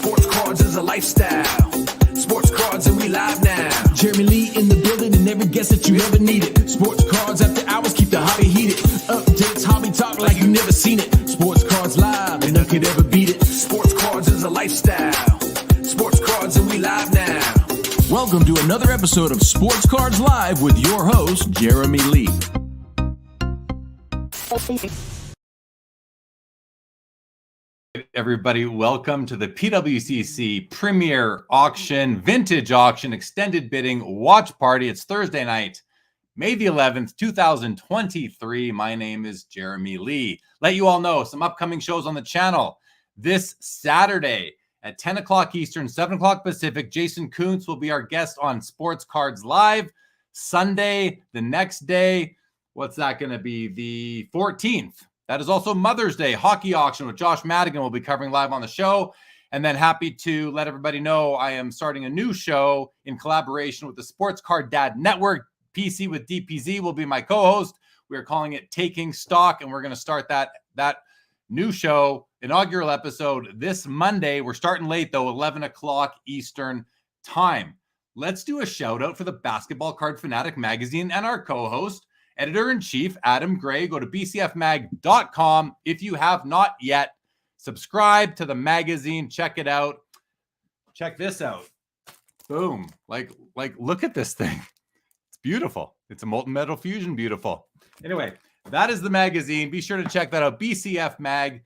Sports cards is a lifestyle. Sports cards and we live now. Jeremy Lee in the building and every guest that you ever needed. Sports cards after hours keep the hobby heated. Updates, hobby talk like you never seen it. Sports cards live and none could ever beat it. Sports cards is a lifestyle. Sports cards and we live now. Welcome to another episode of Sports Cards Live with your host, Jeremy Lee. Everybody, welcome to the PWCC Premier Auction, Vintage Auction, Extended Bidding Watch Party. It's Thursday night, May the 11th, 2023. My name is Jeremy Lee. Let you all know some upcoming shows on the channel. This Saturday at 10 o'clock Eastern, 7 o'clock Pacific, Jason Kuntz will be our guest on Sports Cards Live. Sunday, the next day, what's that going to be? The 14th. That is also Mother's Day hockey auction with Josh Madigan will be covering live on the show. And then happy to let everybody know I am starting a new show in collaboration with the Sports Card Dad Network. PC with DPZ will be my co-host. We are calling it Taking Stock, and we're going to start that new show, inaugural episode this Monday. We're starting late though, 11 o'clock Eastern time. Let's do a shout out for the Basketball Card Fanatic magazine and our co-host, Editor-in-Chief Adam Gray. Go to bcfmag.com. If you have not yet, subscribe to the magazine. Check it out. Check this out. Boom. Like look at this thing. It's beautiful. It's a molten metal fusion. Beautiful. Anyway, that is the magazine. Be sure to check that out. bcfmag.com.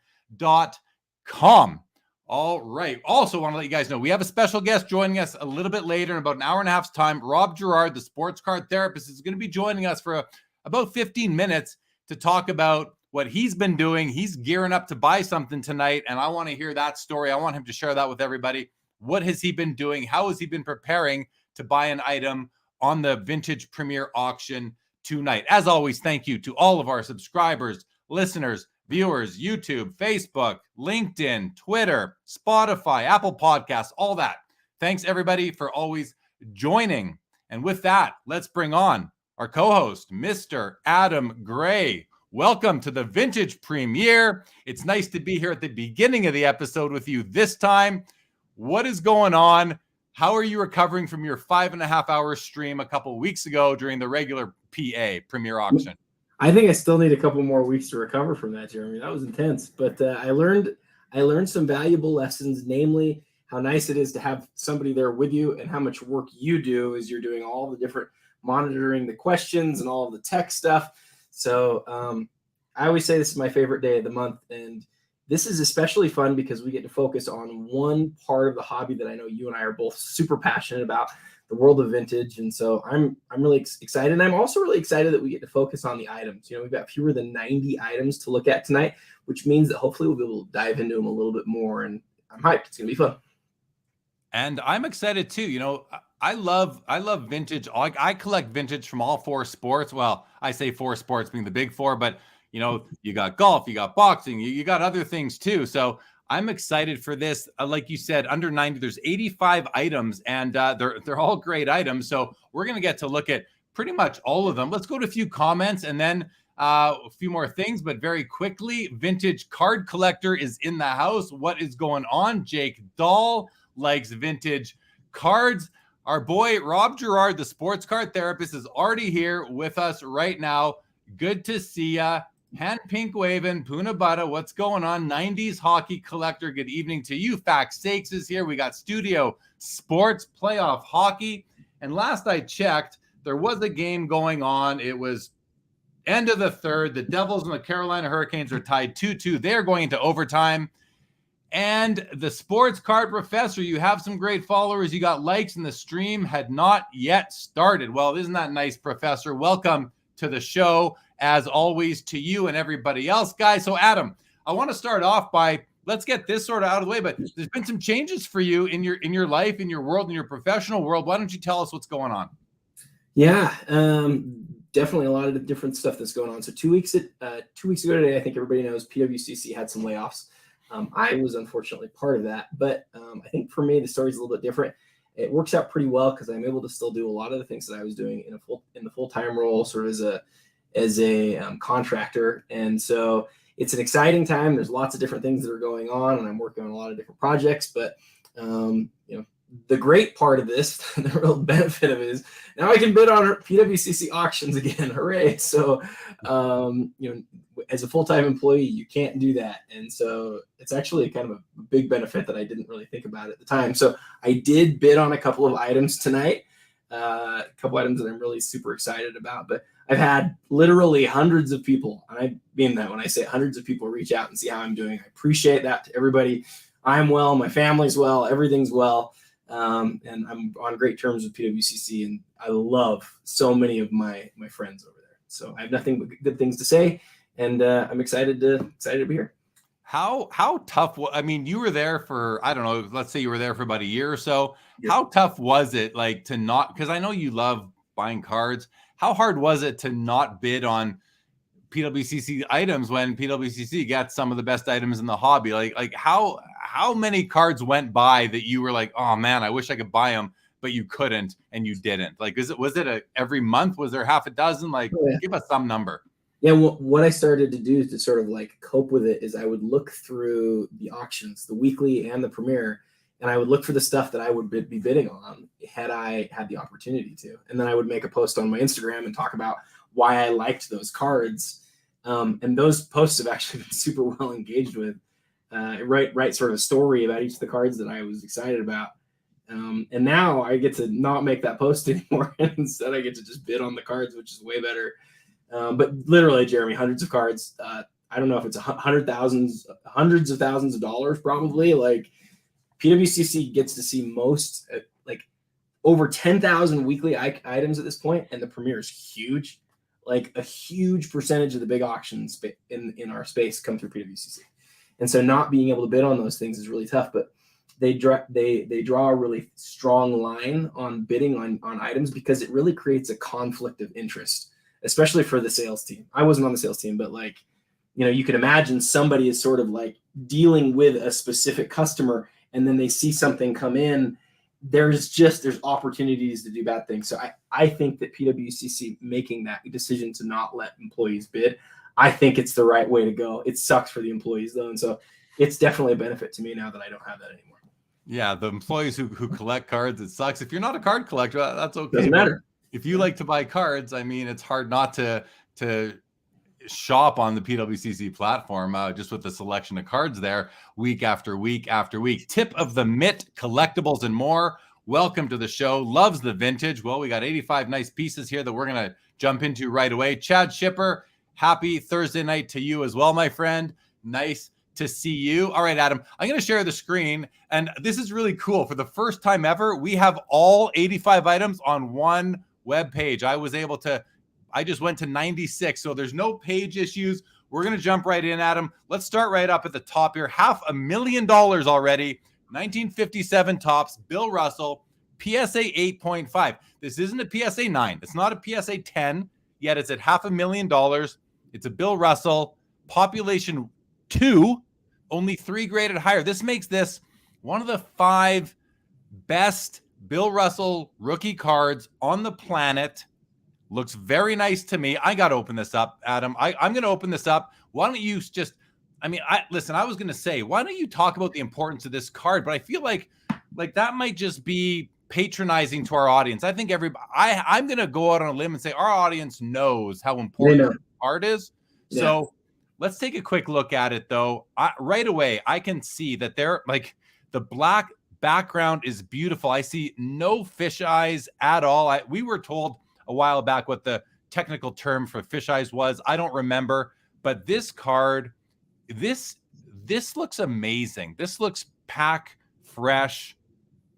All right. Also want to let you guys know we have a special guest joining us a little bit later in about an hour and a half's time. Rob Gerard, the sports card therapist, is going to be joining us for about 15 minutes to talk about what he's been doing. He's gearing up to buy something tonight, and I want to hear that story. I want him to share that with everybody. What has he been doing? How has he been preparing to buy an item on the Vintage Premier Auction tonight? As always, thank you to all of our subscribers, listeners, viewers, YouTube, Facebook, LinkedIn, Twitter, Spotify, Apple Podcasts, all that. Thanks, everybody, for always joining. And with that, let's bring on our co-host, Mr. Adam Gray. Welcome to the Vintage Premier. It's nice to be here at the beginning of the episode with you this time. What is going on? How are you recovering from your 5.5-hour stream a couple of weeks ago during the regular PA Premier Auction? I think I still need a couple more weeks to recover from that, Jeremy. That was intense, but I learned some valuable lessons, namely how nice it is to have somebody there with you and how much work you do as you're doing all the different monitoring the questions and all of the tech stuff. So I always say this is my favorite day of the month, and this is especially fun because we get to focus on one part of the hobby that I know you and I are both super passionate about, the world of vintage. And so I'm really excited. And I'm also really excited that we get to focus on the items. You know, we've got fewer than 90 items to look at tonight, which means that hopefully we'll be able to dive into them a little bit more. And I'm hyped. It's going to be fun. And I'm excited too. You know, I love vintage. I collect vintage from all four sports. Well, I say four sports being the big four, but you know, you got golf, you got boxing, you got other things too. So I'm excited for this. Like you said, under 90, there's 85 items, and they're all great items. So we're going to get to look at pretty much all of them. Let's go to a few comments and then a few more things, but very quickly, Vintage Card Collector is in the house. What is going on? Jake Dahl likes vintage cards. Our boy, Rob Gerard, the sports card therapist, is already here with us right now. Good to see ya. Hand pink waving, Puna Butter, what's going on? 90s hockey collector, good evening to you. Fact Sakes is here. We got studio sports, playoff hockey. And last I checked, there was a game going on. It was end of the third. The Devils and the Carolina Hurricanes are tied 2-2. They're going into overtime. And the sports card professor, you have some great followers. You got likes, and the stream had not yet started. Well, isn't that nice, Professor? Welcome to the show, as always, to you and everybody else, guys. So, Adam, I want to start off by, let's get this sort of out of the way, but there's been some changes for you in your life, in your world, in your professional world. Why don't you tell us what's going on? Yeah, definitely a lot of the different stuff that's going on. So 2 weeks ago today, I think everybody knows PWCC had some layoffs. I was unfortunately part of that, but I think for me, the story's a little bit different. It works out pretty well because I'm able to still do a lot of the things that I was doing in the full-time role, sort of as a contractor. And so it's an exciting time. There's lots of different things that are going on, and I'm working on a lot of different projects, but You know, the great part of this, the real benefit of it is now I can bid on PWCC auctions again. Hooray. So, you know, as a full-time employee, you can't do that. And so it's actually kind of a big benefit that I didn't really think about at the time. So I did bid on a couple of items tonight, a couple items that I'm really super excited about, but I've had literally hundreds of people, and I mean that when I say hundreds of people, reach out and see how I'm doing. I appreciate that to everybody. I'm well, my family's well, everything's well. And I'm on great terms with PWCC, and I love so many of my friends over there. So I have nothing but good things to say, and I'm excited to be here. How tough? I mean, you were there for, I don't know, let's say you were there for about a year or so. Yeah. How tough was it, like, to not, because I know you love buying cards. How hard was it to not bid on PWCC items when PWCC gets some of the best items in the hobby? Like how many cards went by that you were like, oh man, I wish I could buy them, but you couldn't and you didn't? Like, was it every month? Was there half a dozen? Like, give us some number. Yeah, what I started to do to sort of like cope with it is I would look through the auctions, the weekly and the premier, and I would look for the stuff that I would be bidding on had I had the opportunity to. And then I would make a post on my Instagram and talk about why I liked those cards. And those posts have actually been super well engaged with. Write sort of a story about each of the cards that I was excited about. And now I get to not make that post anymore. And instead I get to just bid on the cards, which is way better. But literally, Jeremy, hundreds of cards. I don't know if it's hundreds of thousands of dollars, probably. Like, PWCC gets to see most, like, over 10,000 weekly items at this point, and the premiere is huge. Like, a huge percentage of the big auctions in our space come through PWCC, and so not being able to bid on those things is really tough. But they draw a really strong line on bidding on items because it really creates a conflict of interest, especially for the sales team. I wasn't on the sales team, but, like, you know, you can imagine somebody is sort of like dealing with a specific customer, and then they see something come in. There's opportunities to do bad things. So I think that PWCC making that decision to not let employees bid, I think it's the right way to go. It sucks for the employees though. And so it's definitely a benefit to me now that I don't have that anymore. Yeah. The employees who collect cards, it sucks. If you're not a card collector, that's okay. Doesn't matter. If you like to buy cards, I mean, it's hard not to shop on the PWCC platform, just with the selection of cards there week after week after week. Tip of the Mitt, collectibles and more. Welcome to the show. Loves the vintage. Well, we got 85 nice pieces here that we're going to jump into right away. Chad Shipper, happy Thursday night to you as well, my friend. Nice to see you. All right, Adam, I'm going to share the screen, and this is really cool. For the first time ever, we have all 85 items on one web page. I just went to 96, so there's no page issues. We're going to jump right in, Adam. Let's start right up at the top here. $500,000 already. 1957 tops, Bill Russell, PSA 8.5. This isn't a PSA 9. It's not a PSA 10, yet it's at $500,000. It's a Bill Russell, population 2, only 3 graded higher. This makes this one of the 5 best Bill Russell rookie cards on the planet. Looks very nice to me. I got to open this up, Adam. I'm going to open this up. Why don't you just, I was going to say, why don't you talk about the importance of this card? But I feel like that might just be patronizing to our audience. I think I'm going to go out on a limb and say our audience knows how important the card is. Yeah. So let's take a quick look at it, though. Right away, I can see that the black background is beautiful. I see no fisheyes at all. We were told a while back what the technical term for fisheyes was. I don't remember, but this card, this looks amazing. This looks pack fresh.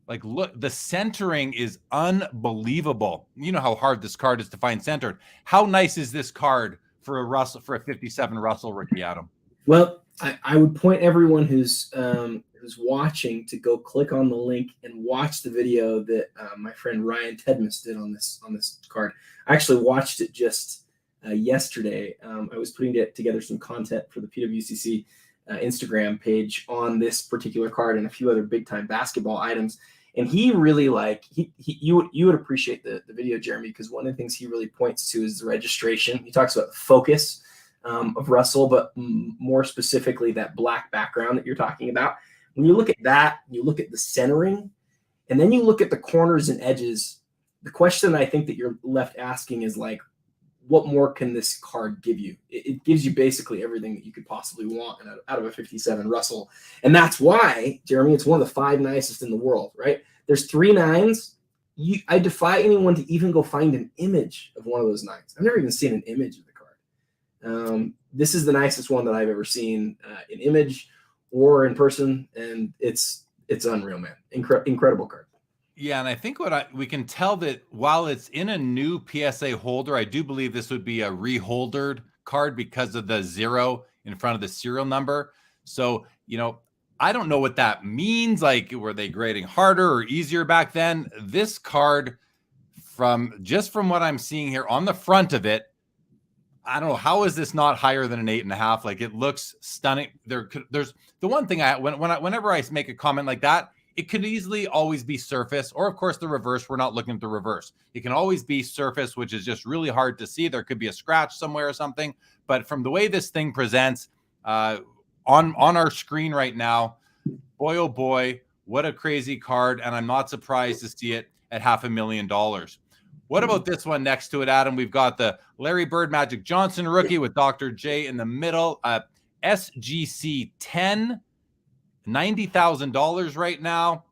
Like, look, the centering is unbelievable. You know how hard this card is to find centered. How nice is this card for a 57 Russell rookie, Adam? Well, I would point everyone who's watching to go click on the link and watch the video that my friend Ryan Tedmus did on this card. I actually watched it just yesterday. I was putting together some content for the PWCC Instagram page on this particular card and a few other big time basketball items. And he really you would appreciate the video, Jeremy, because one of the things he really points to is the registration. He talks about the focus of Russell, but more specifically that black background that you're talking about. when you look at that, you look at the centering, and then you look at the corners and edges, the question I think that you're left asking is like, what more can this card give you? It gives you basically everything that you could possibly want out of a 57 Russell. And that's why, Jeremy, it's one of the 5 nicest in the world, right? There's 3 9s. I defy anyone to even go find an image of one of those 9s. I've never even seen an image of the card. This is the nicest one that I've ever seen in image or in person, and it's unreal, man. Incredible card. Yeah, and I think we can tell that while it's in a new PSA holder, I do believe this would be a reholdered card because of the 0 in front of the serial number. So, I don't know what that means. Like, were they grading harder or easier back then? This card, from what I'm seeing here on the front of it, I don't know, how is this not higher than an 8.5? Like, it looks stunning. There's the one thing whenever I make a comment like that, it could easily always be surface, or of course the reverse. We're not looking at the reverse. It can always be surface, which is just really hard to see. There could be a scratch somewhere or something. But from the way this thing presents on our screen right now, boy, oh boy, what a crazy card. And I'm not surprised to see it at $500,000. What about this one next to it, Adam? We've got the Larry Bird Magic Johnson rookie with Dr. J in the middle. SGC 10. $90,000 right now.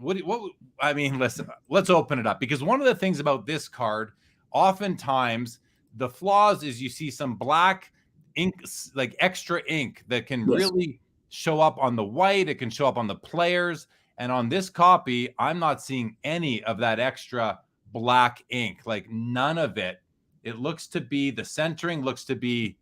Listen, let's open it up, because one of the things about this card, oftentimes the flaws is you see some black ink, like extra ink that can really show up on the white. It can show up on the players. And on this copy, I'm not seeing any of that extra black ink, like none of it. It looks to be, the centering looks to be,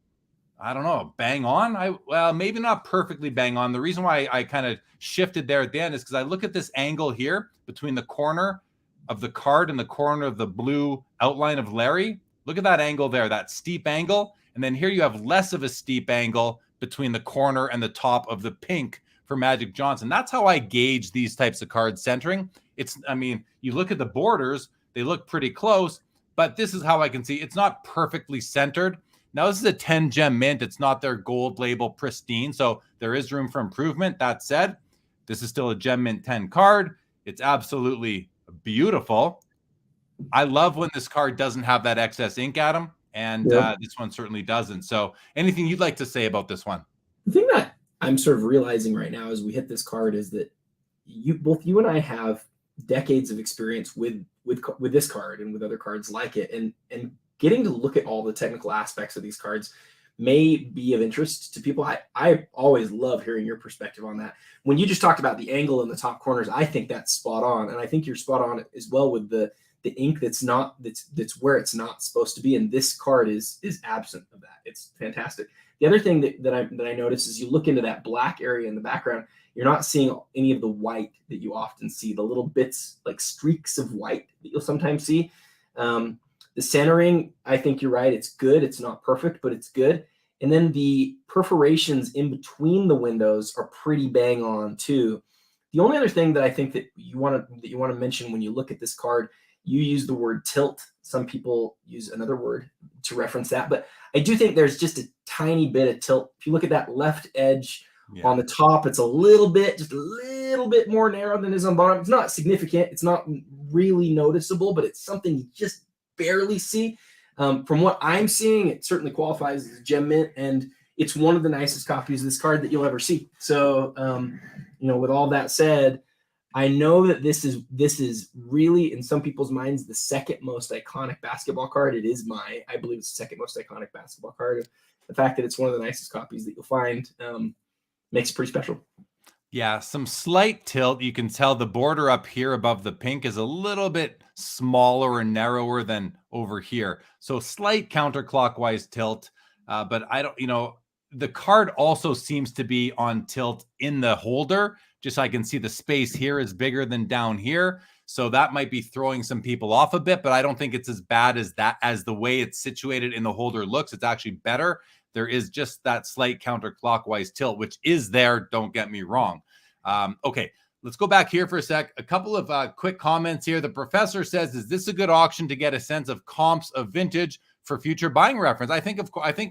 I don't know, bang on. Well, maybe not perfectly bang on. The reason why I kind of shifted there at the end is because I look at this angle here between the corner of the card and the corner of the blue outline of Larry. Look at that angle there, that steep angle. And then here you have less of a steep angle between the corner and the top of the pink for Magic Johnson. That's how I gauge these types of cards centering. You look at the borders, they look pretty close, but this is how I can see it's not perfectly centered. Now, this is a 10 gem mint. It's not their gold label pristine, so there is room for improvement. That said, this is still a gem mint 10 card. It's absolutely beautiful. I love when this card doesn't have that excess ink, Adam, and this one certainly doesn't. So anything you'd like to say about this one? The thing that I'm sort of realizing right now as we hit this card is that both you and I have decades of experience with this card and with other cards like it, and getting to look at all the technical aspects of these cards may be of interest to people. I always love hearing your perspective on that. When you just talked about the angle in the top corners, I think that's spot on. And I think you're spot on as well with the ink that's where it's not supposed to be. And this card is absent of that. It's fantastic. The other thing that I notice is you look into that black area in the background, you're not seeing any of the white that you often see, the little bits, like streaks of white that you'll sometimes see. The centering, I think you're right. It's good. It's not perfect, but it's good. And then the perforations in between the windows are pretty bang on too. The only other thing that I think that you want to mention when you look at this card, you use the word tilt. Some people use another word to reference that, but I do think there's just a tiny bit of tilt. If you look at that left edge on the top, it's just a little bit more narrow than it is on the bottom. It's not significant. It's not really noticeable, but it's something you just barely see. From what I'm seeing, it certainly qualifies as a gem mint, and it's one of the nicest copies of this card that you'll ever see. So, with all that said, I know that this is really, in some people's minds, the second most iconic basketball card. It is I believe it's the second most iconic basketball card. The fact that it's one of the nicest copies that you'll find makes it pretty special. Yeah, some slight tilt. You can tell the border up here above the pink is a little bit smaller and narrower than over here. So slight counterclockwise tilt. But I don't, the card also seems to be on tilt in the holder. Just so I can see the space here is bigger than down here. So that might be throwing some people off a bit, but I don't think it's as bad as the way it's situated in the holder looks. It's actually better. There is just that slight counterclockwise tilt, which is there. Don't get me wrong. Okay, let's go back here for a sec. A couple of quick comments here. The professor says, is this a good auction to get a sense of comps of vintage for future buying reference? I think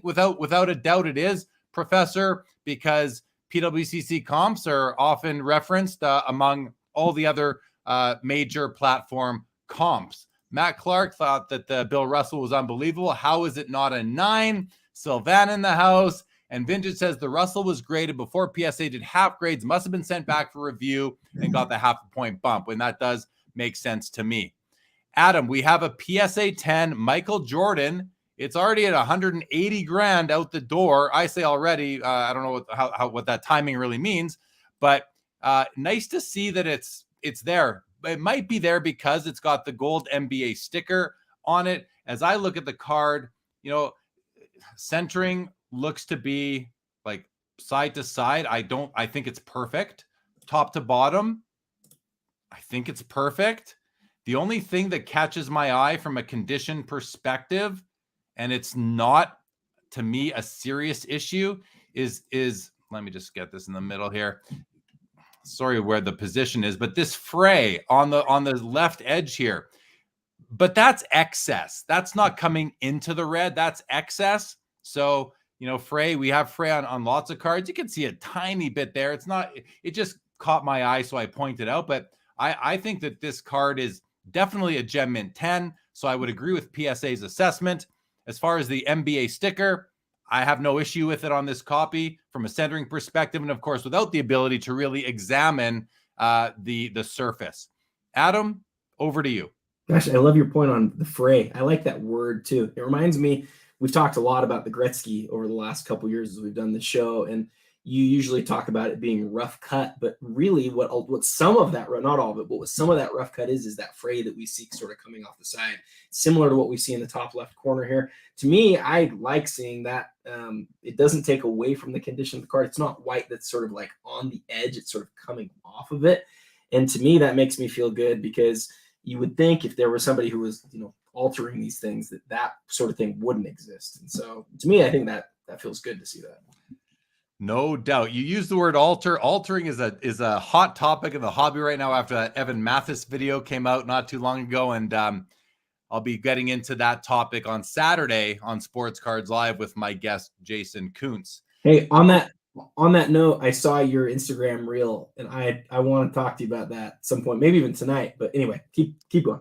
without a doubt it is, Professor, because PWCC comps are often referenced among all the other major platform comps. Matt Clark thought that Bill Russell was unbelievable. How is it not a 9? Sylvan in the house. And Vintage says the Russell was graded before PSA did half grades, must have been sent back for review and got the half a point bump. And that does make sense to me. Adam, we have a PSA 10 Michael Jordan. It's already at 180 grand out the door. I say already, I don't know what that timing really means, but nice to see that it's there. It might be there because it's got the gold NBA sticker on it. As I look at the card, centering looks to be like side to side. I think it's perfect. Top to bottom, I think it's perfect. The only thing that catches my eye from a condition perspective, and it's not to me a serious issue, is let me just get this in the middle here. Sorry where the position is, but this fray on the left edge here. But that's excess. That's not coming into the red. That's excess. So, fray, we have fray on lots of cards. You can see a tiny bit there. It just caught my eye, so I pointed out. But I think that this card is definitely a Gem Mint 10. So I would agree with PSA's assessment. As far as the NBA sticker, I have no issue with it on this copy from a centering perspective. And of course, without the ability to really examine the surface. Adam, over to you. Gosh, I love your point on the fray. I like that word too. It reminds me, we've talked a lot about the Gretzky over the last couple of years as we've done the show, and you usually talk about it being rough cut, but really what some of that, not all of it, but what some of that rough cut is that fray that we see sort of coming off the side, similar to what we see in the top left corner here. To me, I like seeing that. It doesn't take away from the condition of the card. It's not white that's sort of like on the edge. It's sort of coming off of it. And to me, that makes me feel good, because you would think if there was somebody who was, altering these things, that sort of thing wouldn't exist. And so to me, I think that feels good to see that. No doubt. You use the word alter. Altering is a hot topic in the hobby right now after that Evan Mathis video came out not too long ago. And I'll be getting into that topic on Saturday on Sports Cards Live with my guest, Jason Kuntz. Hey, on that note, I saw your Instagram reel, and I want to talk to you about that at some point, maybe even tonight. But anyway, keep going.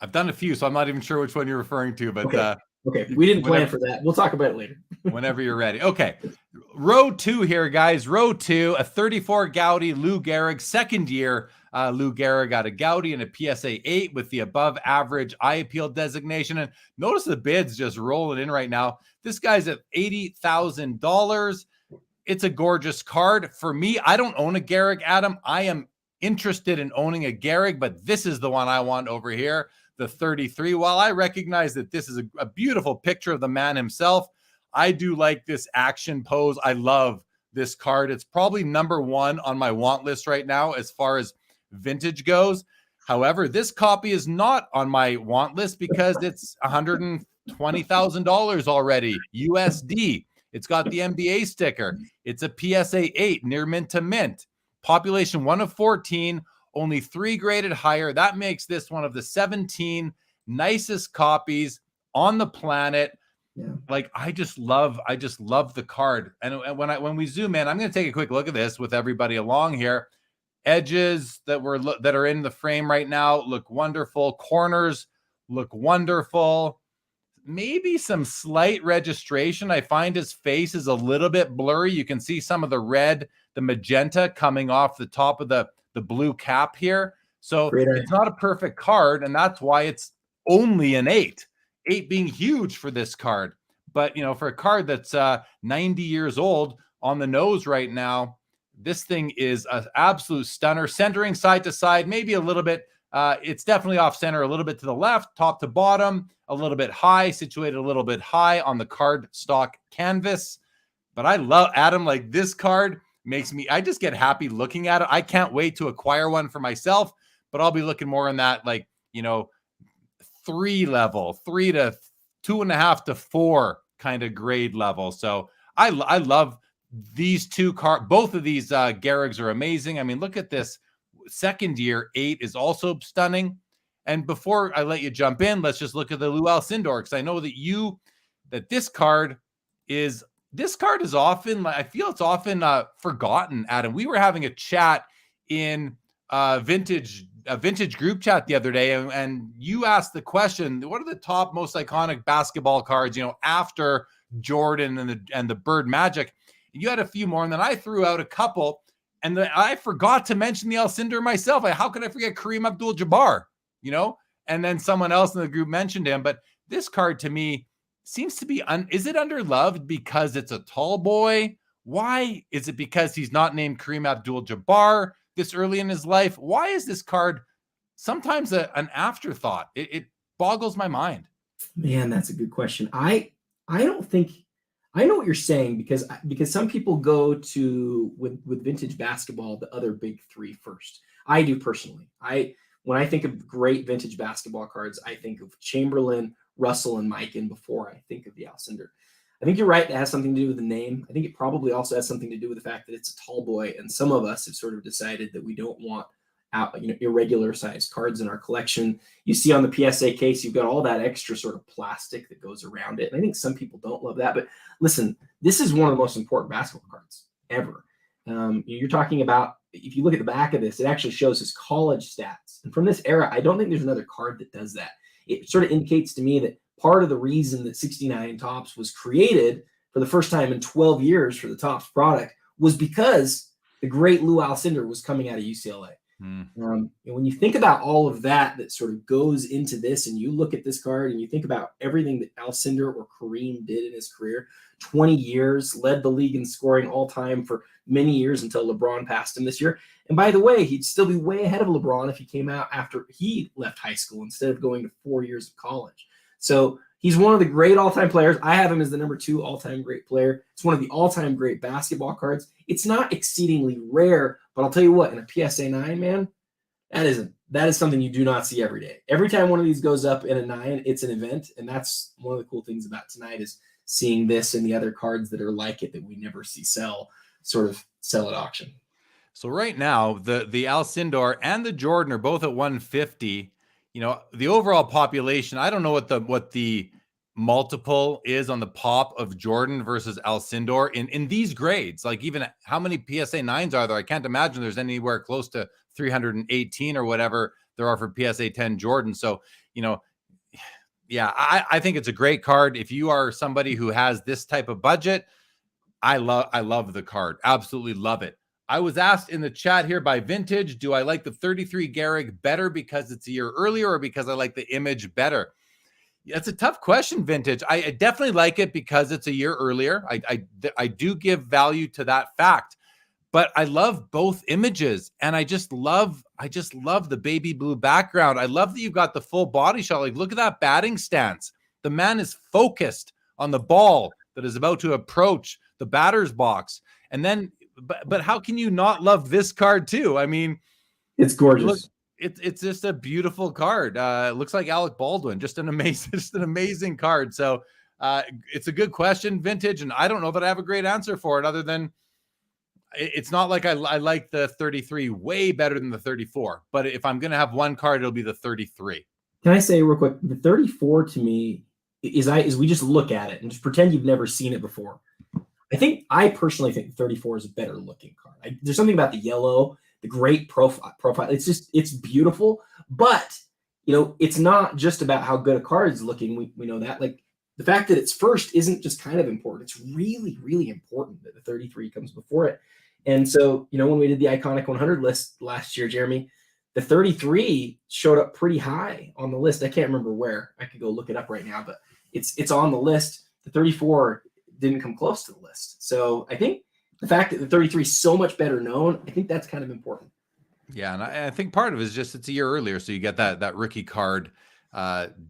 I've done a few, so I'm not even sure which one you're referring to, but okay. We didn't plan for that. We'll talk about it later. Whenever you're ready. Okay. Row 2 here, guys. Row 2, a 34 Gaudy Lou Gehrig, second year. Lou Gehrig got a Gaudy and a PSA 8 with the above average eye appeal designation. And notice the bids just rolling in right now. This guy's at $80,000. It's a gorgeous card. For me, I don't own a Gehrig, Adam. I am interested in owning a Gehrig, but this is the one I want over here, the 33. While I recognize that this is a beautiful picture of the man himself, I do like this action pose. I love this card. It's probably number 1 on my want list right now as far as vintage goes. However, this copy is not on my want list because it's $120,000 already, USD. It's got the NBA sticker. It's a PSA 8, near mint to mint. Population 1 of 14, only 3 graded higher. That makes this one of the 17 nicest copies on the planet. Yeah. Like, I just love the card. And when we zoom in, I'm going to take a quick look at this with everybody along here. Edges that are in the frame right now look wonderful. Corners look wonderful. Maybe some slight registration. I find his face is a little bit blurry. You can see some of the red, the magenta coming off the top of the blue cap here. So it's not a perfect card, and that's why it's only an 8. 8 being huge for this card. But, for a card that's 90 years old on the nose right now, this thing is an absolute stunner. Centering side to side, maybe a little bit. It's definitely off center, a little bit to the left, top to bottom, a little bit high, situated a little bit high on the card stock canvas. But I love, Adam, like, this card I just get happy looking at it. I can't wait to acquire one for myself, but I'll be looking more in that, 3 level, 3 to 2.5 to 4 kind of grade level. So I love these two cards. Both of these Gehrigs are amazing. I mean, look at this. Second year 8 is also stunning. And before I let you jump in, let's just look at the Lou Alcindor, because I know that this card is this card is often, I feel it's often forgotten, Adam. We were having a chat in a vintage group chat the other day, and you asked the question, what are the top most iconic basketball cards, after Jordan and the Bird Magic? You had a few more, and then I threw out a couple, and I forgot to mention the Alcindor myself. How could I forget Kareem Abdul-Jabbar, And then someone else in the group mentioned him, but this card to me seems to be, is it underloved because it's a tall boy? Why? Is it because he's not named Kareem Abdul-Jabbar this early in his life? Why is this card sometimes an afterthought? It boggles my mind. Man, that's a good question. I don't think, I know what you're saying, because some people go to with vintage basketball, the other big three first. I do personally. When I think of great vintage basketball cards, I think of Chamberlain, Russell, and Mikan before I think of the Alcindor. I think you're right. It has something to do with the name. I think it probably also has something to do with the fact that it's a tall boy, and some of us have sort of decided that we don't want irregular sized cards in our collection. You see on the PSA case, you've got all that extra sort of plastic that goes around it. And I think some people don't love that. But listen, this is one of the most important basketball cards ever. You're talking about, if you look at the back of this, it actually shows his college stats. And from this era, I don't think there's another card that does that. It sort of indicates to me that part of the reason that 69 Topps was created for the first time in 12 years for the Topps product was because the great Lou Alcindor was coming out of UCLA. And when you think about all of that sort of goes into this, and you look at this card and you think about everything that Alcindor or Kareem did in his career, 20 years, led the league in scoring all time for many years until LeBron passed him this year. And by the way, he'd still be way ahead of LeBron if he came out after he left high school instead of going to 4 years of college. So he's one of the great all-time players. I have him as the number 2 all-time great player. It's one of the all-time great basketball cards. It's not exceedingly rare, but I'll tell you what, in a PSA 9, man, that is something you do not see every day. Every time one of these goes up in a 9, it's an event, and that's one of the cool things about tonight is seeing this and the other cards that are like it that we never see sell at auction. So right now, the Alcindor and the Jordan are both at 150. The overall population, I don't know what the multiple is on the pop of Jordan versus Alcindor in these grades. Like, even how many PSA 9s are there? I can't imagine there's anywhere close to 318 or whatever there are for PSA 10 Jordan. So, I think it's a great card. If you are somebody who has this type of budget, I love the card. Absolutely love it. I was asked in the chat here by Vintage, do I like the 33 Gehrig better because it's a year earlier or because I like the image better? That's a tough question, Vintage. I definitely like it because it's a year earlier. I do give value to that fact, but I love both images, and I just love the baby blue background. I love that you've got the full body shot. Like, look at that batting stance. The man is focused on the ball that is about to approach the batter's box. And then, but how can you not love this card too? I mean, it's gorgeous. It's just a beautiful card. It looks like Alec Baldwin, just an amazing card. So it's a good question, Vintage, and I don't know that I have a great answer for it other than it's not like I like the 33 way better than the 34. But if I'm going to have one card, it'll be the 33. Can I say real quick, the 34 to me is we just look at it and just pretend you've never seen it before. I personally think 34 is a better looking card. There's something about the yellow, the great profile. It's beautiful, but it's not just about how good a card is looking. We know that. Like, the fact that it's first isn't just kind of important. It's really, really important that the 33 comes before it. And so, when we did the Iconic 100 list last year, Jeremy, the 33 showed up pretty high on the list. I can't remember where. I could go look it up right now, but it's on the list. The 34 didn't come close to the list. So I think the fact that the 33 is so much better known, I think that's kind of important. Yeah, and I think part of it is just it's a year earlier, so you get that rookie card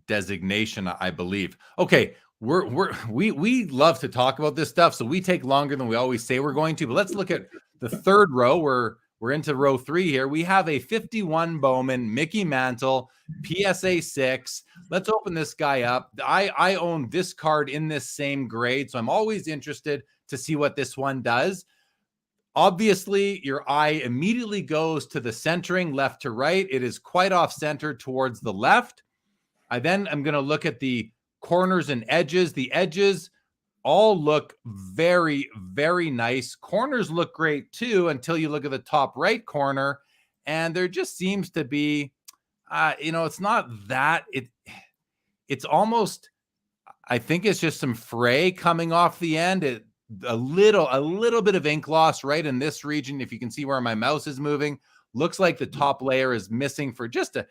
designation, I believe. Okay, we love to talk about this stuff, so we take longer than we always say we're going to. But let's look at the third row. We're into row 3 here. We have a 51 Bowman Mickey Mantle PSA 6. Let's open this guy up. I own this card in this same grade, so I'm always interested to see what this one does. Obviously, your eye immediately goes to the centering left to right. It is quite off-center towards the left. I then am going to look at the corners and edges. The edges all look very, very nice. Corners look great too, until you look at the top right corner, and there just seems to be, it's not that it's almost, I think it's just some fray coming off the end. A little bit of ink loss right in this region. If you can see where my mouse is moving, looks like the top layer is missing for just a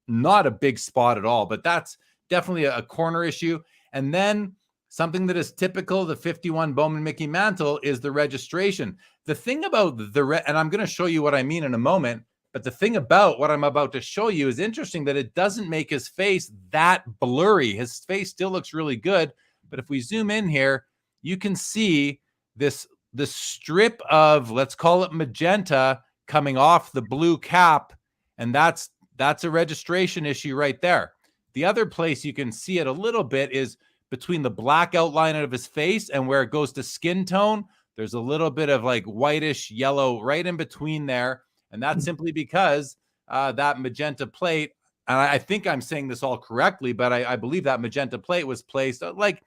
not a big spot at all, but that's definitely a corner issue. And then something that is typical of the 51 Bowman Mickey Mantle is the registration. The thing about and I'm going to show you what I mean in a moment, but the thing about what I'm about to show you is interesting, that it doesn't make his face that blurry. His face still looks really good. But if we zoom in here, you can see this strip of, let's call it magenta, coming off the blue cap. And that's a registration issue right there. The other place you can see it a little bit is between the black outline of his face and where it goes to skin tone. There's a little bit of like whitish yellow right in between there. And that's simply because that magenta plate, and I think I'm saying this all correctly, but I believe that magenta plate was placed like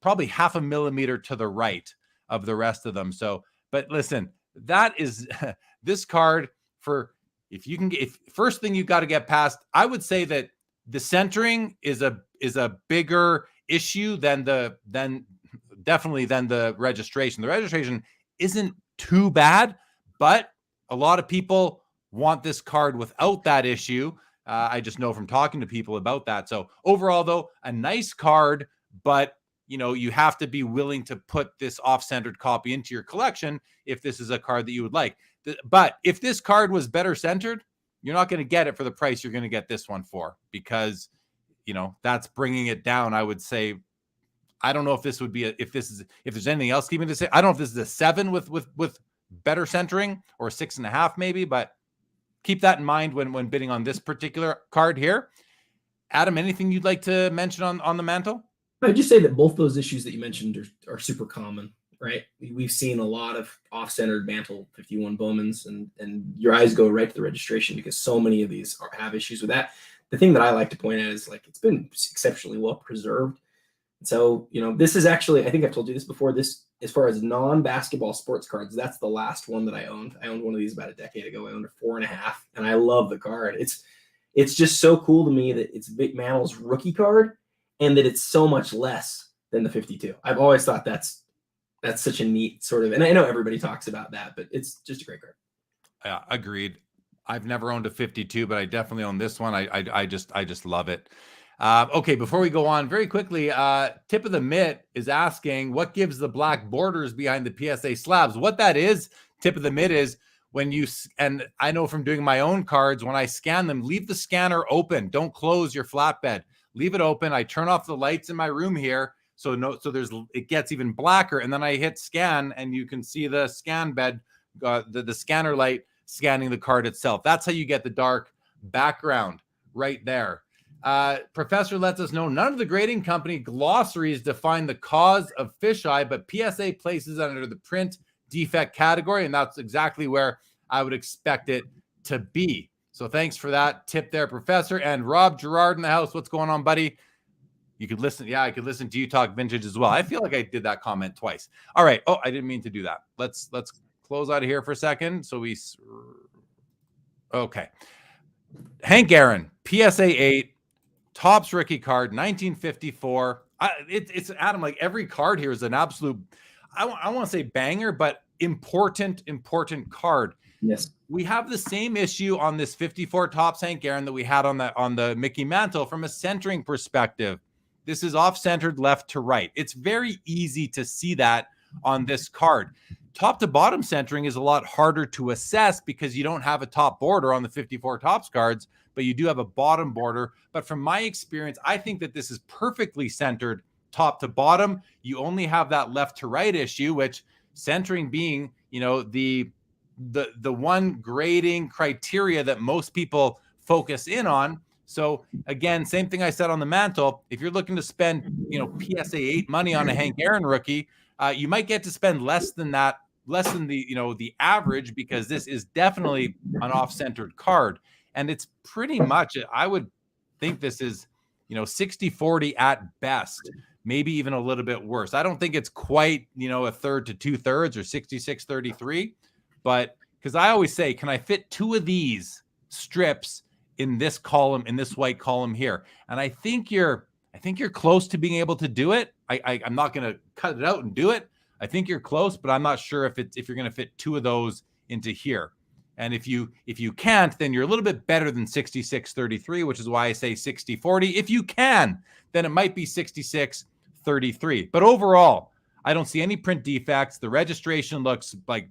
probably 0.5 millimeter to the right of the rest of them. So, but listen, that is this card if first thing you got to get past, I would say that the centering is a bigger issue than definitely than the registration. The registration isn't too bad, but a lot of people want this card without that issue. I just know from talking to people about that. So overall, though, a nice card, but you have to be willing to put this off-centered copy into your collection if this is a card that you would like. But if this card was better centered, you're not going to get it for the price you're going to get this one for, because that's bringing it down. I would say, I don't know if this would be if there's anything else keeping to say. I don't know if this is a 7 with better centering, or 6.5 maybe, but keep that in mind when bidding on this particular card here. Adam, anything you'd like to mention on the Mantle? I'd just say that both those issues that you mentioned are super common, right? We've seen a lot of off-centered Mantle 51 Bowmans, and your eyes go right to the registration because so many of these have issues with that. The thing that I like to point out is, like, it's been exceptionally well preserved. So, this is actually, I think I've told you this before, this, as far as non-basketball sports cards, that's the last one that I owned. I owned one of these about a decade ago. I owned a 4.5, and I love the card. It's just so cool to me that it's Vic Mantle's rookie card, and that it's so much less than the 52. I've always thought that's such a neat sort of, and I know everybody talks about that, but it's just a great card. Yeah, agreed. I've never owned a 52, but I definitely own this one. I just love it. Okay, before we go on, very quickly, Tip of the Mitt is asking, what gives the black borders behind the PSA slabs? What that is, Tip of the Mitt, is when and I know from doing my own cards, when I scan them, leave the scanner open. Don't close your flatbed. Leave it open. I turn off the lights in my room here, so it gets even blacker, and then I hit scan, and you can see the scan bed, the scanner light scanning the card itself. That's how you get the dark background right there. Professor lets us know none of the grading company glossaries define the cause of fisheye, but PSA places it under the print defect category, and that's exactly where I would expect it to be. So thanks for that tip there, Professor. And Rob Gerard in the house, what's going on, buddy? You could listen. Yeah, I could listen to you talk vintage as well. I feel like I did that comment twice. All right. Oh, I didn't mean to do that. Let's close out of here for a second. Okay. Hank Aaron, PSA 8, Topps rookie card, 1954. It's Adam, like every card here is an absolute, I want to say banger, but important card. Yes. We have the same issue on this 54 Topps Hank Aaron that we had on the Mickey Mantle from a centering perspective. This is off-centered left to right. It's very easy to see that on this card. Top to bottom centering is a lot harder to assess because you don't have a top border on the 54 Topps cards, but you do have a bottom border. But from my experience, I think that this is perfectly centered top to bottom. You only have that left to right issue, which centering being, the one grading criteria that most people focus in on. So again, same thing I said on the Mantle. If you're looking to spend, PSA 8 money on a Hank Aaron rookie, you might get to spend less than that, less than the average, because this is definitely an off-centered card. And it's pretty much, I would think this is, 60-40 at best maybe even a little bit worse. I don't think it's quite, a third to 2/3 or 66-33, but because I always say, can I fit 2 of these strips in this column, in this white column here? And I think you're close to being able to do it. I'm not going to cut it out and do it. I think you're close, but I'm not sure if you're going to fit 2 of those into here. And if you can't, then you're a little bit better than 66-33, which is why I say 60-40. If you can, then it might be 66-33. But overall, I don't see any print defects. The registration looks like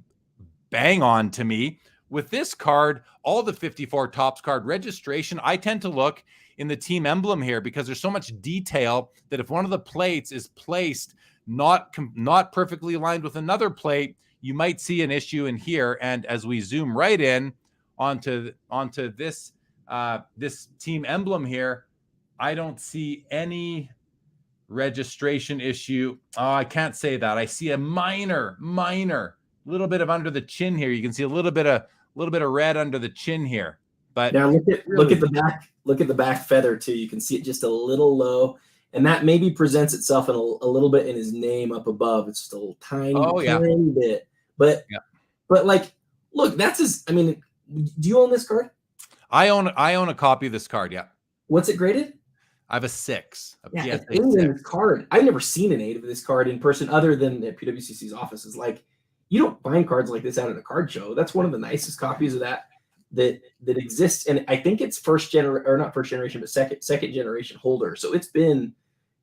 bang on to me. With this card, all the 54 Topps card registration, I tend to look in the team emblem here because there's so much detail that if one of the plates is placed not perfectly aligned with another plate, you might see an issue in here. And as we zoom right in onto this this team emblem here, I don't see any registration issue. Oh, I can't say that. I see a minor little bit of under the chin here. You can see a little bit of red under the chin here. But now look at the back feather too. You can see it just a little low, and that maybe presents itself in a little bit in his name up above. It's just a little tiny bit. But like, look, that's his. I mean, do you own this card? I own a copy of this card. Yeah. What's it graded? I have a 6. It's in this card. I've never seen an 8 of this card in person other than at PWCC's offices. Like, you don't find cards like this out at a card show. That's one of the nicest copies of that exists. And I think it's not first generation, but second generation holder. So it's been,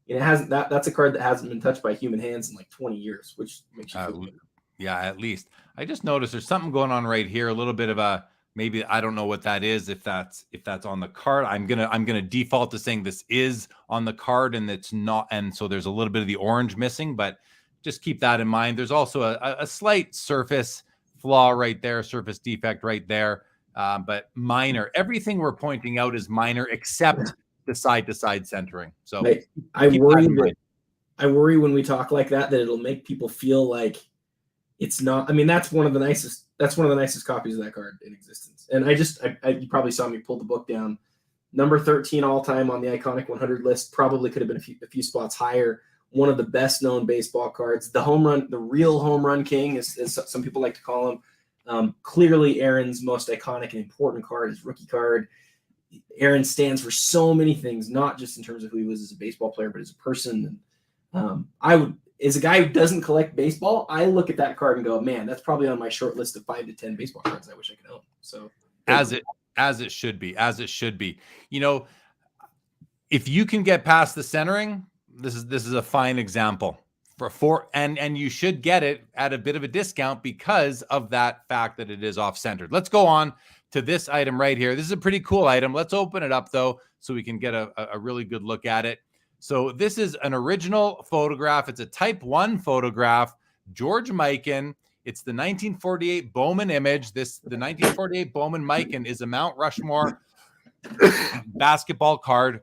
that's a card that hasn't been touched by human hands in like 20 years, which makes you feel good. Yeah, at least. I just noticed there's something going on right here. A little bit of a, maybe, I don't know what that is. If that's on the card, I'm gonna default to saying this is on the card and it's not. And so there's a little bit of the orange missing, but just keep that in mind. There's also a slight surface flaw right there, surface defect right there, but minor. Everything we're pointing out is minor except the side-to-side centering. So I worry when we talk like that it'll make people feel like it's not. I mean, that's one of the nicest copies of that card in existence. And you probably saw me pull the book down. Number 13 all time on the Iconic 100 list, probably could have been a few spots higher. One of the best known baseball cards, the real home run king, as some people like to call him. Clearly Aaron's most iconic and important card, his rookie card. Aaron stands for so many things, not just in terms of who he was as a baseball player, but as a person. And as a guy who doesn't collect baseball, I look at that card and go, man, that's probably on my short list of 5 to 10 baseball cards I wish I could own. So as it should be. If you can get past the centering, this is a fine example and you should get it at a bit of a discount because of that fact that it is off-centered. Let's go on to this item right here. This is a pretty cool item. Let's open it up though, so we can get a really good look at it. So this is an original photograph. It's a type 1 photograph, George Mikan. It's the 1948 Bowman image. The 1948 Bowman Mikan is a Mount Rushmore basketball card.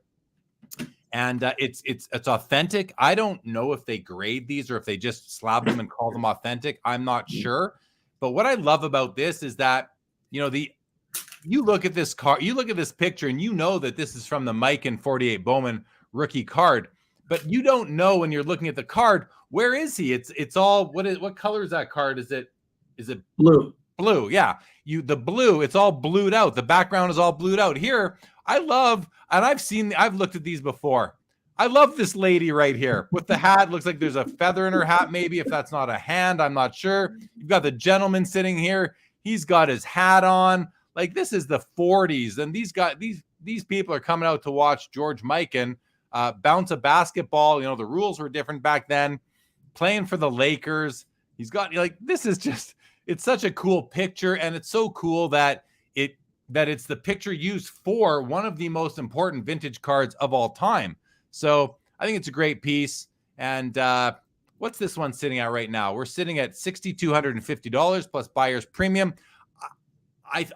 And it's authentic. I don't know if they grade these or if they just slab them and call them authentic. I'm not sure. But what I love about this is that, you look at this card, you look at this picture, and you know that this is from the Mikan 48 Bowman rookie card. But you don't know when you're looking at the card, where is he? It's all, what color is that card? Is it blue? Blue, yeah. The blue, it's all blued out. The background is all blued out. Here, I've looked at these before. I love this lady right here with the hat. Looks like there's a feather in her hat, maybe, if that's not a hand, I'm not sure. You've got the gentleman sitting here. He's got his hat on. Like, this is the 40s, and these people are coming out to watch George Mikan bounce a basketball. The rules were different back then. Playing for the Lakers. He's got, this is just, it's such a cool picture, and it's so cool that it's the picture used for one of the most important vintage cards of all time. So I think it's a great piece. And what's this one sitting at right now? We're sitting at $6,250 plus buyer's premium.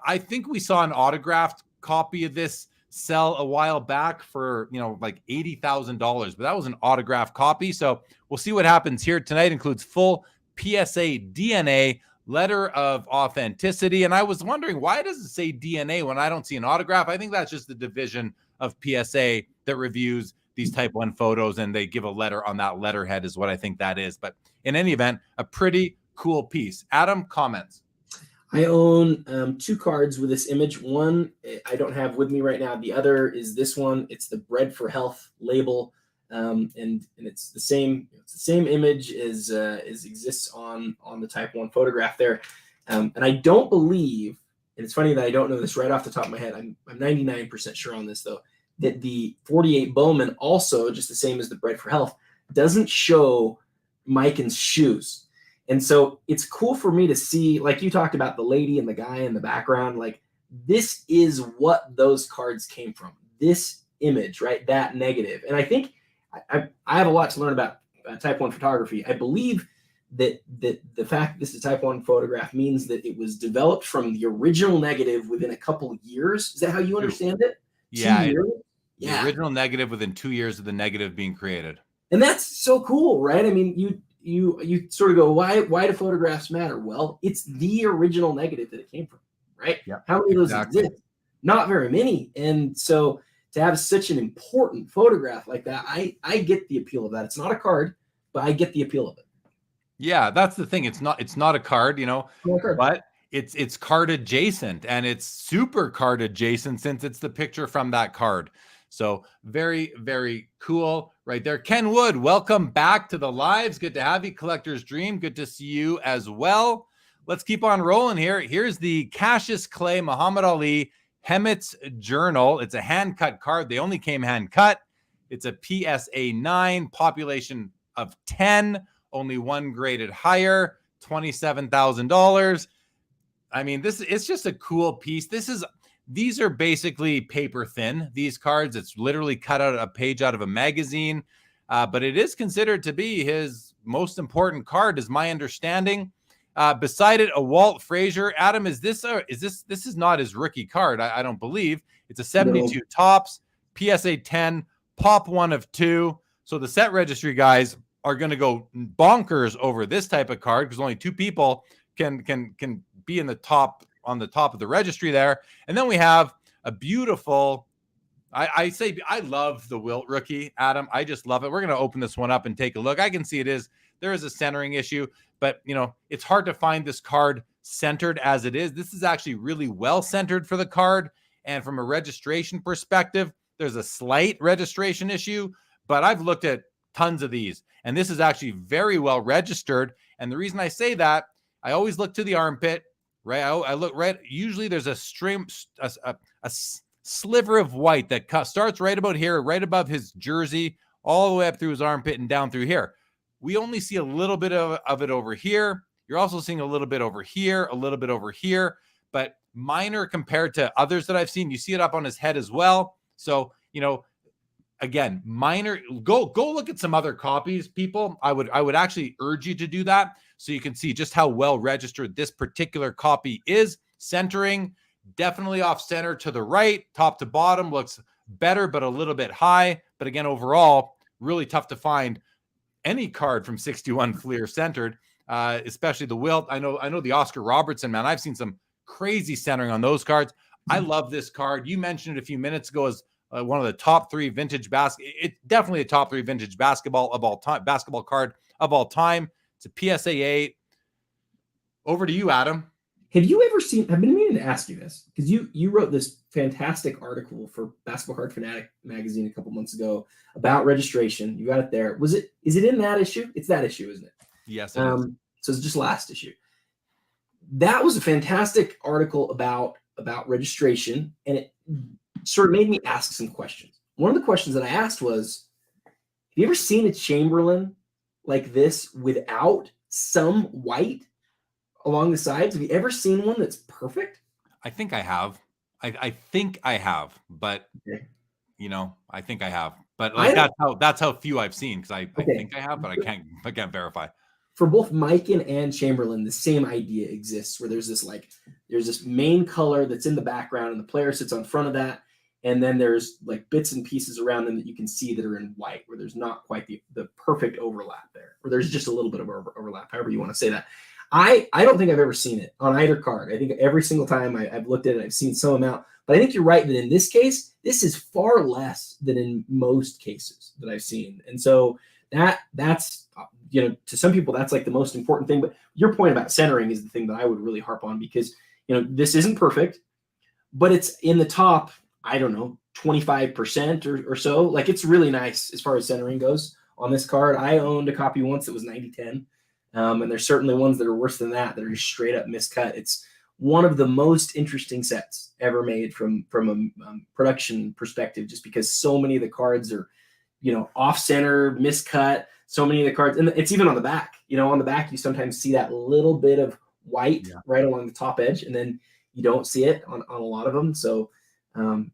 I think we saw an autographed copy of this sell a while back for, like $80,000, but that was an autographed copy. So we'll see what happens here. Tonight includes full PSA DNA, letter of authenticity. And I was wondering, why does it say DNA when I don't see an autograph? I think that's just the division of PSA that reviews these type 1 photos and they give a letter on that letterhead is what I think that is. But in any event, a pretty cool piece. Adam, comments? I own 2 cards with this image. One I don't have with me right now. The other is this one. It's the Bread for Health label, and it's the same. It's the same image as exists on the Type 1 photograph there. And I don't believe, and it's funny that I don't know this right off the top of my head. I'm 99% sure on this though, that the 48 Bowman also, just the same as the Bread for Health, doesn't show Miken's shoes. And so it's cool for me to see, like you talked about the lady and the guy in the background, like this is what those cards came from. This image, right? That negative. And I think I have a lot to learn about Type 1 photography. I believe that the fact that this is a Type 1 photograph means that it was developed from the original negative within a couple of years. Is that how you understand it? Yeah. 2 years? The original negative within 2 years of the negative being created. And that's so cool, right? I mean, you sort of go, why do photographs matter? Well, it's the original negative that it came from, right? Yep, How many of those exist? Not very many. And so to have such an important photograph like that, I get the appeal of that. It's not a card, but I get the appeal of it. Yeah, that's the thing. It's not a card, you know, but it's card adjacent, and it's super card adjacent since it's the picture from that card. So very, very cool right there. Ken Wood, welcome back to the lives. Good to have you. Collector's Dream. Good to see you as well. Let's keep on rolling here. Here's the Cassius Clay Muhammad Ali Hemet's Journal. It's a hand-cut card. They only came hand-cut. It's a PSA 9, population of 10, only 1 graded higher, $27,000. I mean, it's just a cool piece. These are basically paper thin, these cards. It's literally cut out a page out of a magazine, but it is considered to be his most important card, is my understanding. Beside it, a Walt Frazier. Adam, this is not his rookie card, I don't believe. It's a 72 tops, PSA 10, pop 1 of 2. So the set registry guys are going to go bonkers over this type of card because only 2 people can be in the top, on the top of the registry there. And then we have a beautiful, I love the Wilt rookie, Adam. I just love it. We're going to open this one up and take a look. I can see there is a centering issue, but you know, it's hard to find this card centered as it is. This is actually really well centered for the card. And from a registration perspective, there's a slight registration issue, but I've looked at tons of these, and this is actually very well registered. And the reason I say that, I always look to the armpit, right? I look right. Usually there's a sliver of white that starts right about here, right above his jersey, all the way up through his armpit and down through here. We only see a little bit of it over here. You're also seeing a little bit over here, a little bit over here, but minor compared to others that I've seen. You see it up on his head as well. So, you know, again, minor. Go look at some other copies, people. I would actually urge you to do that so you can see just how well registered this particular copy is. Centering, definitely off center to the right, top to bottom looks better, but a little bit high. But again, overall, really tough to find any card from 61 Fleer centered, especially the Wilt. I know the Oscar Robertson, man. I've seen some crazy centering on those cards. I love this card. You mentioned it a few minutes ago as one of the top 3 vintage it's definitely a top 3 vintage basketball card of all time. It's a PSA 8. Over to you, Adam. Have you ever seen, I've been meaning to ask you this, because you wrote this fantastic article for Basketball Card Fanatic magazine a couple months ago about registration. You got it there. Is it in that issue? It's that issue, isn't it? Yes, it is. So it's just last issue. That was a fantastic article about registration, and it sort of made me ask some questions. One of the questions that I asked was, have you ever seen a Chamberlain like this without some white along the sides? Have you ever seen one that's perfect? I think I have. I think I have, but you know, I think I have. But like that's how few I've seen, because I think I have, but I can't verify. For both Miken and Chamberlain, the same idea exists, where there's this main color that's in the background, and the player sits on front of that, and then there's like bits and pieces around them that you can see that are in white, where there's not quite the perfect overlap there, or there's just a little bit of overlap, however you want to say that. I don't think I've ever seen it on either card. I think every single time I've looked at it, I've seen some amount. But I think you're right that in this case, this is far less than in most cases that I've seen. And so that's to some people that's like the most important thing. But your point about centering is the thing that I would really harp on, because this isn't perfect, but it's in the top, I don't know, 25% or so. Like, it's really nice as far as centering goes on this card. I owned a copy once that was 90-10. And there's certainly ones that are worse than that are just straight up miscut. It's one of the most interesting sets ever made from a production perspective, just because so many of the cards are, off center, miscut. So many of the cards, and it's even on the back. On the back, you sometimes see that little bit of white right along the top edge, and then you don't see it on a lot of them. So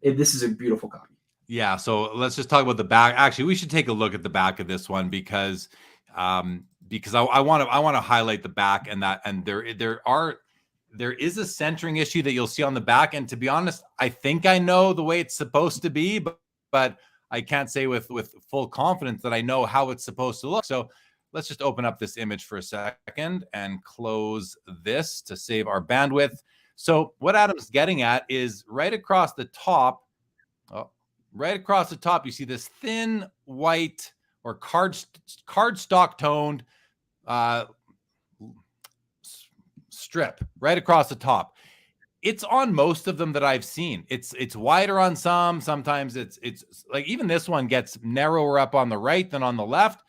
this is a beautiful copy. Yeah. So let's just talk about the back. Actually, we should take a look at the back of this one, because I want to highlight the back, and there is a centering issue that you'll see on the back. And to be honest, I think I know the way it's supposed to be, but I can't say with full confidence that I know how it's supposed to look. So let's just open up this image for a second and close this to save our bandwidth. So what Adam's getting at is right across the top, you see this thin white or cardstock toned strip right across the top. It's on most of them that I've seen. It's wider on some. Sometimes it's like, even this one gets narrower up on the right than on the left.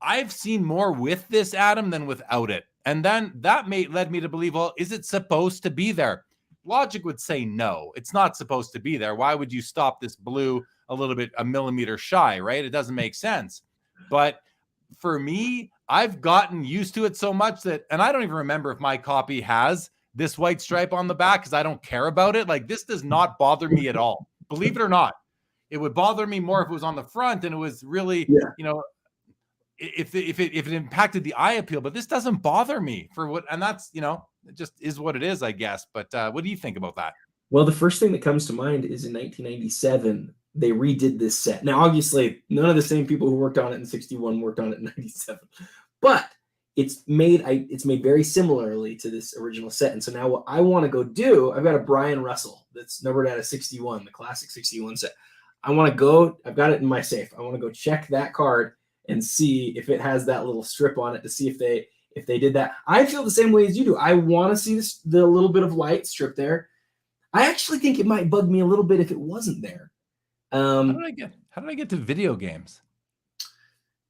I've seen more with this, Adam, than without it. And then that led me to believe, well, is it supposed to be there? Logic would say no, it's not supposed to be there. Why would you stop this blue a millimeter shy, right? It doesn't make sense. But for me, I've gotten used to it so much that, and I don't even remember if my copy has this white stripe on the back, because I don't care about it. Like, this does not bother me at all. Believe it or not. It would bother me more if it was on the front and it was really, if it impacted the eye appeal, but this doesn't bother me and that's, it just is what it is, I guess. But what do you think about that? Well, the first thing that comes to mind is in 1997, they redid this set. Now, obviously, none of the same people who worked on it in 61 worked on it in 97, but it's made very similarly to this original set. And so now what I want to go do, I've got a Brian Russell that's numbered out of 61, the classic 61 set. I've got it in my safe. I want to go check that card and see if it has that little strip on it, to see if they did that. I feel the same way as you do. I want to see the little bit of light strip there. I actually think it might bug me a little bit if it wasn't there. How did I get to video games?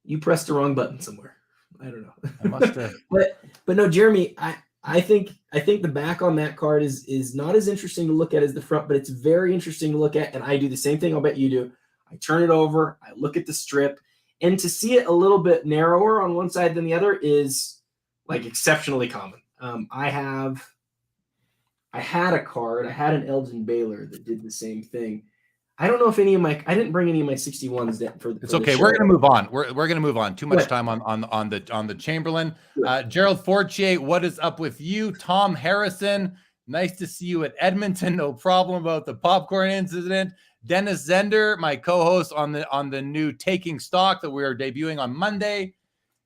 You pressed the wrong button somewhere. I don't know. I must have. but no, Jeremy, I think the back on that card is not as interesting to look at as the front, but it's very interesting to look at. And I do the same thing. I'll bet you do. I turn it over. I look at the strip, and to see it a little bit narrower on one side than the other is like exceptionally common. I had a card. I had an Elgin Baylor that did the same thing. I don't know if I didn't bring any of my 61s down for it's okay. We're going to move on. We're going to move on. Too much time on the Chamberlain. Gerald Fortier, what is up with you? Tom Harrison, nice to see you at Edmonton. No problem about the popcorn incident. Dennis Zender, my co-host on the new Taking Stock that we are debuting on Monday.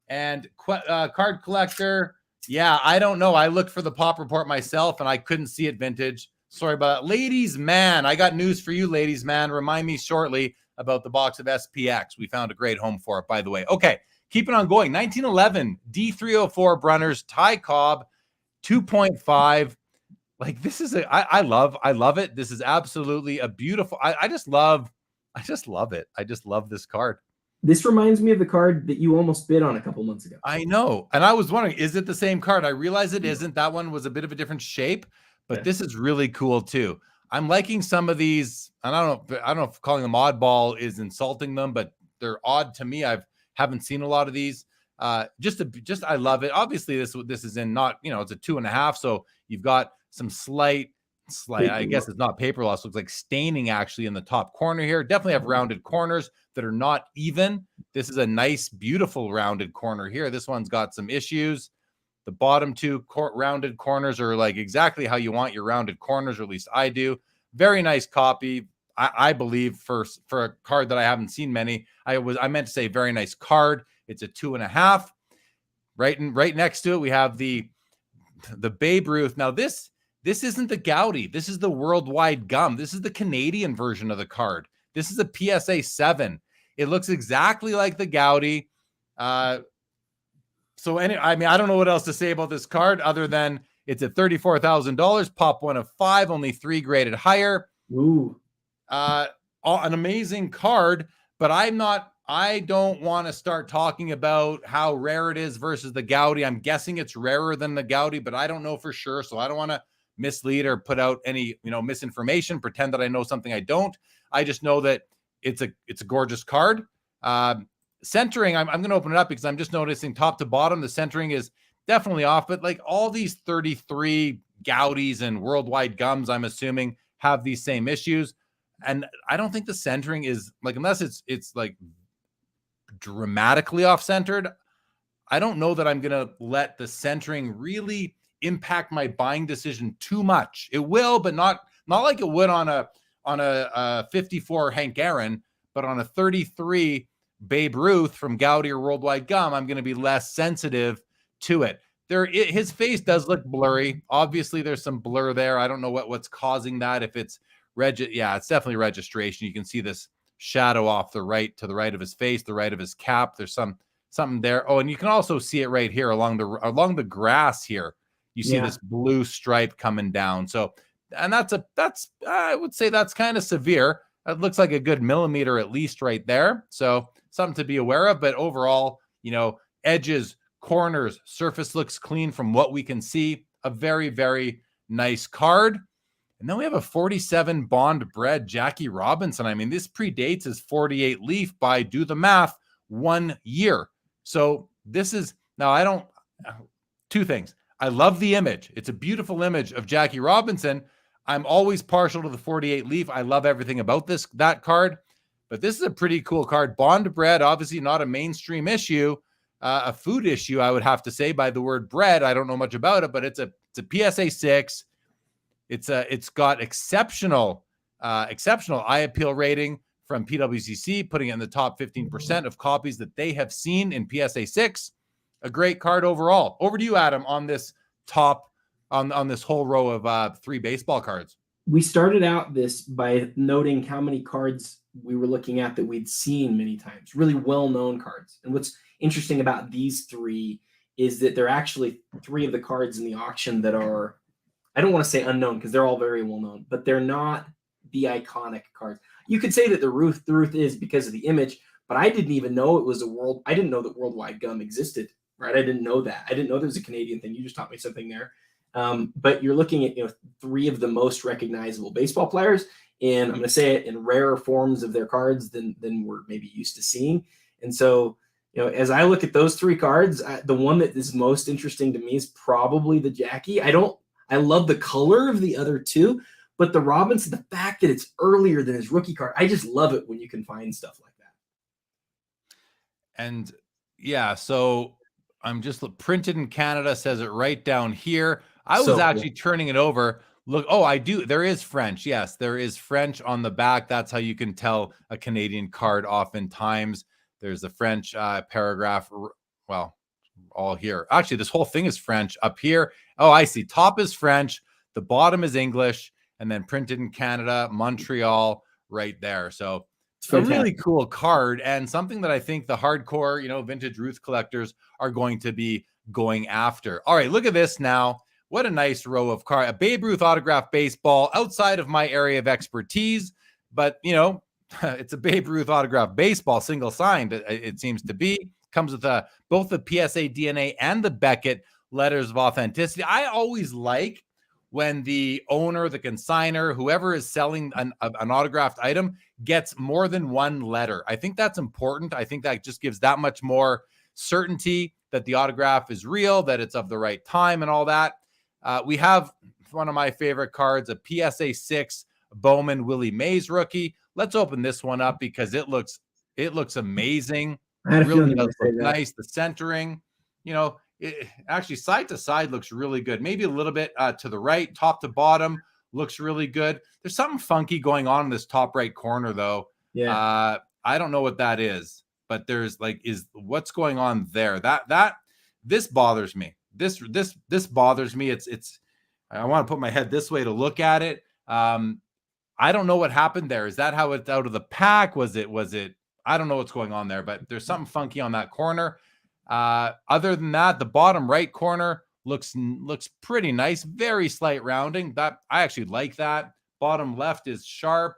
And Card Collector. Yeah, I don't know. I looked for the pop report myself and I couldn't see it vintage. Sorry about that. Ladies Man, I got news for you, Ladies Man. Remind me shortly about the box of SPX. We found a great home for it, by the way. Okay, keeping on going. 1911 D304 Brunners Ty Cobb 2.5. Like, this is I love it. This is absolutely a beautiful. I just love it. I just love this card. This reminds me of the card that you almost bid on a couple months ago. I know. And I was wondering, is it the same card? I realize it isn't. That one was a bit of a different shape, but this is really cool too. I'm liking some of these, and I don't know if calling them oddball is insulting them, but they're odd to me. Haven't seen a lot of these. I love it. Obviously this is in not, it's a 2.5. So you've got some slight, I guess it's not paper loss. Looks like staining actually in the top corner here. Definitely have rounded corners that are not even. This is a nice, beautiful rounded corner here. This one's got some issues. The bottom two rounded corners are like exactly how you want your rounded corners, or at least I do. Very nice copy. I believe for a card that I haven't seen many. I meant to say very nice card. It's a 2.5. right next to it, we have the Babe Ruth. Now this isn't the Gaudy. This is the worldwide gum. This is the Canadian version of the card. This is a PSA 7. It looks exactly like the Gaudy. I don't know what else to say about this card other than it's at $34,000. Pop 1 of 5, only 3 graded higher. Ooh. An amazing card, but I don't want to start talking about how rare it is versus the Gaudy. I'm guessing it's rarer than the Gaudy, but I don't know for sure. So I don't want to mislead or put out any, misinformation, pretend that I know something I don't. I just know that it's a gorgeous card. Centering, I'm going to open it up because I'm just noticing top to bottom, the centering is definitely off, but like all these 33 Gaudis and worldwide gums, I'm assuming have these same issues. And I don't think the centering is like, unless it's like dramatically off-centered, I don't know that I'm going to let the centering really impact my buying decision too much. It will, but not like it would on a 54 Hank Aaron, but on a 33 Babe Ruth from Gaudy or Worldwide Gum, I'm going to be less sensitive to it. His face does look blurry. Obviously, there's some blur there. I don't know what's causing that. If it's it's definitely registration. You can see this shadow off to the right of his face, the right of his cap. There's something there. Oh, and you can also see it right here along the grass here. You see this blue stripe coming down. So, and that's I would say that's kind of severe. It looks like a good millimeter at least right there. So something to be aware of. But overall, edges, corners, surface looks clean from what we can see. A very, very nice card. And then we have a 47 Bond bred Jackie Robinson. I mean, this predates his 48 Leaf by, do the math, 1 year. So this is, two things. I love the image. It's a beautiful image of Jackie Robinson. I'm always partial to the 48 Leaf. I love everything about that card. But this is a pretty cool card. Bond bred, obviously not a mainstream issue, a food issue, I would have to say, by the word bread. I don't know much about it, but it's a PSA 6. It's got exceptional eye appeal rating from PWCC, putting it in the top 15% of copies that they have seen in PSA 6. A great card overall. Over to you, Adam, on this on this whole row of 3 baseball cards. We started out this by noting how many cards we were looking at that we'd seen many times, really well-known cards. And what's interesting about these 3 is that they're actually 3 of the cards in the auction that are, I don't want to say unknown because they're all very well known, but they're not the iconic cards. You could say that the Ruth is because of the image, but I didn't even know it was I didn't know that Worldwide Gum existed, right? I didn't know that. I didn't know there was a Canadian thing. You just taught me something there. But you're looking at 3 of the most recognizable baseball players, and I'm going to say it, in rarer forms of their cards than we're maybe used to seeing. And so, as I look at those 3 cards, the one that is most interesting to me is probably the Jackie. I love the color of the other 2, but the Robinson, the fact that it's earlier than his rookie card, I just love it when you can find stuff like that. And yeah, so I'm just printed in Canada, says it right down here. I was actually turning it over. Look, I do. There is French. Yes, there is French on the back. That's how you can tell a Canadian card oftentimes. There's a French paragraph. Well, all here. Actually, this whole thing is French up here. Oh, I see. Top is French. The bottom is English. And then printed in Canada, Montreal, right there. So it's a really cool card and something that I think the hardcore, vintage Ruth collectors are going to be going after. All right, look at this now. What a nice row of cards. A Babe Ruth autographed baseball outside of my area of expertise. But, it's a Babe Ruth autographed baseball, single signed, it seems to be. Comes with both the PSA DNA and the Beckett letters of authenticity. I always like when the owner, the consignor, whoever is selling an autographed item gets more than one letter. I think that's important. I think that just gives that much more certainty that the autograph is real, that it's of the right time and all that. We have one of my favorite cards, a PSA 6 Bowman Willie Mays rookie. Let's open this one up because it looks amazing. It really does look nice. The centering, actually side to side looks really good. Maybe a little bit to the right, top to bottom looks really good. There's something funky going on in this top right corner though. Yeah. I don't know what that is, but there's what's going on there. That this bothers me. This bothers me. I want to put my head this way to look at it. I don't know what happened there. Is that how it's out of the pack? Was it, I don't know what's going on there, but there's something funky on that corner. Other than that, the bottom right corner looks pretty nice. Very slight rounding. That I actually like that. Bottom left is sharp.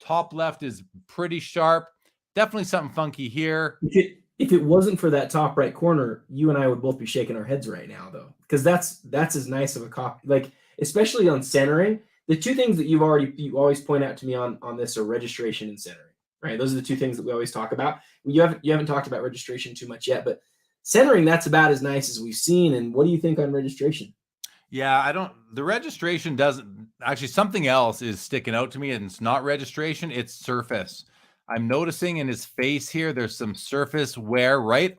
Top left is pretty sharp. Definitely something funky here. If it wasn't for that top right corner, you and I would both be shaking our heads right now, though, because that's as nice of a copy. Like, especially on centering, the two things that you always point out to me on this are registration and centering, right? Those are the two things that we always talk about. You haven't talked about registration too much yet, but centering, that's about as nice as we've seen. And what do you think on registration? Yeah, the registration doesn't actually, something else is sticking out to me, and it's not registration, it's surface. I'm noticing in his face here, there's some surface wear right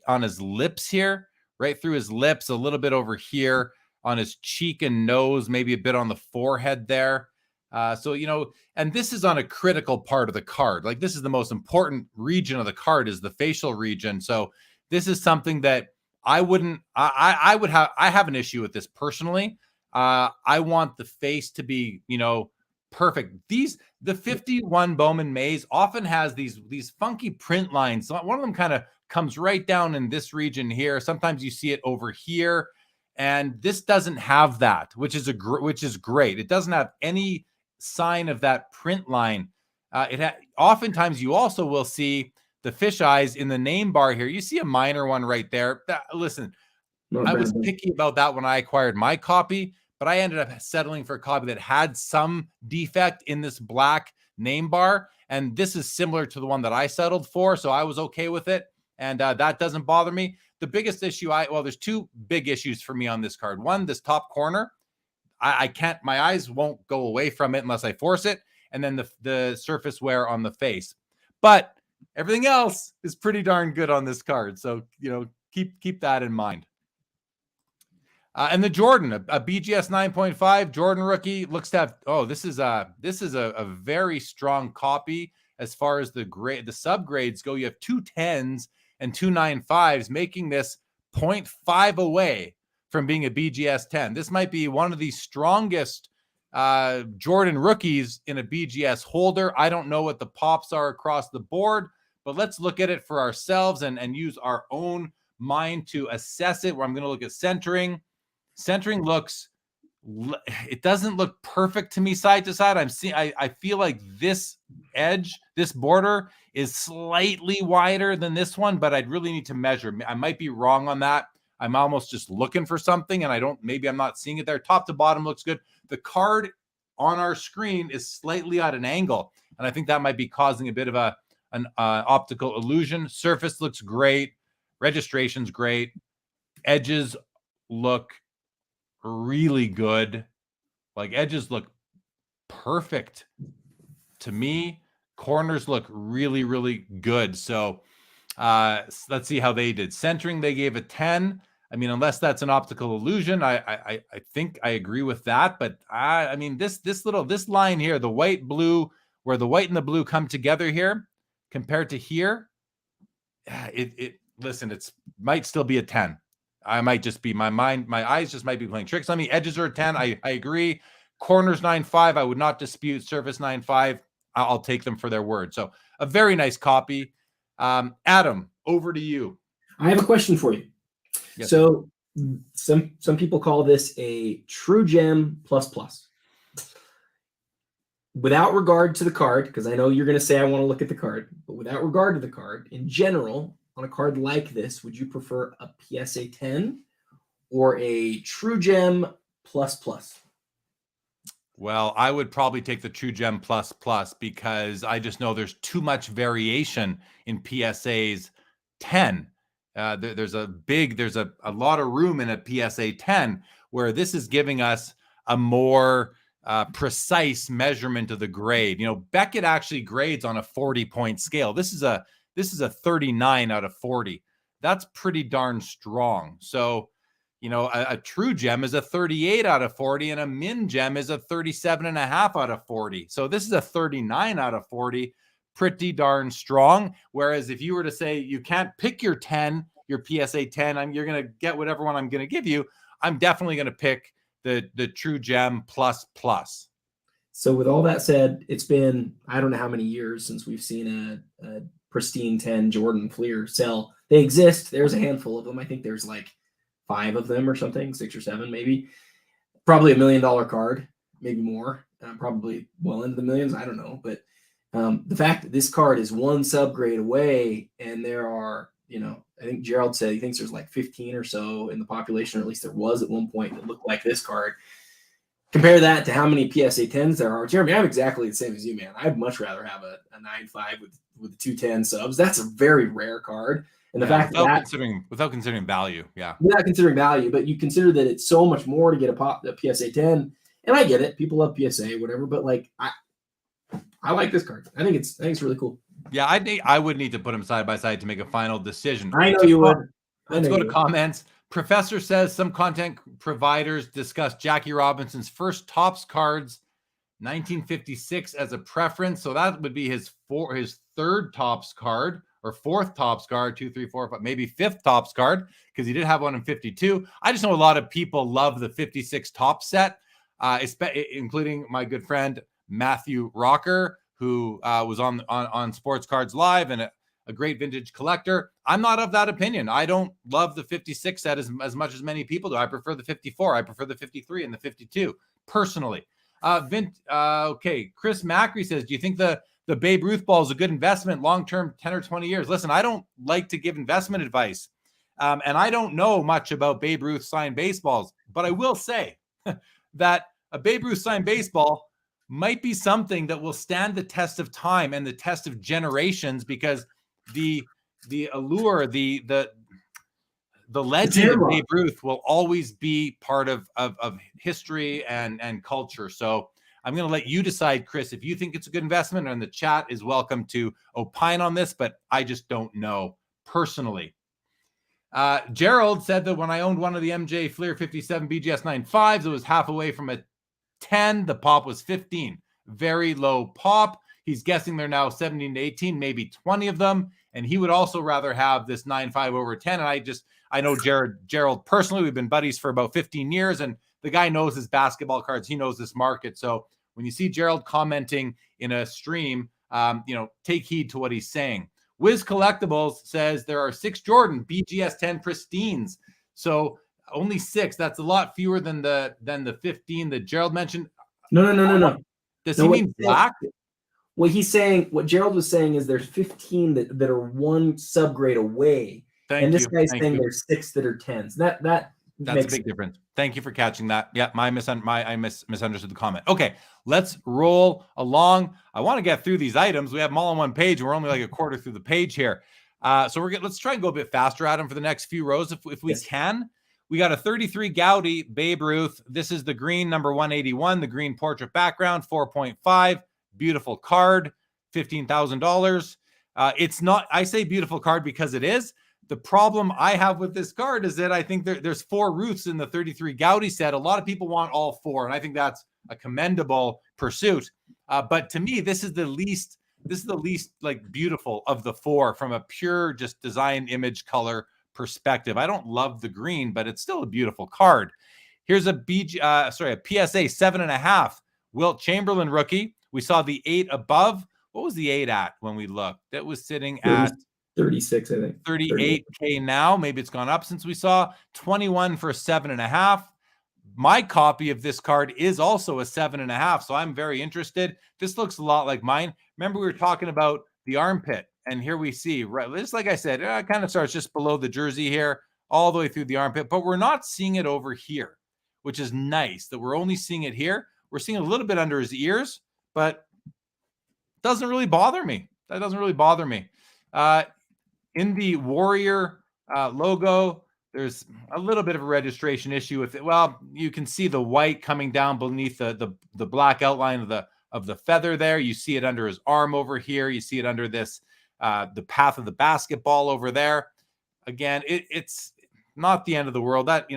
on his lips here, right through his lips, a little bit over here on his cheek and nose, maybe a bit on the forehead there. So, and this is on a critical part of the card. Like, this is the most important region of the card, is the facial region. So this is something that I have an issue with this personally. I want the face to be, perfect. The 51 Bowman Maze often has these funky print lines. So one of them kind of comes right down in this region here. Sometimes you see it over here, and this doesn't have that, which is great. It doesn't have any sign of that print line. Oftentimes you also will see the fish eyes in the name bar here. You see a minor one right there. Listen, I was picky about that when I acquired my copy, but I ended up settling for a copy that had some defect in this black name bar. And this is similar to the one that I settled for. So I was okay with it. And that doesn't bother me. The biggest issue, there's two big issues for me on this card. One, this top corner, I can't, my eyes won't go away from it unless I force it. And then the surface wear on the face. But everything else is pretty darn good on this card. So, keep that in mind. And the Jordan, a BGS 9.5 Jordan rookie, looks to have, this is a very strong copy as far as the subgrades go. You have 2 10s and 2 9.5s, making this 0.5 away from being a BGS 10. This might be one of the strongest Jordan rookies in a BGS holder. I don't know what the pops are across the board, but let's look at it for ourselves and use our own mind to assess it. Where I'm going to look at centering. Centering it doesn't look perfect to me side to side. I feel like this edge, this border is slightly wider than this one, but I'd really need to measure. I might be wrong on that. I'm almost just looking for something and maybe I'm not seeing it there. Top to bottom looks good. The card on our screen is slightly at an angle, and I think that might be causing a bit of an optical illusion. Surface looks great. Registration's great. Edges look really good. Like, edges look perfect to me. Corners look really, really good. So let's see how they did. Centering, they gave a 10. I mean, unless that's an optical illusion, I think I agree with that. But this line here, the white blue, where the white and the blue come together here, compared to here, listen, it might still be a 10. I might just be my eyes just might be playing tricks on me. Edges are a 10. I agree. Corners 9.5. I would not dispute. Surface 9.5. I'll take them for their word. So a very nice copy. Adam, over to you. I have a question for you. Yes. So some people call this a true gem plus. Without regard to the card, because I know you're going to say I want to look at the card, but without regard to the card, in general, on a card like this, would you prefer a PSA 10 or a true gem plus? Well, I would probably take the True Gem Plus because I just know there's too much variation in PSA's 10. There's a lot of room in a PSA 10, where this is giving us a more precise measurement of the grade. Beckett actually grades on a 40-point scale. This is a 39 out of 40. That's pretty darn strong. So, a true gem is a 38 out of 40, and a min gem is a 37.5 out of 40. So this is a 39 out of 40, pretty darn strong. Whereas if you were to say you can't pick your 10 your PSA 10. You're going to get whatever one I'm going to give you. I'm definitely going to pick the True Gem Plus Plus. So with all that said, it's been, I don't know how many years since we've seen a pristine 10 Jordan Fleer sell. They exist. There's a handful of them. I think there's like 5 of them or something, 6 or 7 maybe. Probably $1 million card, maybe more. Probably well into the millions. I don't know. But the fact that this card is one subgrade away, and there are, I think Gerald said he thinks there's like 15 or so in the population, or at least there was at one point, that looked like this card. Compare that to how many PSA 10s there are. Jeremy, I'm exactly the same as you, man. I'd much rather have a 9.5 with the 210 subs. That's a very rare card. And the fact without considering value, without considering value, but you consider that it's so much more to get a PSA 10. And I get it, people love PSA, whatever. But like, I like this card. I think it's really cool. Yeah, I would need to put them side by side to make a final decision. I know you would. Let's go to comments. Professor says some content providers discuss Jackie Robinson's first Topps cards, 1956, as a preference. So that would be his third Topps card, or fourth Topps card, 2, 3, 4, 5, maybe fifth Topps card, because he did have one in 52. I just know a lot of people love the 56 Topps set, including my good friend Matthew Rocker, who was on Sports Cards Live and a great vintage collector. I'm not of that opinion. I don't love the 56 set as much as many people do. I prefer the 54. I prefer the 53 and the 52 personally. Okay. Chris Macri says, do you think the Babe Ruth ball is a good investment long-term, 10 or 20 years? Listen, I don't like to give investment advice. And I don't know much about Babe Ruth signed baseballs, but I will say that a Babe Ruth signed baseball might be something that will stand the test of time and the test of generations, because the allure, the legend of Babe Ruth will always be part of history and culture. So I'm going to let you decide, Chris, if you think it's a good investment, and the chat is welcome to opine on this, but I just don't know personally. Gerald said that when I owned one of the MJ Fleer 57 BGS 9.5s, it was half away from a 10. The pop was 15. Very low pop. He's guessing they're now 17 to 18, maybe 20 of them. And he would also rather have this 9.5 over 10. And I know Gerald personally. We've been buddies for about 15 years, and the guy knows his basketball cards. He knows this market. So when you see Gerald commenting in a stream, take heed to what he's saying. Wiz Collectibles says there are 6 Jordan BGS 10 pristines. So only 6. That's a lot fewer than the 15 that Gerald mentioned. No. Does he mean black? What Gerald was saying is there's 15 that are one subgrade away. This guy's saying there's 6 that are 10s. That's a big difference. Thank you for catching that. Yeah, I misunderstood the comment. Okay, let's roll along. I want to get through these items. We have them all on one page, and we're only like a quarter through the page here. So let's try and go a bit faster, Adam, for the next few rows if we can. We got a 33 Gaudy Babe Ruth. This is the green number 181, the green portrait background, 4.5. Beautiful card, $15,000. It's not, I say beautiful card because it is. The problem I have with this card is that I think there's 4 Ruths in the 33 Gaudy set. A lot of people want all 4, and I think that's a commendable pursuit. But to me, this is the least like beautiful of the 4 from a pure just design, image, color perspective. I don't love the green, but it's still a beautiful card. Here's a PSA 7.5 Wilt Chamberlain rookie. We saw the 8 above. What was the 8 at when we looked? That was sitting at 36, I think. 38K now. Maybe it's gone up since we saw 21 for 7.5. My copy of this card is also a 7.5, so I'm very interested. This looks a lot like mine. Remember, we were talking about the armpit, and here we see, right, just like I said, it kind of starts just below the jersey here, all the way through the armpit, but we're not seeing it over here, which is nice that we're only seeing it here. We're seeing a little bit under his ears, but it doesn't really bother me. That doesn't really bother me. In the Warrior logo, there's a little bit of a registration issue with it. Well, you can see the white coming down beneath the black outline of the feather there. You see it under his arm over here. You see it under this the path of the basketball over there. Again, it's not the end of the world. That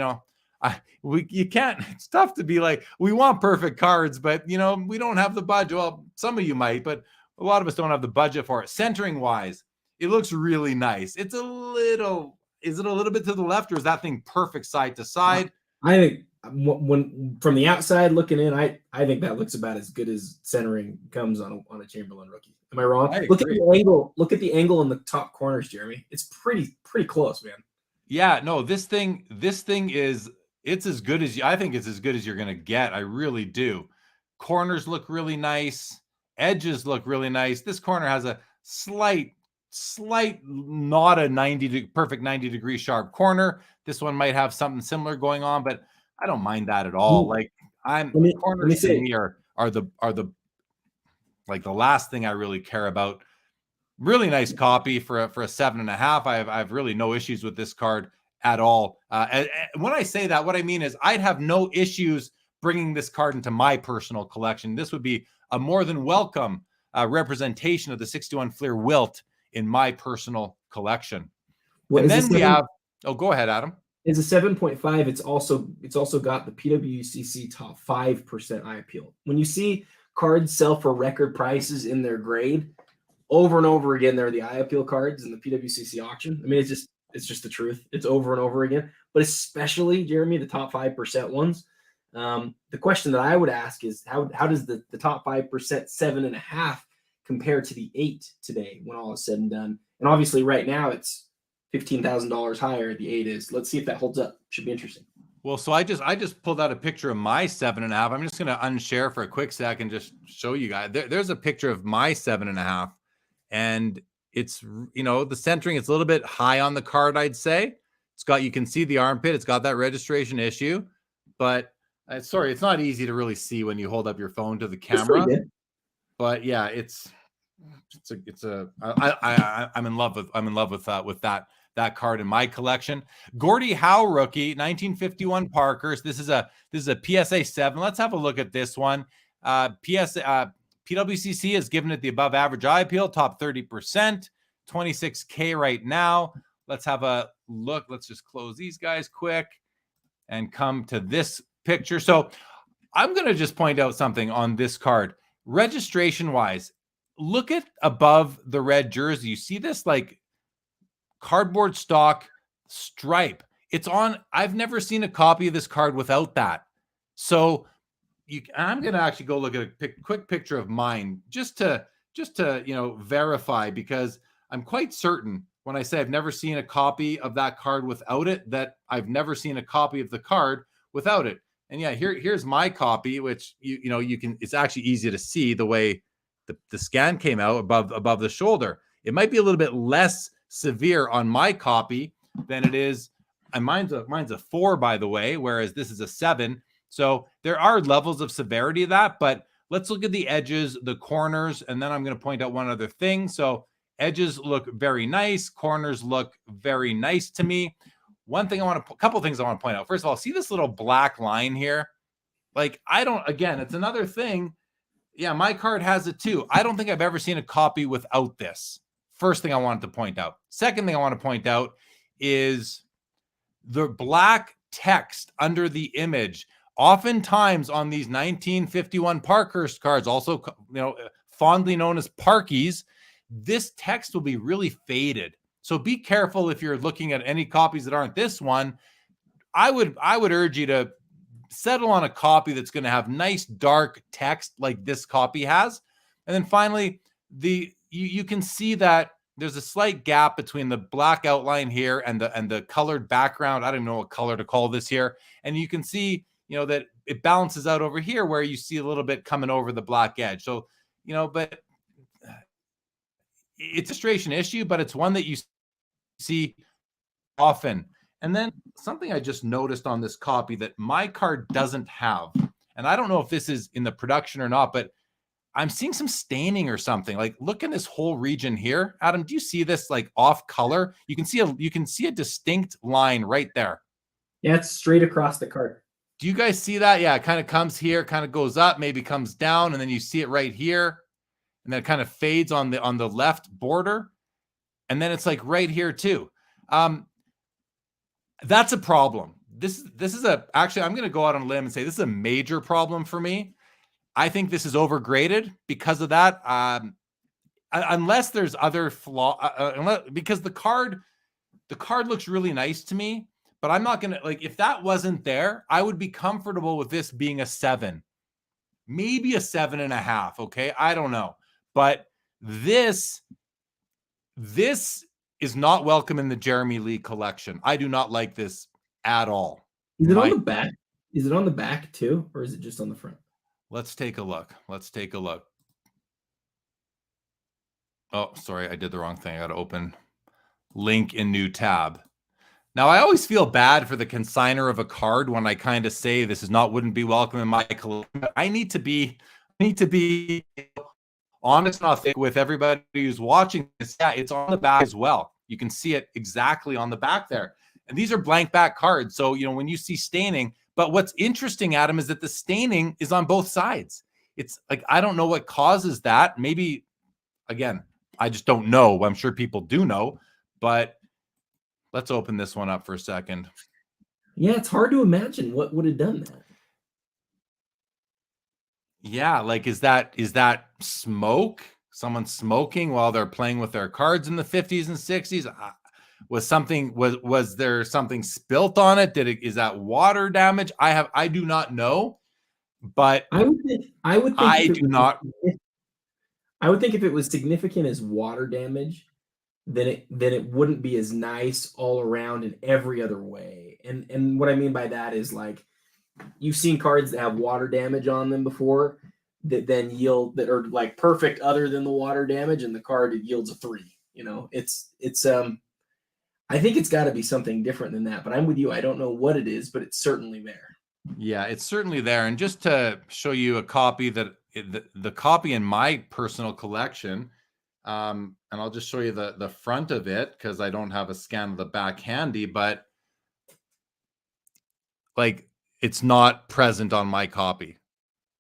you can't. It's tough to be like, we want perfect cards, but we don't have the budget. Well, some of you might, but a lot of us don't have the budget for it. Centering wise, it looks really nice. It's a little, is it a little bit to the left, or is that thing perfect side to side? I think when from the outside looking in, I think that looks about as good as centering comes on a Chamberlain rookie. Am I wrong? Look at the angle. Look at the angle in the top corners, Jeremy. It's pretty close, man. Yeah, no, this thing is, it's as good as I think it's as good as you're gonna get. I really do. Corners look really nice. Edges look really nice. This corner has a slight, not a perfect 90-degree sharp corner. This one might have something similar going on, but I don't mind that at all. Like corners to me are the like the last thing I really care about. Really nice copy for a 7.5. I have really no issues with this card at all. When I say that, what I mean is I'd have no issues bringing this card into my personal collection. This would be a more than welcome representation of the 61 Fleer Wilt in my personal collection. And then we have, go ahead, Adam. It's a 7.5. It's also got the PWCC top 5% eye appeal. When you see cards sell for record prices in their grade, over and over again, they're the eye appeal cards in the PWCC auction. I mean, it's just the truth. It's over and over again, but especially, Jeremy, the top 5% ones. The question that I would ask is how does the top 5% 7.5 compare to the 8 today when all is said and done? And obviously right now it's $15,000 higher. The 8 is. Let's see if that holds up. Should be interesting. Well, so I just pulled out a picture of my 7.5. I'm just going to unshare for a quick sec and just show you guys. There's a picture of my 7.5. And it's, the centering, it's a little bit high on the card, I'd say. You can see the armpit. It's got that registration issue, but sorry, it's not easy to really see when you hold up your phone to the camera. But yeah, I'm in love with that card in my collection. Gordie Howe rookie, 1951 Parkers. This is a PSA 7. Let's have a look at this one. PWCC has given it the above average eye appeal, top 30%, 26K right now. Let's have a look. Let's just close these guys quick and come to this picture. So I'm going to just point out something on this card. Registration wise, look at above the red jersey. You see this like cardboard stock stripe. It's on. I've never seen a copy of this card without that. So I'm going to actually go look at a quick picture of mine just to verify, because I'm quite certain when I say I've never seen a copy of that card without it, that I've never seen a copy of the card without it. And yeah, here's my copy, which you can, it's actually easy to see the way the scan came out above the shoulder. It might be a little bit less severe on my copy than it is. And mine's a 4, by the way, whereas this is a 7. So there are levels of severity of that, but let's look at the edges, the corners, and then I'm going to point out one other thing. So edges look very nice. Corners look very nice to me. A couple things I want to point out. First of all, see this little black line here? Like, it's another thing. Yeah, my card has it too. I don't think I've ever seen a copy without this. First thing I wanted to point out. Second thing I want to point out is the black text under the image. Oftentimes on these 1951 Parkhurst cards, also fondly known as Parkies, this text will be really faded. So be careful if you're looking at any copies that aren't this one. I would urge you to settle on a copy that's going to have nice dark text like this copy has. And then finally, you can see that there's a slight gap between the black outline here and the colored background. I don't know what color to call this here. And you can see that it balances out over here where you see a little bit coming over the black edge. So, but it's a registration issue, but it's one that you see often. And then something I just noticed on this copy that my card doesn't have, and I don't know if this is in the production or not, but I'm seeing some staining or something. Like, look in this whole region here. Adam, do you see this like off color? You can see a distinct line right there. Yeah, it's straight across the card. Do you guys see that? Yeah, it kind of comes here, kind of goes up, maybe comes down, and then you see it right here. And then it kind of fades on the left border. And then it's like right here too. That's a problem. This is actually, I'm going to go out on a limb and say this is a major problem for me. I think this is overgraded because of that. Unless there's other flaw, because the card the card looks really nice to me, but I'm not going to, like, if that wasn't there, I would be comfortable with this being a 7, maybe a 7.5. Okay. I don't know. But this is not welcome in the Jeremy Lee collection. I do not like this at all. Is it on the back? Is it on the back too, or is it just on the front? Let's take a look. Oh, sorry, I did the wrong thing. I got to open link in new tab. Now, I always feel bad for the consigner of a card when I kind of say this wouldn't be welcome in my collection. I need to be honest and authentic with everybody who's watching this. Yeah, it's on the back as well. You can see it exactly on the back there. And these are blank back cards. So, when you see staining, but what's interesting, Adam, is that the staining is on both sides. It's like, I don't know what causes that. Maybe, again, I just don't know. I'm sure people do know, but let's open this one up for a second. Yeah, it's hard to imagine what would have done that. Yeah, like is that smoke? Someone smoking while they're playing with their cards in the 50s and 60s? Was there something spilt on it? Is that water damage? I do not know, but I would think if it was significant as water damage, then it wouldn't be as nice all around in every other way. And what I mean by that is, like, you've seen cards that have water damage on them before that then yield, that are like perfect other than the water damage, and the card yields a 3. It's I think it's got to be something different than that, but I'm with you. I don't know what it is, but it's certainly there. Yeah, it's certainly there. And just to show you a copy the copy in my personal collection, and I'll just show you the front of it because I don't have a scan of the back handy, but like, it's not present on my copy,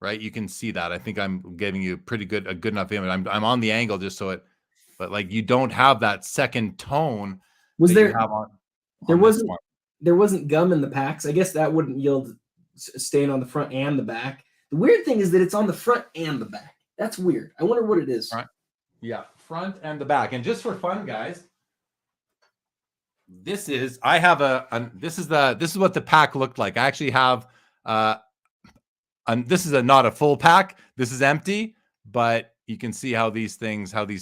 right? You can see that. I think I'm giving you a good enough image. I'm on the angle just so but like, you don't have that second tone. Was there? There wasn't gum in the packs. I guess that wouldn't yield stain on the front and the back. The weird thing is that it's on the front and the back. That's weird. I wonder what it is. Right. Yeah, front and the back. And just for fun, guys, this is what the pack looked like. I actually have this is not a full pack. This is empty, but you can see how these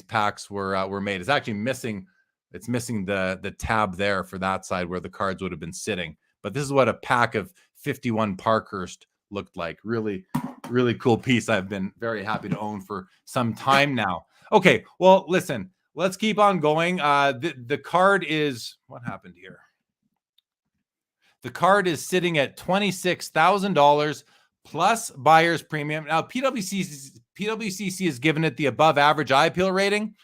packs were made. It's actually missing. It's missing the tab there for that side where the cards would have been sitting. But this is what a pack of 51 Parkhurst looked like. Really, really cool piece. I've been very happy to own for some time now. Okay, well, listen, let's keep on going. The card is, what happened here? The card is sitting at $26,000 plus buyer's premium. Now, PWCC has given it the above average eye appeal rating.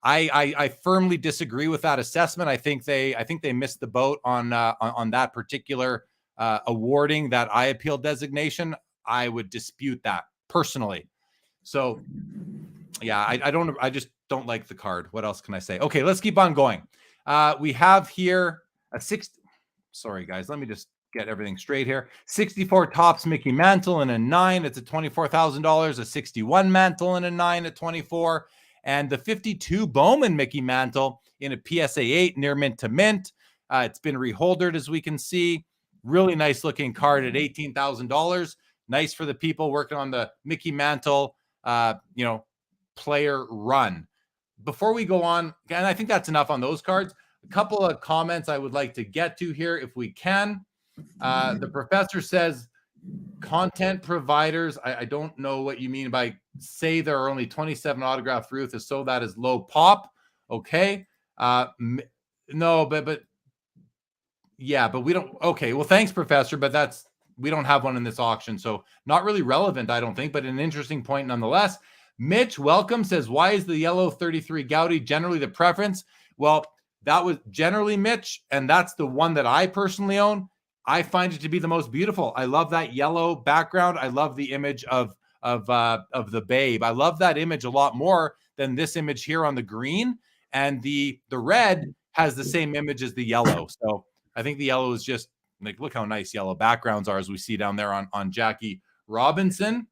I firmly disagree with that assessment. I think they missed the boat on that particular awarding that eye appeal designation. I would dispute that personally. So yeah, I just don't like the card. What else can I say? Okay, let's keep on going. We have here a 60. Sorry, guys. Let me just get everything straight here. 64 Topps Mickey Mantle in a 9. It's at $24,000. A 61 Mantle in a 9 at $24,000. And the 52 Bowman Mickey Mantle in a PSA 8 near mint to mint. It's been reholdered, as we can see. Really nice looking card at $18,000. Nice for the people working on the Mickey Mantle, player run. Before we go on, and I think that's enough on those cards. A couple of comments I would like to get to here if we can. The professor says, content providers, I don't know what you mean by say there are only 27 autographed Ruth, so that is low pop. Okay. No, but yeah, but we don't. Okay. Well, thanks, professor, but we don't have one in this auction. So not really relevant, I don't think, but an interesting point nonetheless. Mitch, welcome, says, why is the yellow 33 Gaudy generally the preference? Well, that was generally Mitch, and that's the one that I personally own. I find it to be the most beautiful. I love that yellow background. I love the image of the babe. I love that image a lot more than this image here on the green. And the red has the same image as the yellow. So I think the yellow is just like, look how nice yellow backgrounds are, as we see down there on Jackie Robinson.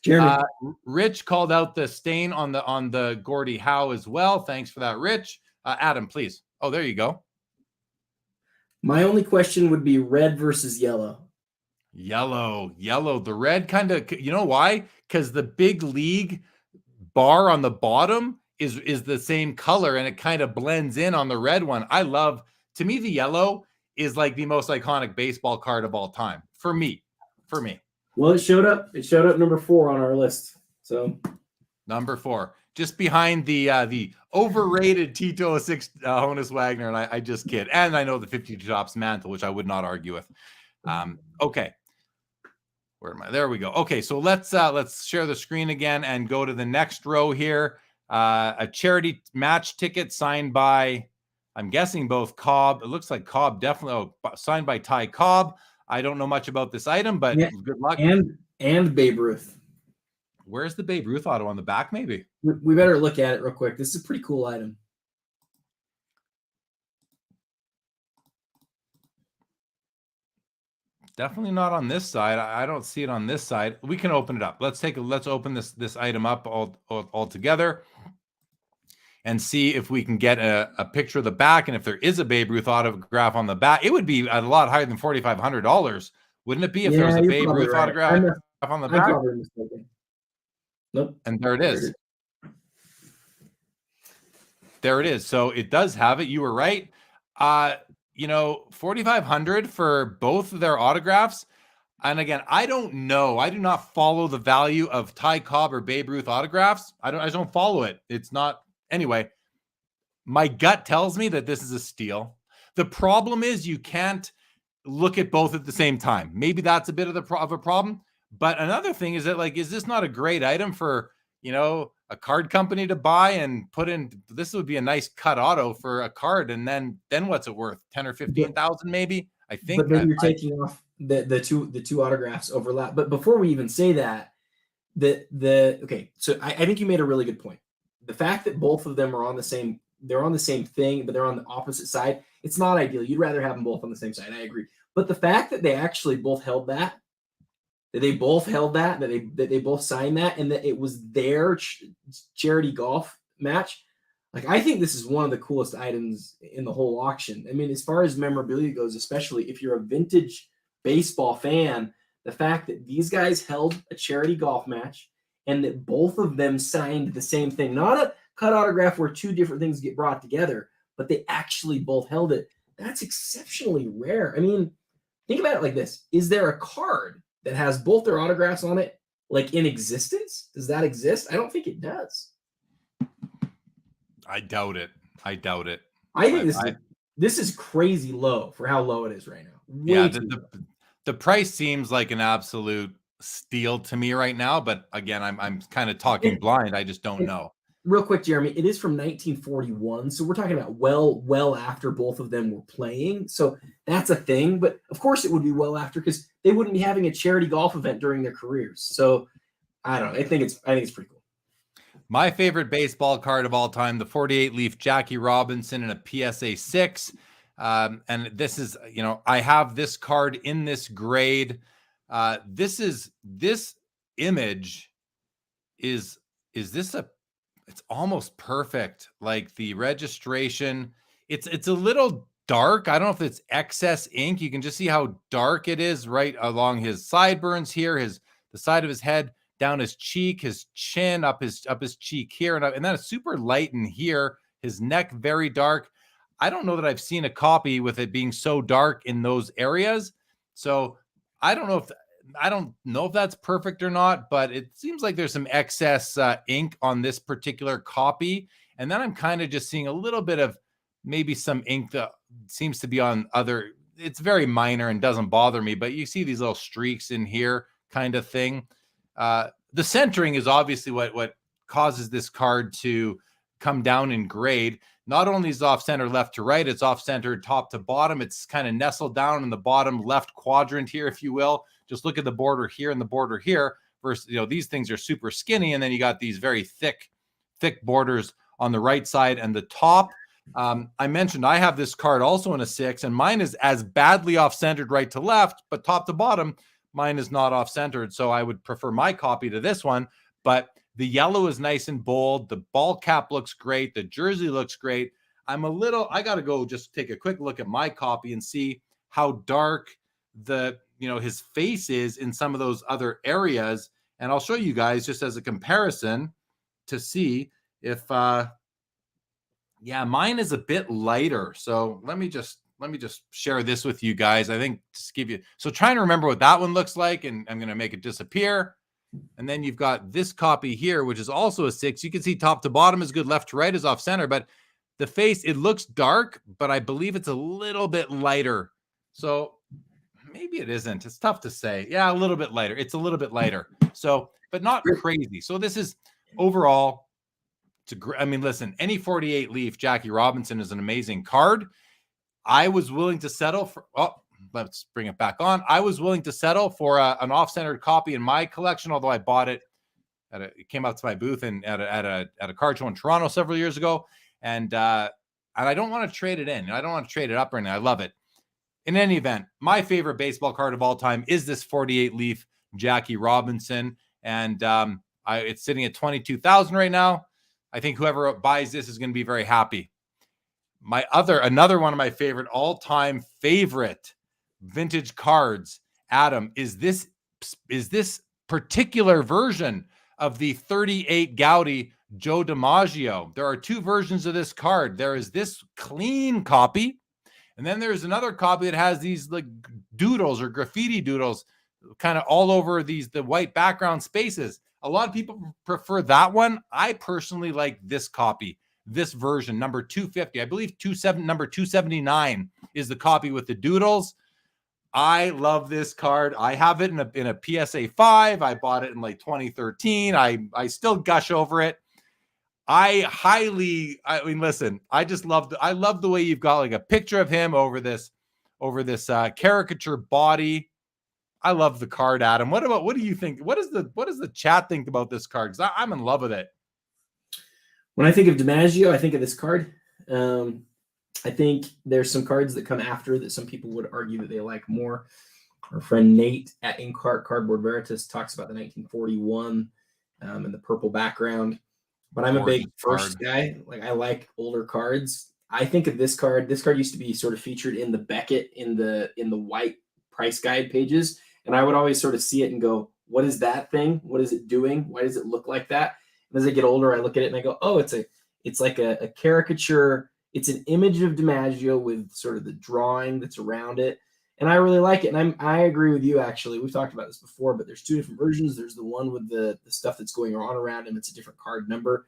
Jeremy. Rich called out the stain on the Gordie Howe as well. Thanks for that, Rich. Adam, please. Oh, there you go. My only question would be red versus yellow. Yellow. The red kind of, you know why? Because the big league bar on the bottom is the same color and it kind of blends in on the red one. To me, the yellow is like the most iconic baseball card of all time for me. Well, it showed up number 4 on our list. So number 4, just behind the overrated Tito 06 Honus Wagner, and I just kid. And I know the 52 Tops mantle, which I would not argue with. Okay. Where am I? There we go. Okay, so let's share the screen again and go to the next row here. A charity match ticket signed by, I'm guessing both Cobb. It looks like Cobb definitely. Signed by Ty Cobb. I don't know much about this item, but good luck. And Babe Ruth. Where's the Babe Ruth auto on the back? Maybe we better look at it real quick. This is a pretty cool item. Definitely not on this side. I don't see it on this side. We can open it up. Let's open this item up all together and see if we can get a picture of the back. And if there is a Babe Ruth autograph on the back, it would be a lot higher than $4,500, wouldn't it be? If there was a Babe Ruth autograph on the back. Nope. And there it is. There it is. So it does have it. You were right. $4,500 for both of their autographs. And again, I don't know. I do not follow the value of Ty Cobb or Babe Ruth autographs. I just don't follow it. It's not. Anyway, my gut tells me that this is a steal. The problem is you can't look at both at the same time. Maybe that's a bit of a problem. But another thing is that, like, is this not a great item for, a card company to buy and put in? This would be a nice cut auto for a card. And then what's it worth? 10 or 15,000 maybe, I think. But then you're taking off the two autographs overlap. But before we even say that, okay, so I think you made a really good point. The fact that both of them are on the same thing, but they're on the opposite side, it's not ideal. You'd rather have them both on the same side. I agree. But the fact that they actually both held that they both signed that, and that it was their charity golf match, like, I think this is one of the coolest items in the whole auction. I mean, as far as memorabilia goes, especially if you're a vintage baseball fan, the fact that these guys held a charity golf match and that both of them signed the same thing, not a cut autograph where two different things get brought together, but they actually both held it. That's exceptionally rare. I mean, think about it like this. Is there a card that has both their autographs on it, like, in existence? Does that exist? I don't think it does. I doubt it. I think this is crazy low for how low it is right now. The price seems like an absolute steal to me right now, but again, I'm kind of talking blind. I just don't know. Real quick, Jeremy, it is from 1941, so we're talking about well after both of them were playing. So that's a thing, but of course it would be well after, because they wouldn't be having a charity golf event during their careers. So I don't know. I think it's pretty cool. My favorite baseball card of all time, the 48 leaf Jackie Robinson in a PSA 6. And this is, I have this card in this grade. This image is this it's almost perfect. Like, the registration, it's a little dark. I don't know if it's excess ink. You can just see how dark it is right along his sideburns here, the side of his head, down his cheek, his chin, up his cheek here, and then it's super light in here. His neck very dark. I don't know that I've seen a copy with it being so dark in those areas. So I don't know if that's perfect or not, but it seems like there's some excess ink on this particular copy. And then I'm kind of just seeing a little bit of maybe some ink that seems to be on other. It's very minor and doesn't bother me, but you see these little streaks in here kind of thing. The centering is obviously what causes this card to come down in grade. Not only is it off-center left to right, it's off-center top to bottom. It's kind of nestled down in the bottom left quadrant here, if you will. Just look at the border here and the border here versus, these things are super skinny. And then you got these very thick borders on the right side and the top. I mentioned I have this card also in a 6, and mine is as badly off-centered right to left, but top to bottom, mine is not off-centered. So I would prefer my copy to this one, but the yellow is nice and bold. The ball cap looks great. The jersey looks great. I got to go just take a quick look at my copy and see how dark his face is in some of those other areas. And I'll show you guys just as a comparison to see if, mine is a bit lighter. So let me just share this with you guys. I think just give you, so trying to remember what that one looks like, and I'm going to make it disappear. And then you've got this copy here, which is also a 6. You can see top to bottom is good, left to right is off center, but the face, it looks dark, but I believe it's a little bit lighter. So maybe it isn't. It's tough to say. Yeah, a little bit lighter. It's a little bit lighter. So, but not crazy. So this is overall, listen, any 48 leaf Jackie Robinson is an amazing card. I was willing to settle for, let's bring it back on. I was willing to settle for an off-centered copy in my collection, although I bought it it came out to my booth and at a card show in Toronto several years ago. And I don't want to trade it in. I don't want to trade it up right now. I love it. In any event, my favorite baseball card of all time is this 48 leaf Jackie Robinson. And it's sitting at $22,000 right now. I think whoever buys this is going to be very happy. Another one of my favorite all-time favorite vintage cards, Adam, is this particular version of the 38 Gaudy Joe DiMaggio. There are 2 versions of this card. There is this clean copy, and then there's another copy that has these like doodles or graffiti doodles kind of all over the white background spaces. A lot of people prefer that one. I personally like this copy, this version, number 250. I believe number 279 is the copy with the doodles. I love this card. I have it in a PSA 5. I bought it in like 2013. I still gush over it. Listen, I love the way you've got like a picture of him over this caricature body. I love the card, Adam. What do you think? What does the chat think about this card? Because I'm in love with it. When I think of DiMaggio, I think of this card. I think there's some cards that come after that some people would argue that they like more. Our friend Nate at Inkart Cardboard Veritas talks about the 1941 and the purple background. But I'm a big first guy. Like, I like older cards. I think of this card. This card used to be sort of featured in the Beckett in the white price guide pages. And I would always sort of see it and go, what is that thing? What is it doing? Why does it look like that? And as I get older, I look at it and I go, oh, it's like a caricature. It's an image of DiMaggio with sort of the drawing that's around it. And I really like it. And I agree with you, actually. We've talked about this before, but there's 2 different versions. There's the one with the stuff that's going on around him. It's a different card number.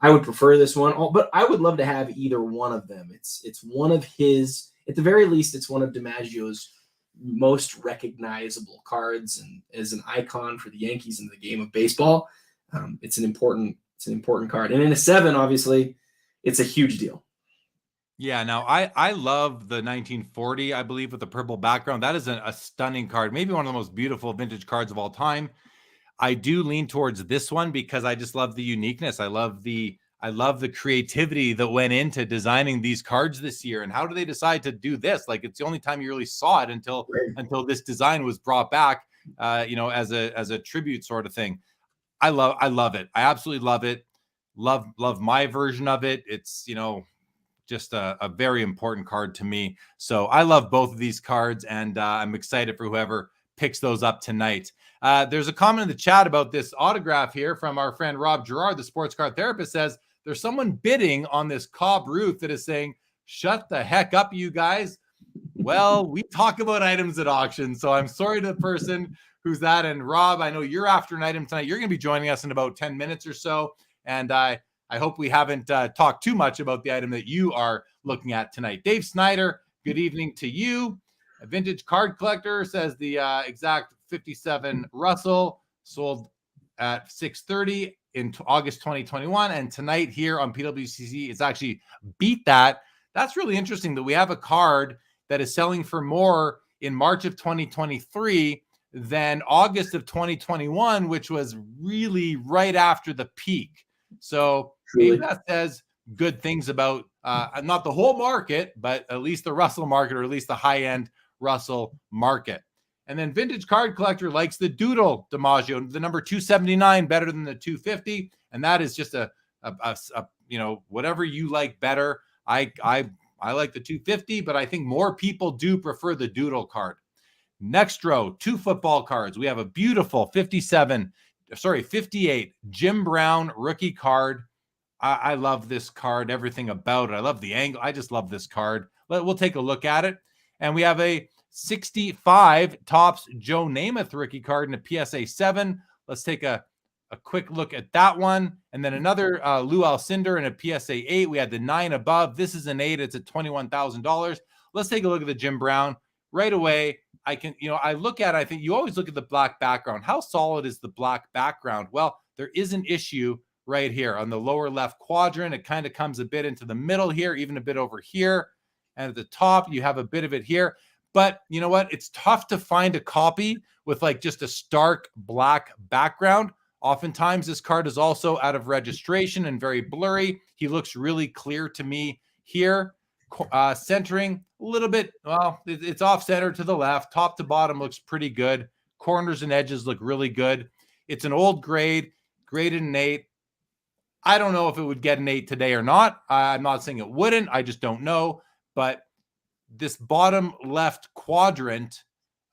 I would prefer this one, but I would love to have either one of them. It's one of his, at the very least, it's one of DiMaggio's most recognizable cards, and as an icon for the Yankees in the game of baseball, it's an important card. And in a 7, obviously, it's a huge deal. Yeah, now I love the 1940, I believe, with the purple background. That is a stunning card, maybe one of the most beautiful vintage cards of all time. I do lean towards this one because I just love the uniqueness. I love the creativity that went into designing these cards this year. And how do they decide to do this? Like, it's the only time you really saw it until this design was brought back, as a tribute sort of thing. I love it. I absolutely love it. Love my version of it. It's, just a very important card to me. So I love both of these cards, and I'm excited for whoever picks those up tonight. There's a comment in the chat about this autograph here from our friend Rob Gerard, the sports card therapist. Says there's someone bidding on this Cobb roof that is saying, shut the heck up, you guys. Well, we talk about items at auction, so I'm sorry to the person who's that. And Rob, I know you're after an item tonight. You're going to be joining us in about 10 minutes or so. And I hope we haven't talked too much about the item that you are looking at tonight. Dave Snyder, good evening to you. A vintage card collector says the exact 57 Russell sold at 6:30 in August 2021. And tonight here on PWCC, it's actually beat that. That's really interesting that we have a card that is selling for more in March of 2023 than August of 2021, which was really right after the peak. So maybe that says good things about not the whole market, but at least the Russell market, or at least the high-end Russell market. And then Vintage Card Collector likes the Doodle DiMaggio, the number 279 better than the 250. And that is just a whatever you like better. I like the 250, but I think more people do prefer the doodle card. Next row, 2 football cards. We have a beautiful 58 Jim Brown rookie card. I love this card, everything about it. I love the angle. I just love this card. We'll take a look at it. And we have a 65 Topps Joe Namath rookie card in a PSA 7. Let's take a quick look at that one. And then another Lou Alcindor in a PSA 8. We had the 9 above. This is an 8. It's at $21,000. Let's take a look at the Jim Brown. Right away, I look at it, I think you always look at the black background. How solid is the black background? Well, there is an issue right here on the lower left quadrant. It kind of comes a bit into the middle here, even a bit over here. And at the top, you have a bit of it here. But you know what? It's tough to find a copy with like just a stark black background. Oftentimes, this card is also out of registration and very blurry. He looks really clear to me here. Centering a little bit, well, it's off center to the left. Top to bottom looks pretty good. Corners and edges look really good. It's an old grade, graded an 8. I don't know if it would get an 8 today or not. I'm not saying it wouldn't. I just don't know. But this bottom left quadrant,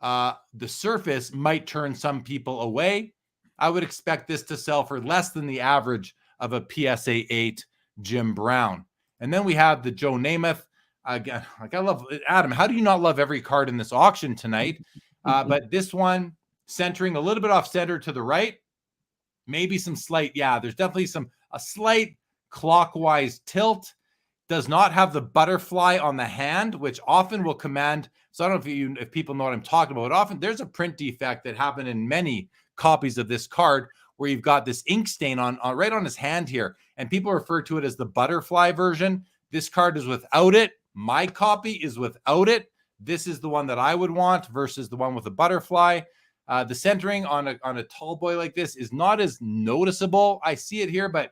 the surface might turn some people away. I would expect this to sell for less than the average of a PSA 8 Jim Brown. And then we have the Joe Namath. Again, like I love Adam. How do you not love every card in this auction tonight? But this one centering a little bit off center to the right, maybe some slight. Yeah, there's definitely a slight clockwise tilt. Does not have the butterfly on the hand, which often will command. So I don't know if people know what I'm talking about. Often there's a print defect that happened in many copies of this card where you've got this ink stain on right on his hand here, and people refer to it as the butterfly version. This card is without it. My copy is without it. This is the one that I would want versus the one with the butterfly. The centering on a tall boy like this is not as noticeable. I see it here, but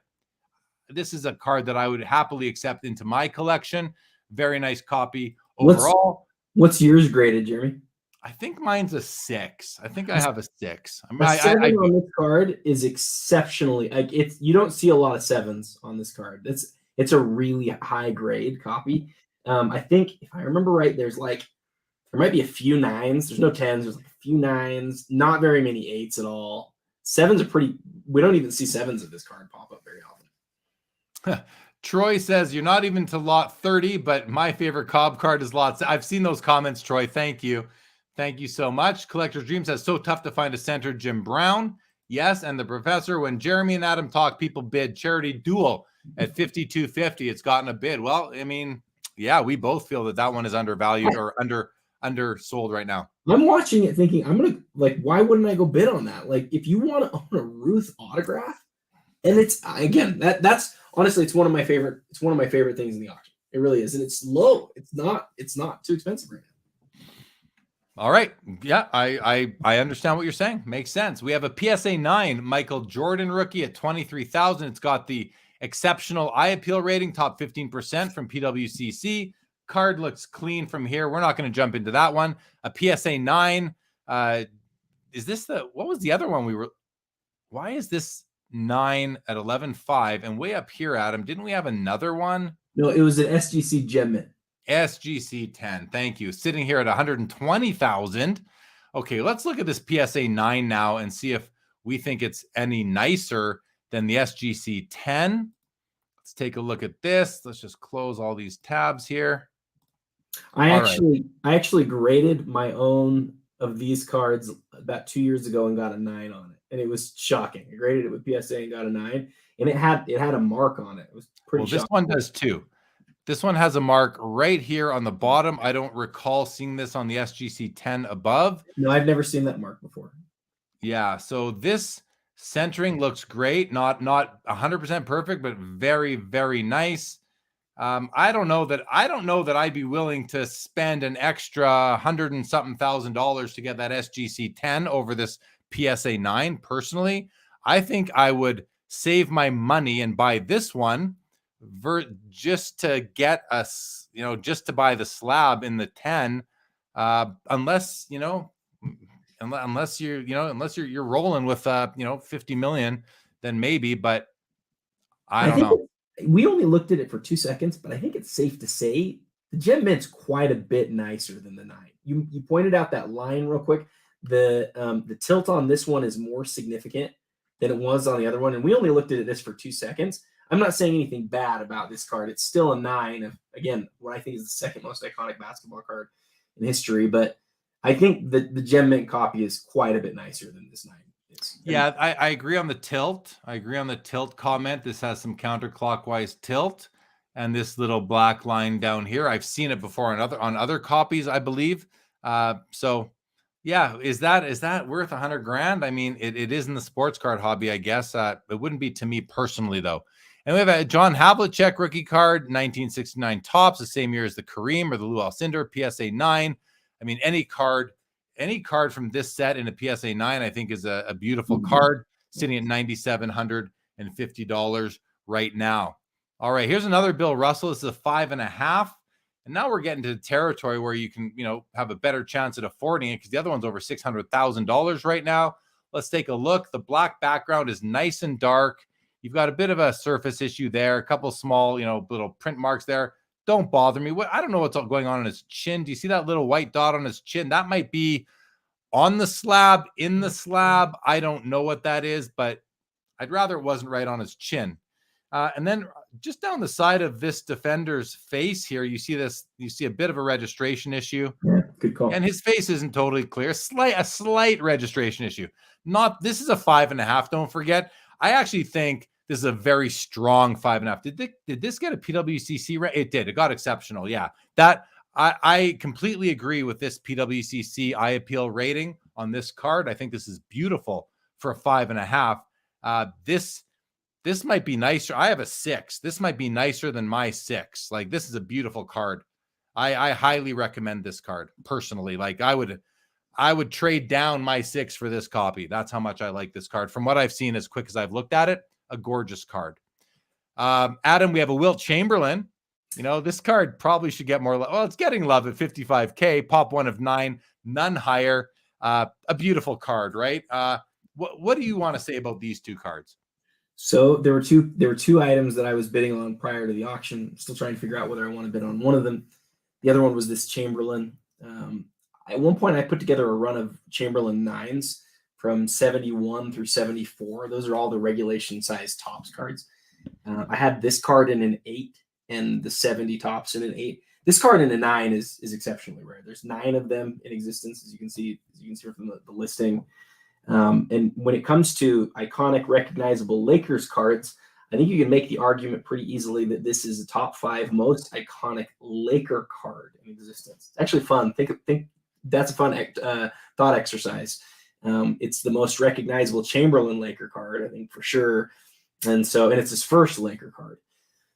this is a card that I would happily accept into my collection. Very nice copy overall. What's yours graded, Jeremy? I think mine's a 6. I think I have a 6. On this card is exceptionally like you don't see a lot of 7s on this card. It's a really high grade copy. I think if I remember right, there might be a few 9s. There's no 10s. There's like a few 9s. Not very many 8s at all. 7s are we don't even see 7s of this card pop up very often. Troy says you're not even to lot 30, but my favorite Cobb card is lot. I've seen those comments, Troy. Thank you. Thank you so much. Collector's Dream says so tough to find a center Jim Brown. Yes, and the professor, when Jeremy and Adam talk, people bid charity duel at $5,250. It's gotten a bid. Well, I mean, yeah, we both feel that one is undervalued or undersold right now. I'm watching it thinking, why wouldn't I go bid on that? Like, if you want to own a Ruth autograph, and it's again that's honestly it's one of my favorite things in the auction. It really is, and it's low. It's not too expensive right now. All right. Yeah, I understand what you're saying. Makes sense. We have a PSA 9 Michael Jordan rookie at $23,000. It's got the exceptional eye appeal rating, top 15% from PWCC. Card looks clean from here. We're not going to jump into that one. A PSA 9. Is this what was the other one why is this 9 at 11.5 and way up here, Adam? Didn't we have another one? No, it was an SGC Gem Mint. SGC 10. Thank you. Sitting here at 120,000. Okay, let's look at this PSA 9 now and see if we think it's any nicer than the SGC 10. Let's take a look at this. Let's just close all these tabs here. I actually graded my own of these cards about 2 years ago and got a 9 on it, and it was shocking. I graded it with PSA and got a 9, and it had a mark on it. It was pretty. Well, this one does too. This one has a mark right here on the bottom. I don't recall seeing this on the SGC 10 above. No, I've never seen that mark before. Yeah, so this centering looks great. Not 100% perfect, but very, very nice. I don't know that I'd be willing to spend an extra $100 and something thousand to get that SGC 10 over this PSA 9. Personally, I think I would save my money and buy this one just to get us, just to buy the slab in the 10, unless you're rolling with 50 million, then maybe, but I don't know. we only looked at it for 2 seconds, but I think it's safe to say the gem mint's quite a bit nicer than the 9. You pointed out that line real quick. The tilt on this one is more significant than it was on the other one, and we only looked at this for 2 seconds. I'm not saying anything bad about this card. It's still a 9 of, again, what I think is the second most iconic basketball card in history, but I think the gem mint copy is quite a bit nicer than this 9 is. Yeah, I agree on the tilt. I agree on the tilt comment. This has some counterclockwise tilt, and this little black line down here. I've seen it before on other copies, I believe. So yeah, is that worth $100,000? I mean, it is in the sports card hobby, I guess. It wouldn't be to me personally, though. And we have a John Havlicek rookie card, 1969 tops, the same year as the Kareem or the Lou Alcindor, PSA 9. I mean, any card from this set in a PSA 9, I think, is a beautiful card, sitting at $9,750 right now. All right, here's another Bill Russell. This is a 5.5. And now we're getting to the territory where you can, have a better chance at affording it, because the other one's over $600,000 right now. Let's take a look. The black background is nice and dark. You've got a bit of a surface issue there, a couple small, little print marks there. Don't bother me. I don't know what's going on his chin. Do you see that little white dot on his chin? That might be on the slab, in the slab. I don't know what that is, but I'd rather it wasn't right on his chin. And then just down the side of this defender's face here, you see a bit of a registration issue. Yeah, good call. And his face isn't totally clear. A slight registration issue. This is a 5.5. Don't forget. I actually think this is a very strong 5.5. Did this get a PWCC? It did. It got exceptional. Yeah. That I completely agree with this PWCC eye appeal rating on this card. I think this is beautiful for a 5.5. This might be nicer. I have a 6. This might be nicer than my 6. Like, this is a beautiful card. I highly recommend this card personally. Like, I would trade down my 6 for this copy. That's how much I like this card. From what I've seen, as quick as I've looked at it, a gorgeous card. Adam, we have a Wilt Chamberlain. This card probably should get more love. Well, it's getting love at $55K. Pop 1 of 9, none higher. A beautiful card, right? What do you want to say about these two cards? So there were two items that I was bidding on prior to the auction. I'm still trying to figure out whether I want to bid on one of them. The other one was this Chamberlain. At one point, I put together a run of Chamberlain 9s from 71 through 74. Those are all the regulation size tops cards. I had this card in an 8 and the 70 tops in an 8. This card in a 9 is exceptionally rare. There's 9 of them in existence, as you can see from the listing. And when it comes to iconic, recognizable Lakers cards, I think you can make the argument pretty easily that this is a top 5 most iconic Laker card in existence. It's actually fun. Think that's a fun thought exercise. It's the most recognizable Chamberlain Laker card, I think, for sure. And it's his first Laker card.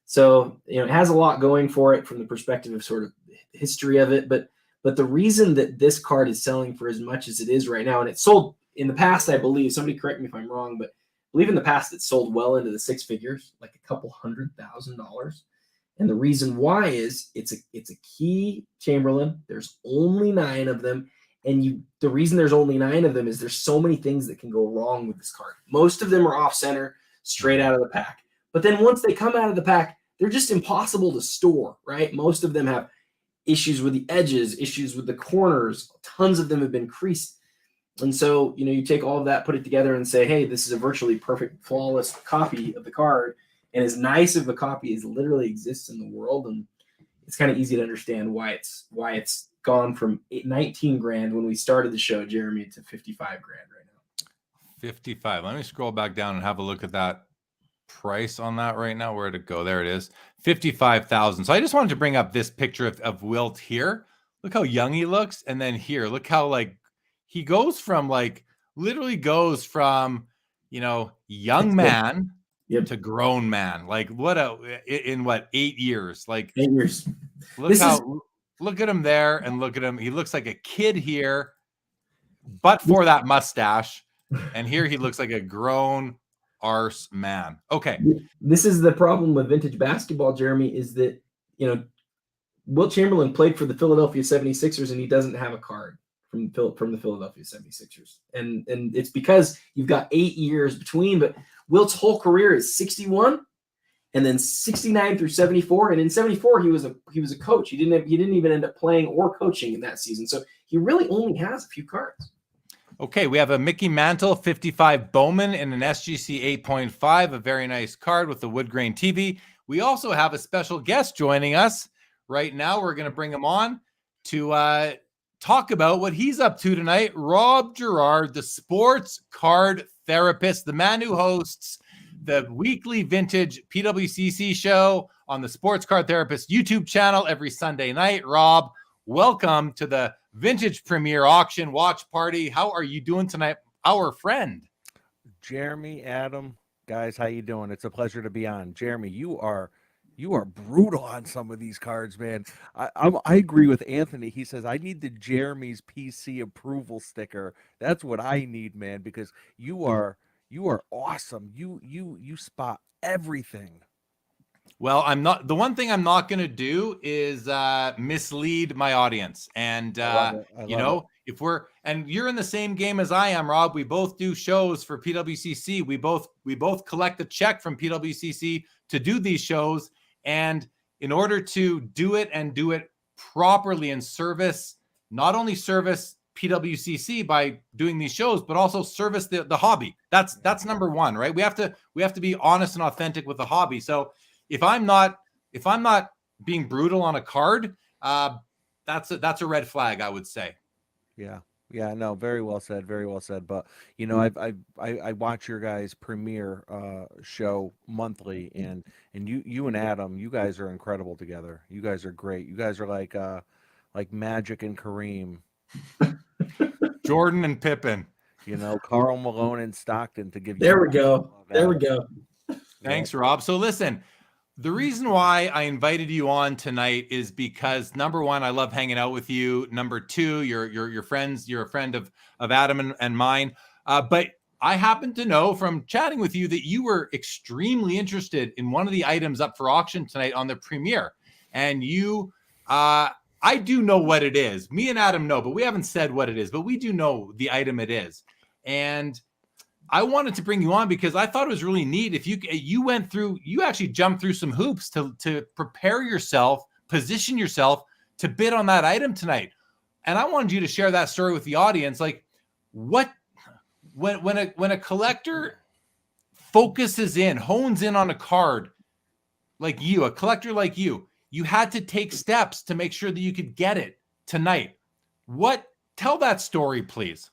So, it has a lot going for it from the perspective of sort of the history of it. But the reason that this card is selling for as much as it is right now, and it sold in the past, I believe, somebody correct me if I'm wrong, but I believe in the past it sold well into the 6 figures, like a couple $100,000. And the reason why is it's a key Chamberlain. There's only 9 of them. And the reason there's only 9 of them is there's so many things that can go wrong with this card. Most of them are off center, straight out of the pack. But then once they come out of the pack, they're just impossible to store, right? Most of them have issues with the edges, issues with the corners. Tons of them have been creased. And so, you take all of that, put it together and say, hey, this is a virtually perfect, flawless copy of the card. And as nice of a copy as literally exists in the world. And it's kind of easy to understand why it's gone from 19 grand when we started the show, Jeremy, to 55 grand right now. 55. Let me scroll back down and have a look at that price on that right now. Where'd it go? There it is. 55,000. So I just wanted to bring up this picture of Wilt here. Look how young he looks. And then here, look how he goes from literally goes from, young man to grown man. In 8 years? 8 years. Look at him there and look at him. He looks like a kid here, but for that mustache. And here he looks like a grown arse man. Okay. This is the problem with vintage basketball, Jeremy, is that, Wilt Chamberlain played for the Philadelphia 76ers and he doesn't have a card from the Philadelphia 76ers. And it's because you've got 8 years between, but Wilt's whole career is 61 and then 69 through 74. And in 74, he was a coach. He didn't even end up playing or coaching in that season. So he really only has a few cards. Okay, we have a Mickey Mantle 55 Bowman in an SGC 8.5, a very nice card with the wood grain TV. We also have a special guest joining us right now. We're going to bring him on to talk about what he's up to tonight. Rob Gerard, the sports card therapist, the man who hosts the weekly vintage PWCC show on the Sports Card Therapist YouTube channel every Sunday night. Rob, welcome to the Vintage Premier Auction Watch Party. How are you doing tonight, our friend? Jeremy, Adam, guys, how you doing? It's a pleasure to be on. Jeremy, you are brutal on some of these cards, man. I agree with Anthony. He says I need the Jeremy's PC approval sticker. That's what I need, man, because you are awesome. You spot everything. Well, I'm not. The one thing I'm not going to do is mislead my audience. And if you're in the same game as I am, Rob, we both do shows for PWCC. We both collect a check from PWCC to do these shows. And in order to do it and do it properly and not only service PWCC by doing these shows, but also service the hobby. That's number one, right? We have to be honest and authentic with the hobby. So if I'm not being brutal on a card, that's a red flag, I would say. Yeah, no, very well said, very well said. But I watch your guys' premiere show monthly, and you and Adam, you guys are incredible together. You guys are great. You guys are like Magic and Kareem, Jordan and Pippen. Karl Malone and Stockton to give you. There we go. There we go. Thanks, Rob. So listen. The reason why I invited you on tonight is because number one, I love hanging out with you. Number two, you're friends. You're a friend of Adam and mine. But I happen to know from chatting with you that you were extremely interested in one of the items up for auction tonight on the premiere. And I do know what it is. Me and Adam know, but we haven't said what it is. But we do know the item it is. And I wanted to bring you on because I thought it was really neat. If you actually jumped through some hoops to prepare yourself, position yourself to bid on that item tonight. And I wanted you to share that story with the audience. Like when a collector hones in on a card like you, a collector like you had to take steps to make sure that you could get it tonight. Tell that story, please.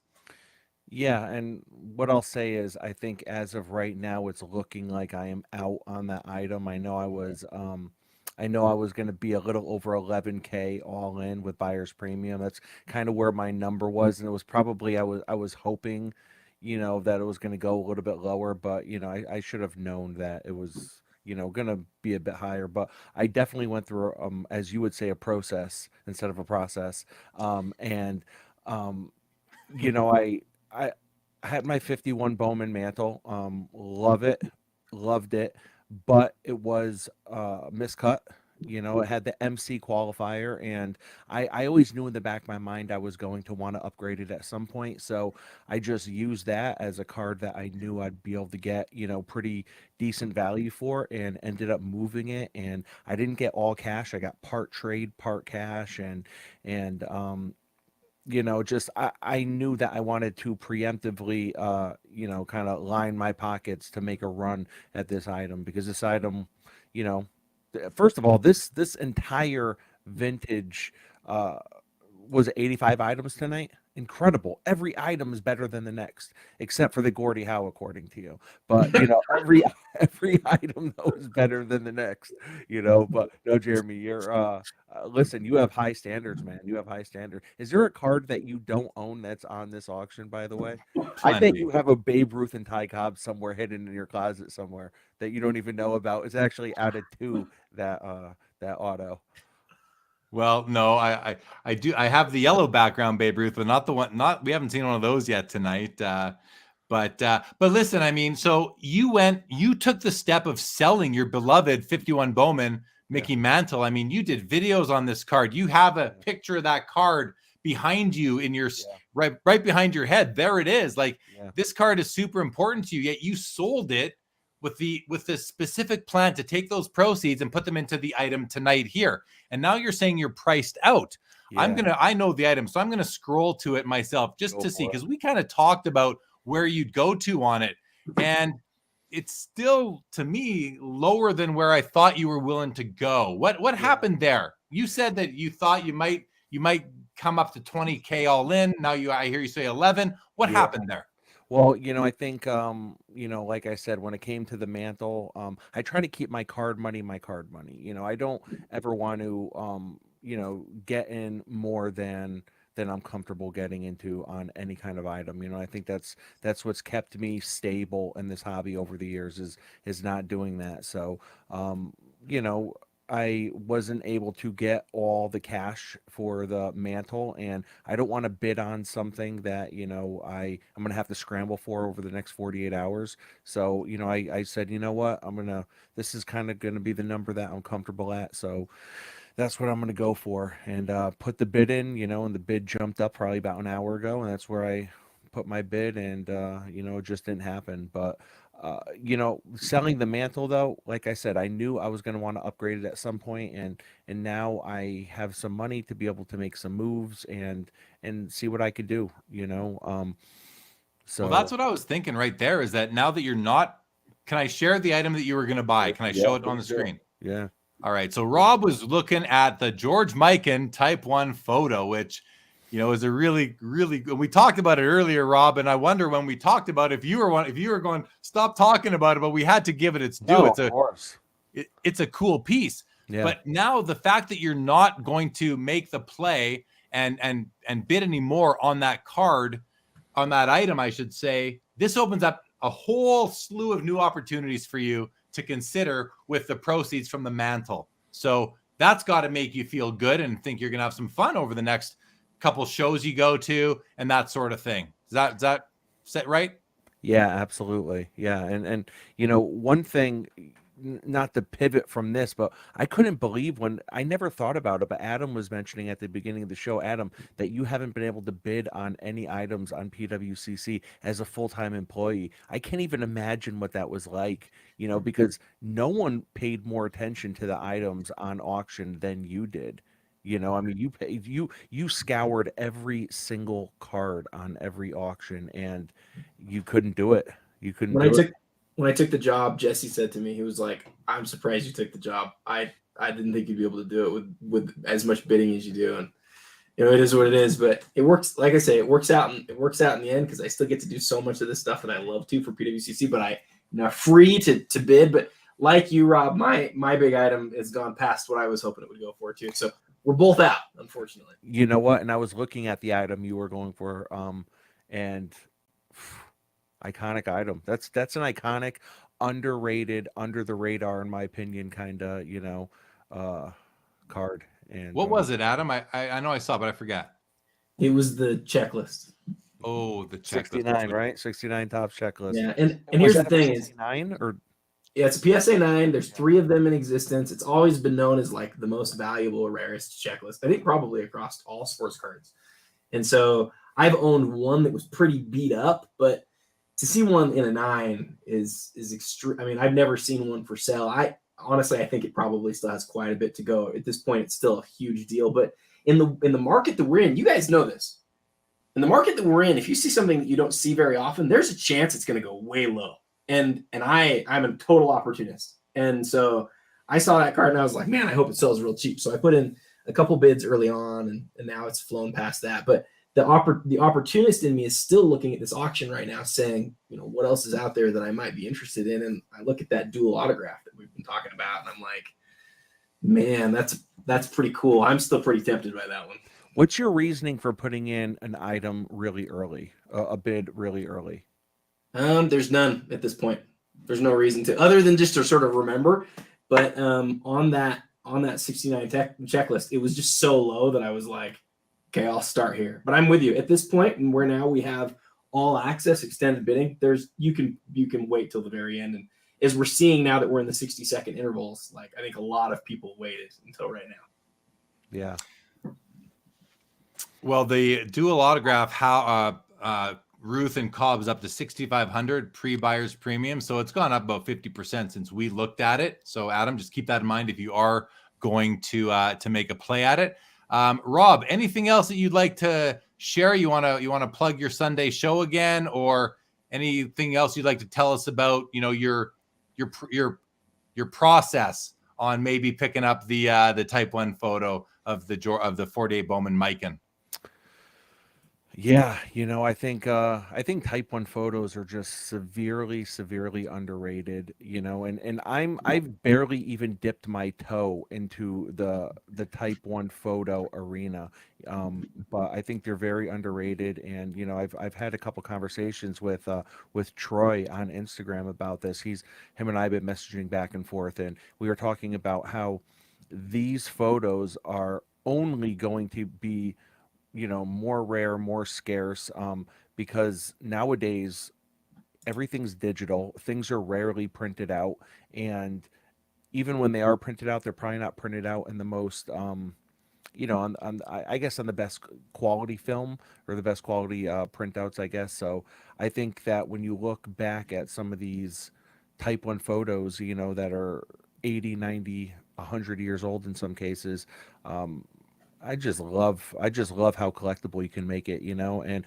Yeah, and what I'll say is I think as of right now, it's looking like I am out on that item. I know I was going to be a little over 11K all in with buyer's premium. That's kind of where my number was, and it was probably I was hoping, that it was going to go a little bit lower, but I should have known that it was going to be a bit higher. But I definitely went through as you would say, a process instead of a process, I had my 51 Bowman Mantle. Loved it, but it was miscut. It had the MC qualifier, and I always knew in the back of my mind I was going to want to upgrade it at some point. So I just used that as a card that I knew I'd be able to get, pretty decent value for, and ended up moving it. And I didn't get all cash. I got part trade, part cash, and I knew that I wanted to preemptively, kind of line my pockets to make a run at this item, because this item, first of all, this entire vintage was 85 items tonight. Incredible. Every item is better than the next, except for the Gordie Howe, according to you. But every item though is better than the next. But no, Jeremy, you're listen. You have high standards, man. You have high standards. Is there a card that you don't own that's on this auction? By the way, I think you have a Babe Ruth and Ty Cobb somewhere hidden in your closet somewhere that you don't even know about. It's actually added to that auto. Well, no, I do. I have the yellow background Babe Ruth, but not the one. We haven't seen one of those yet tonight. But listen, I mean, so you took the step of selling your beloved 51 Bowman Mickey Mantle. I mean, you did videos on this card. You have a picture of that card behind you in your right behind your head. There it is. Like this card is super important to you. Yet you sold it with this specific plan to take those proceeds and put them into the item tonight here. And now you're saying you're priced out. Yeah. I know the item, so I'm gonna scroll to it myself just Go to see, for it. because we kind of talked about where you'd go to on it, and it's still, to me, lower than where I thought you were willing to go. What happened there? You said that you thought you might come up to 20K all in. Now I hear you say 11. What Yeah. happened there? Well, I think, like I said, when it came to the mantle, I try to keep my card money. I don't ever want to, get in more than I'm comfortable getting into on any kind of item. I think that's what's kept me stable in this hobby over the years is not doing that. So, you know, I wasn't able to get all the cash for the mantle, and I don't want to bid on something that, I'm going to have to scramble for over the next 48 hours. So, I said, you know what, this is kind of going to be the number that I'm comfortable at. So that's what I'm going to go for, and put the bid in, and the bid jumped up probably about an hour ago, and that's where I put my bid, and, it just didn't happen. But selling the mantle, though, like I said, I knew I was going to want to upgrade it at some point, and now I have some money to be able to make some moves and see what I could do. So Well, that's what I was thinking right there, is that now that you're not, can I share the item that you were going to buy? Can I show it on the screen? Yeah. All right. So Rob was looking at the George Mikan Type 1 photo, which, is a really, really good. We talked about it earlier, Rob, and I wonder when we talked about if you were going, stop talking about it, but we had to give it its due. No, of course. It's a cool piece. Yeah. But now the fact that you're not going to make the play and bid anymore on that card, on that item, I should say, this opens up a whole slew of new opportunities for you to consider with the proceeds from the mantle. So that's got to make you feel good and think you're going to have some fun over the next couple shows you go to and that sort of thing. Is that set right? Yeah, absolutely. Yeah. And one thing, not to pivot from this, but I couldn't believe when I never thought about it, but Adam was mentioning at the beginning of the show, Adam, that you haven't been able to bid on any items on PWCC as a full-time employee. I can't even imagine what that was like, because no one paid more attention to the items on auction than you did. I mean, you scoured every single card on every auction, and you couldn't do it. You couldn't do it. When I took the job, Jesse said to me, he was like, "I'm surprised you took the job. I didn't think you'd be able to do it with as much bidding as you do." And it is what it is, but it works. Like I say, it works out in the end, because I still get to do so much of this stuff that I love to for PWCC. But I'm not free to bid. But like you, Rob, my big item has gone past what I was hoping it would go for too. So we're both out, unfortunately. You know what? And I was looking at the item you were going for, and iconic item. That's an iconic, underrated, under the radar, in my opinion, kind of, card. And what was it, Adam? I know I saw, but I forgot. It was the checklist. Oh, the checklist. 69, right? 69 top checklist. Yeah, and here's the thing is, 9 or yeah, it's a PSA 9. There's 3 of them in existence. It's always been known as like the most valuable, rarest checklist, I think probably across all sports cards. And so I've owned one that was pretty beat up, but to see one in a 9 is extreme. I mean, I've never seen one for sale. I think it probably still has quite a bit to go. At this point, it's still a huge deal. But in the market that we're in, you guys know this. In the market that we're in, if you see something that you don't see very often, there's a chance it's going to go way low. And I'm a total opportunist. And so I saw that card and I was like, man, I hope it sells real cheap. So I put in a couple bids early on, and now it's flown past that. But the opportunist in me is still looking at this auction right now saying, what else is out there that I might be interested in? And I look at that dual autograph that we've been talking about, and I'm like, man, that's pretty cool. I'm still pretty tempted by that one. What's your reasoning for putting in an item really early, a bid really early? There's none at this point. There's no reason to, other than just to sort of remember. But on that 69 checklist, it was just so low that I was like, okay, I'll start here. But I'm with you at this point, and where now we have all access, extended bidding. You can wait till the very end, and as we're seeing now that we're in the 60-second intervals, like I think a lot of people waited until right now. Yeah. Well, the dual autograph, Ruth and Cobb's up to 6,500 pre-buyers premium. So it's gone up about 50% since we looked at it. So Adam, just keep that in mind if you are going to make a play at it. Rob, anything else that you'd like to share? You want to plug your Sunday show again, or anything else you'd like to tell us about, you know, your process on maybe picking up the Type 1 photo of the 48 Bowman Miken? Yeah, you know, I think Type 1 photos are just severely underrated, you know, and I've barely even dipped my toe into the Type 1 photo arena. But I think they're very underrated, and you know, I've had a couple conversations with Troy on Instagram about this. Him and I have been messaging back and forth, and we were talking about how these photos are only going to be, you know, more rare, more scarce, because nowadays everything's digital. Things are rarely printed out, and even when they are printed out, they're probably not printed out in the most, you know, I guess on the best quality film or the best quality printouts, I guess. So I think that when you look back at some of these Type 1 photos, you know, that are 80, 90, 100 years old in some cases, I just love how collectible you can make it, you know. And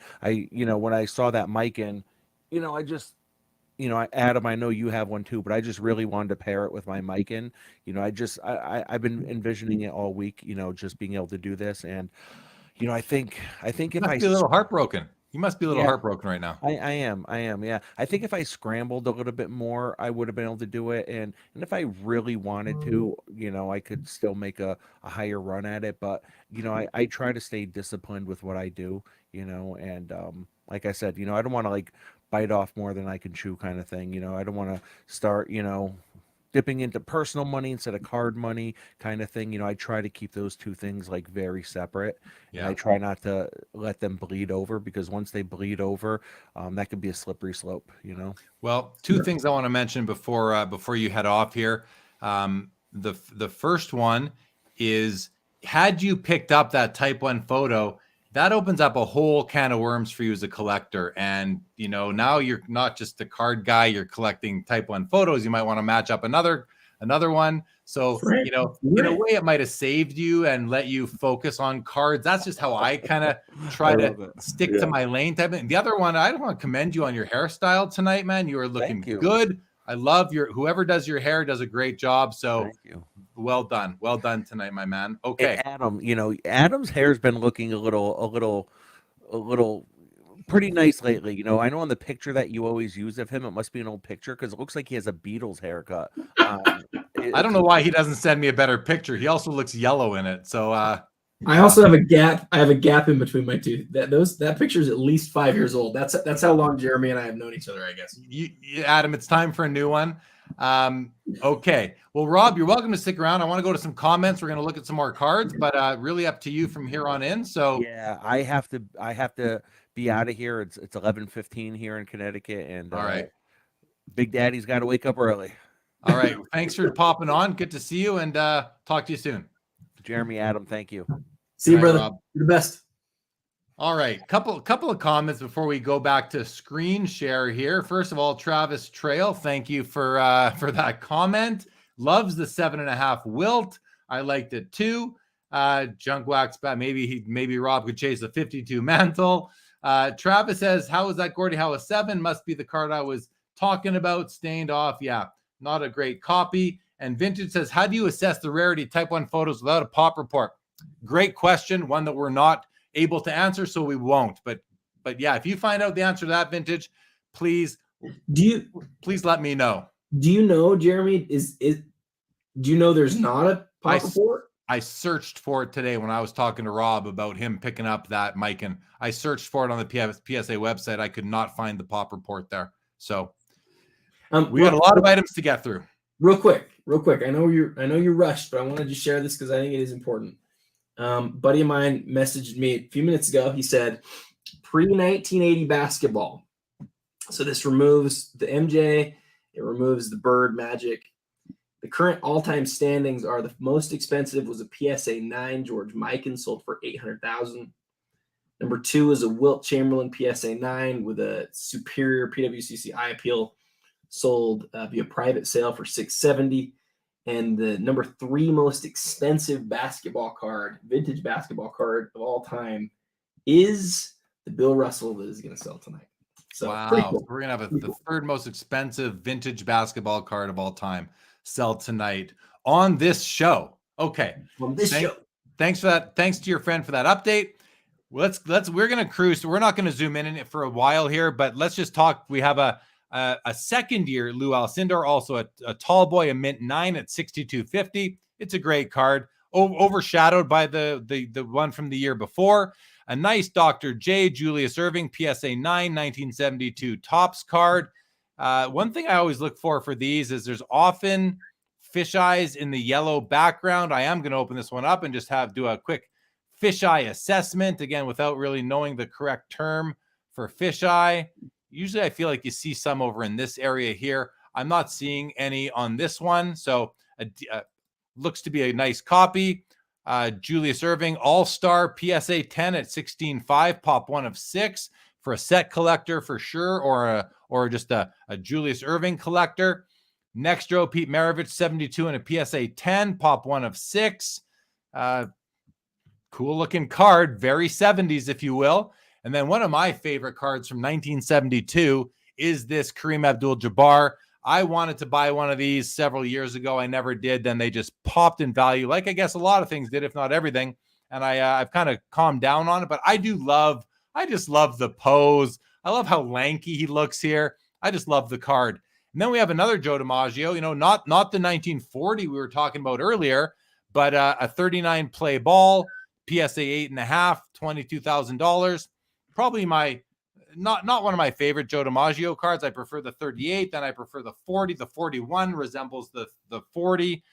you know, when I saw that Miken, you know, Adam, I know you have one too, but I just really wanted to pair it with my Miken. You know, I've been envisioning it all week, you know, just being able to do this. And you know, I think if You must I be a little heartbroken. You must be a little yeah, heartbroken right now. I am, yeah. I think if I scrambled a little bit more, I would have been able to do it. And if I really wanted to, you know, I could still make a higher run at it. But, you know, I try to stay disciplined with what I do, you know, and like I said, you know, I don't want to like bite off more than I can chew kind of thing. You know, I don't want to start, you know, dipping into personal money instead of card money kind of thing. You know, I try to keep those two things like very separate. And I try not to let them bleed over, because once they bleed over, that could be a slippery slope, you know? Well, two things I want to mention before you head off here. The first one is, had you picked up that Type 1 photo, that opens up a whole can of worms for you as a collector. And, you know, now you're not just the card guy, you're collecting Type 1 photos. You might want to match up another one. So, Right. you know, in a way it might have saved you and let you focus on cards. That's just how I kind of try to stick to my lane type. And the other one, I want to commend you on your hairstyle tonight, man. You are looking good. I love whoever does your hair does a great job. So Thank you. Well done tonight, my man. Okay. Hey, Adam, you know, Adam's hair's been looking a little pretty nice lately. You know, I know on the picture that you always use of him, it must be an old picture, because it looks like he has a Beatles haircut. I don't know why he doesn't send me a better picture. He also looks yellow in it. So I also have a gap. I have a gap in between my two. That picture is at least 5 years old. That's how long Jeremy and I have known each other, I guess. Adam, it's time for a new one. Okay. Well, Rob, you're welcome to stick around. I want to go to some comments. We're going to look at some more cards, but really up to you from here on in. So yeah, I have to be out of here. It's 11:15 here in Connecticut, and all right, Big Daddy's got to wake up early. All right. Thanks for popping on. Good to see you, and talk to you soon. Jeremy, Adam, thank you. See you, brother. Rob. You're the best. All right, couple of comments before we go back to screen share here. First of all, Travis Trail, thank you for that comment. Loves the 7.5 wilt. I liked it too. Junk Wax, maybe Rob could chase a 52 mantle. Travis says, "How is that Gordie Howe 7? Must be the card I was talking about. Stained off. Yeah, not a great copy." And Vintage says, "How do you assess the rarity Type 1 photos without a pop report?" Great question. One that we're not able to answer, so we won't. But yeah, if you find out the answer to that, Vintage, please let me know. Do you know, Jeremy, do you know there's not a pop report? I searched for it today when I was talking to Rob about him picking up that Miken. I searched for it on the PSA website. I could not find the pop report there. So we got a lot of items to get through. Real quick. I know you're rushed, but I wanted to share this because I think it is important. Buddy of mine messaged me a few minutes ago. He said, pre-1980 basketball. So this removes the MJ, it removes the Bird, Magic. The current all-time standings are the most expensive was a PSA 9 George Mikan, sold for $800,000. Number 2 is a Wilt Chamberlain PSA 9 with a superior PWCC eye appeal, sold via private sale for $670. And the number 3 most expensive basketball card, vintage basketball card of all time, is the Bill Russell that is going to sell tonight. So wow, cool. we're gonna have the 3rd most expensive vintage basketball card of all time sell tonight on this show. Okay, On this show. Thanks for that. Thanks to your friend for that update. We're gonna cruise. So we're not gonna zoom in it for a while here, but let's just talk. We have a 2nd-year Lou Alcindor, also a tall boy, a mint 9 at 62.50. It's a great card, overshadowed by the one from the year before. A nice Dr. J Julius Erving PSA 9 1972 Topps card. One thing I always look for these is there's often fisheyes in the yellow background. I am going to open this one up and just do a quick fisheye assessment, again, without really knowing the correct term for fisheye. Usually I feel like you see some over in this area here. I'm not seeing any on this one. So looks to be a nice copy. Julius Erving All-Star PSA 10 at 16.5, pop 1 of 6 for a set collector for sure, or just a Julius Erving collector. Next row, Pete Maravich 72 and a PSA 10, pop 1 of 6. Cool looking card, very 70s, if you will. And then one of my favorite cards from 1972 is this Kareem Abdul-Jabbar. I wanted to buy one of these several years ago. I never did. Then they just popped in value, like I guess a lot of things did, if not everything. And I've kind of calmed down on it. But I just love the pose. I love how lanky he looks here. I just love the card. And then we have another Joe DiMaggio, not the 1940 we were talking about earlier, but a 39 play ball, PSA 8.5, $22,000. Probably not one of my favorite Joe DiMaggio cards. I prefer the 38, then I prefer the 40. The 41 resembles the 40.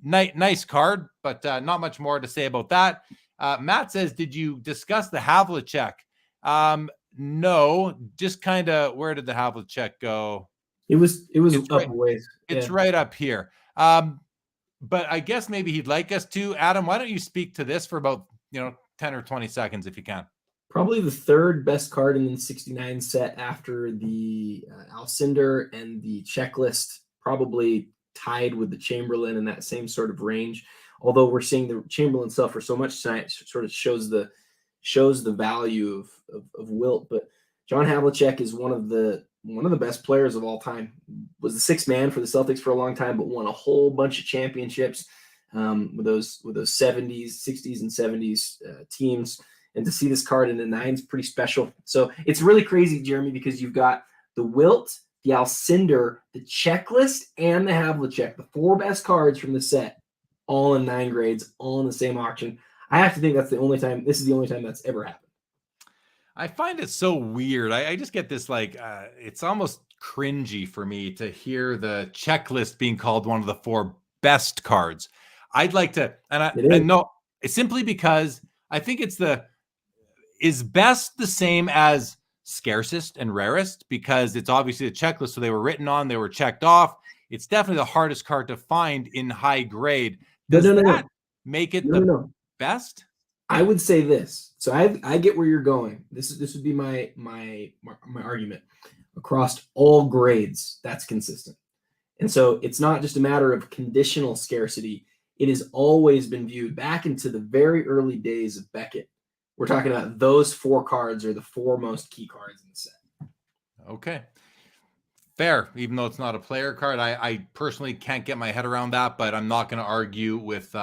Nice card, but not much more to say about that. Matt says, did you discuss the Havlicek? No, just kind of, where did the Havlicek go? It was It's up right, a ways. It's right up here. But I guess maybe he'd like us to. Adam, why don't you speak to this for about 10 or 20 seconds if you can? Probably the 3rd best card in the 69 set after the Alcindor and the Checklist, probably tied with the Chamberlain in that same sort of range. Although we're seeing the Chamberlain sell for so much tonight, sort of shows the value of Wilt. But John Havlicek is one of the best players of all time. Was the 6th man for the Celtics for a long time, but won a whole bunch of championships with those 70s, 60s, and 70s teams. And to see this card in the 9 is pretty special. So it's really crazy, Jeremy, because you've got the Wilt, the Alcindor, the Checklist, and the Havlicek, the 4 best cards from the set, all in 9 grades, all in the same auction. I have to think this is the only time that's ever happened. I find it so weird. I just get this it's almost cringy for me to hear the Checklist being called one of the 4 best cards. I'd like to, and no, it's simply because I think is best the same as scarcest and rarest, because it's obviously a checklist. So they were written on, they were checked off. It's definitely the hardest card to find in high grade. Does that make it the best? I would say this. So I get where you're going. This would be my argument. Across all grades, that's consistent. And so it's not just a matter of conditional scarcity. It has always been viewed back into the very early days of Beckett. We're talking about those 4 cards are the 4 most key cards in the set. Okay. Fair. Even though it's not a player card, I personally can't get my head around that, but I'm not going to argue with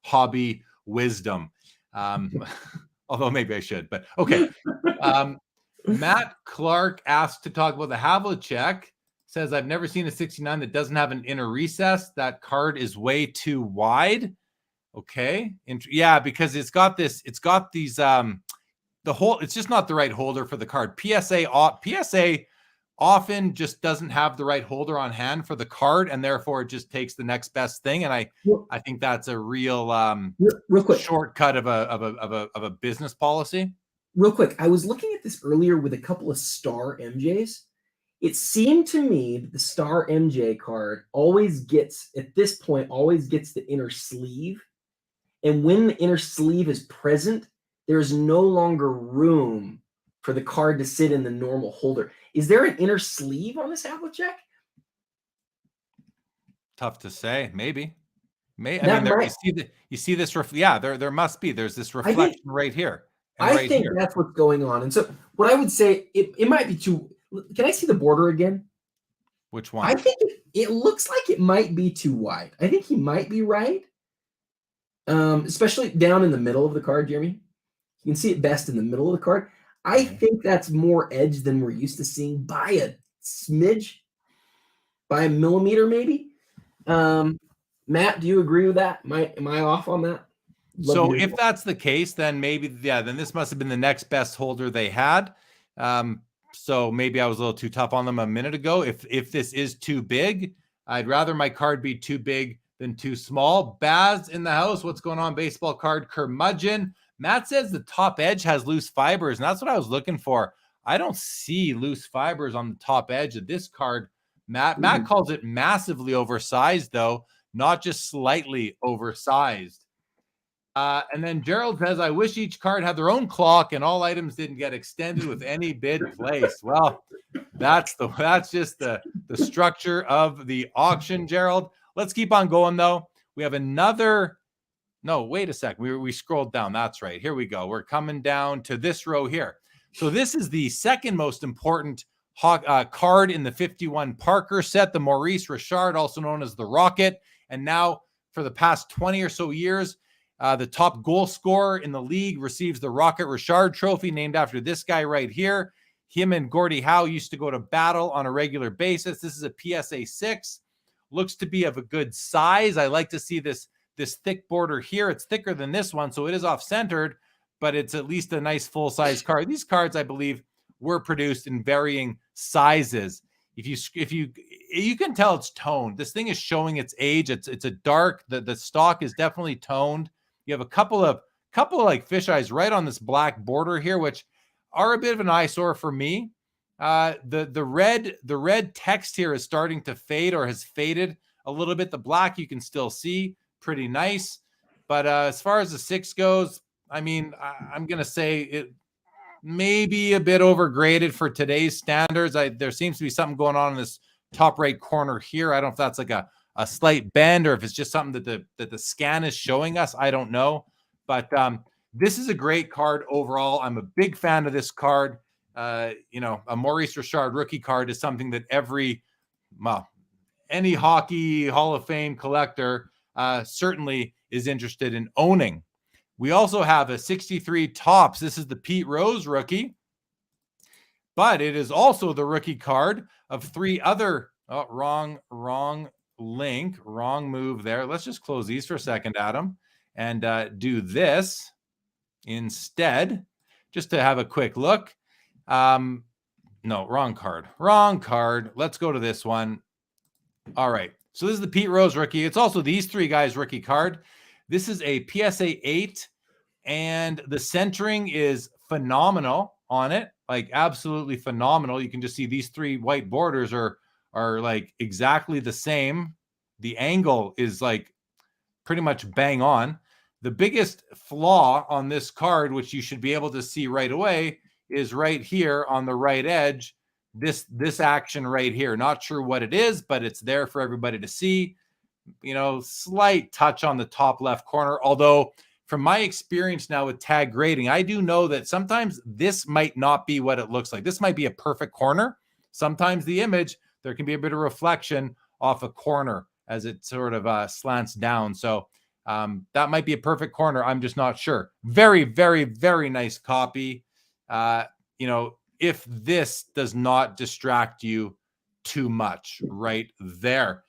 hobby wisdom. Although maybe I should, but okay. Matt Clark asked to talk about the Havlicek. Says, I've never seen a 69 that doesn't have an inner recess. That card is way too wide. Okay. Yeah, because it's got these, it's just not the right holder for the card. PSA often just doesn't have the right holder on hand for the card, and therefore it just takes the next best thing. And I think that's a real quick shortcut of a business policy. Real quick, I was looking at this earlier with a couple of star MJs. It seemed to me that the star MJ card always gets the inner sleeve. And when the inner sleeve is present, there's no longer room for the card to sit in the normal holder. Is there an inner sleeve on this Havlicek? Tough to say. Maybe. I That mean, there might, you see this yeah, there must be. There's this I reflection think right here and I right think here. that's what's going on. And so what I would say, it might be too. Can I see the border again? Which I one? think it looks like it might be too wide. I think he might be right. Especially down in the middle of the card, Jeremy. You can see it best in the middle of the card. I think that's more edge than we're used to seeing by a smidge, by a millimeter maybe. Matt, do you agree with that? Am I off on that? So if that's the case, then maybe, yeah, then this must have been the next best holder they had. So maybe I was a little too tough on them a minute ago. If this is too big, I'd rather my card be too big than too small. Baz in the house, what's going on? Baseball card curmudgeon. Matt says the top edge has loose fibers, and that's what I was looking for. I don't see loose fibers on the top edge of this card. Matt calls it massively oversized, though, not just slightly oversized. And then Gerald says, I wish each card had their own clock and all items didn't get extended with any bid placed. Well, that's just the structure of the auction, Gerald. Let's keep on going, though. We have another. No, wait a sec. We scrolled down. That's right. Here we go. We're coming down to this row here. So this is the second most important card in the 51 Parker set, the Maurice Richard, also known as the Rocket. And now for the past 20 or so years, the top goal scorer in the league receives the Rocket Richard Trophy, named after this guy right here. Him and Gordie Howe used to go to battle on a regular basis. This is a PSA 6. Looks to be of a good size. I like to see this thick border here. It's thicker than this one, so it is off-centered, but it's at least a nice full-size card. These cards, I believe, were produced in varying sizes. If you can tell it's toned. This thing is showing its age. It's a dark. The stock is definitely toned. You have a couple of like fisheyes right on this black border here, which are a bit of an eyesore for me. The red text here is starting to fade or has faded a little bit. The black you can still see, pretty nice. But as far as the 6 goes, I mean, I'm gonna say it may be a bit overgraded for today's standards. There seems to be something going on in this top right corner here. I don't know if that's like a slight bend or if it's just something that the scan is showing us. I don't know. But this is a great card overall. I'm a big fan of this card. A Maurice Richard rookie card is something that any hockey Hall of Fame collector certainly is interested in owning. We also have a 63 Topps. This is the Pete Rose rookie, but it is also the rookie card of 3 other. Oh, wrong link, wrong move there. Let's just close these for a second, Adam, and do this instead, just to have a quick look. No, wrong card. Let's go to this one. All right. So this is the Pete Rose rookie. It's also these 3 guys rookie card. This is a PSA 8, and the centering is phenomenal on it, like absolutely phenomenal. You can just see these 3 white borders are like exactly the same. The angle is like pretty much bang on. The biggest flaw on this card, which you should be able to see right away, is right here on the right edge. This action right here. Not sure what it is, but it's there for everybody to see. Slight touch on the top left corner. Although from my experience now with tag grading, I do know that sometimes this might not be what it looks like. This might be a perfect corner. Sometimes the image, there can be a bit of reflection off a corner as it sort of slants down. So that might be a perfect corner. I'm just not sure. Very, very, very nice copy. If this does not distract you too much right there.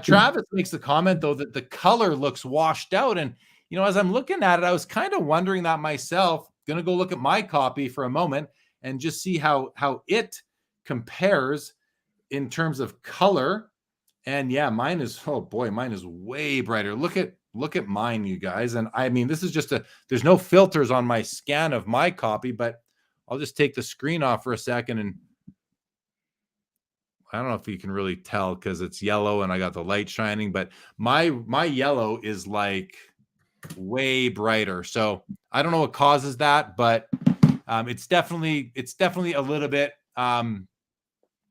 Travis makes the comment, though, that the color looks washed out. And, as I'm looking at it, I was kind of wondering that myself. Going to go look at my copy for a moment and just see how it compares in terms of color. And yeah, mine is way brighter. Look at mine, you guys. And I mean, this is just there's no filters on my scan of my copy, but I'll just take the screen off for a second, and I don't know if you can really tell because it's yellow and I got the light shining, but my yellow is like way brighter. So I don't know what causes that, but it's definitely a little bit. I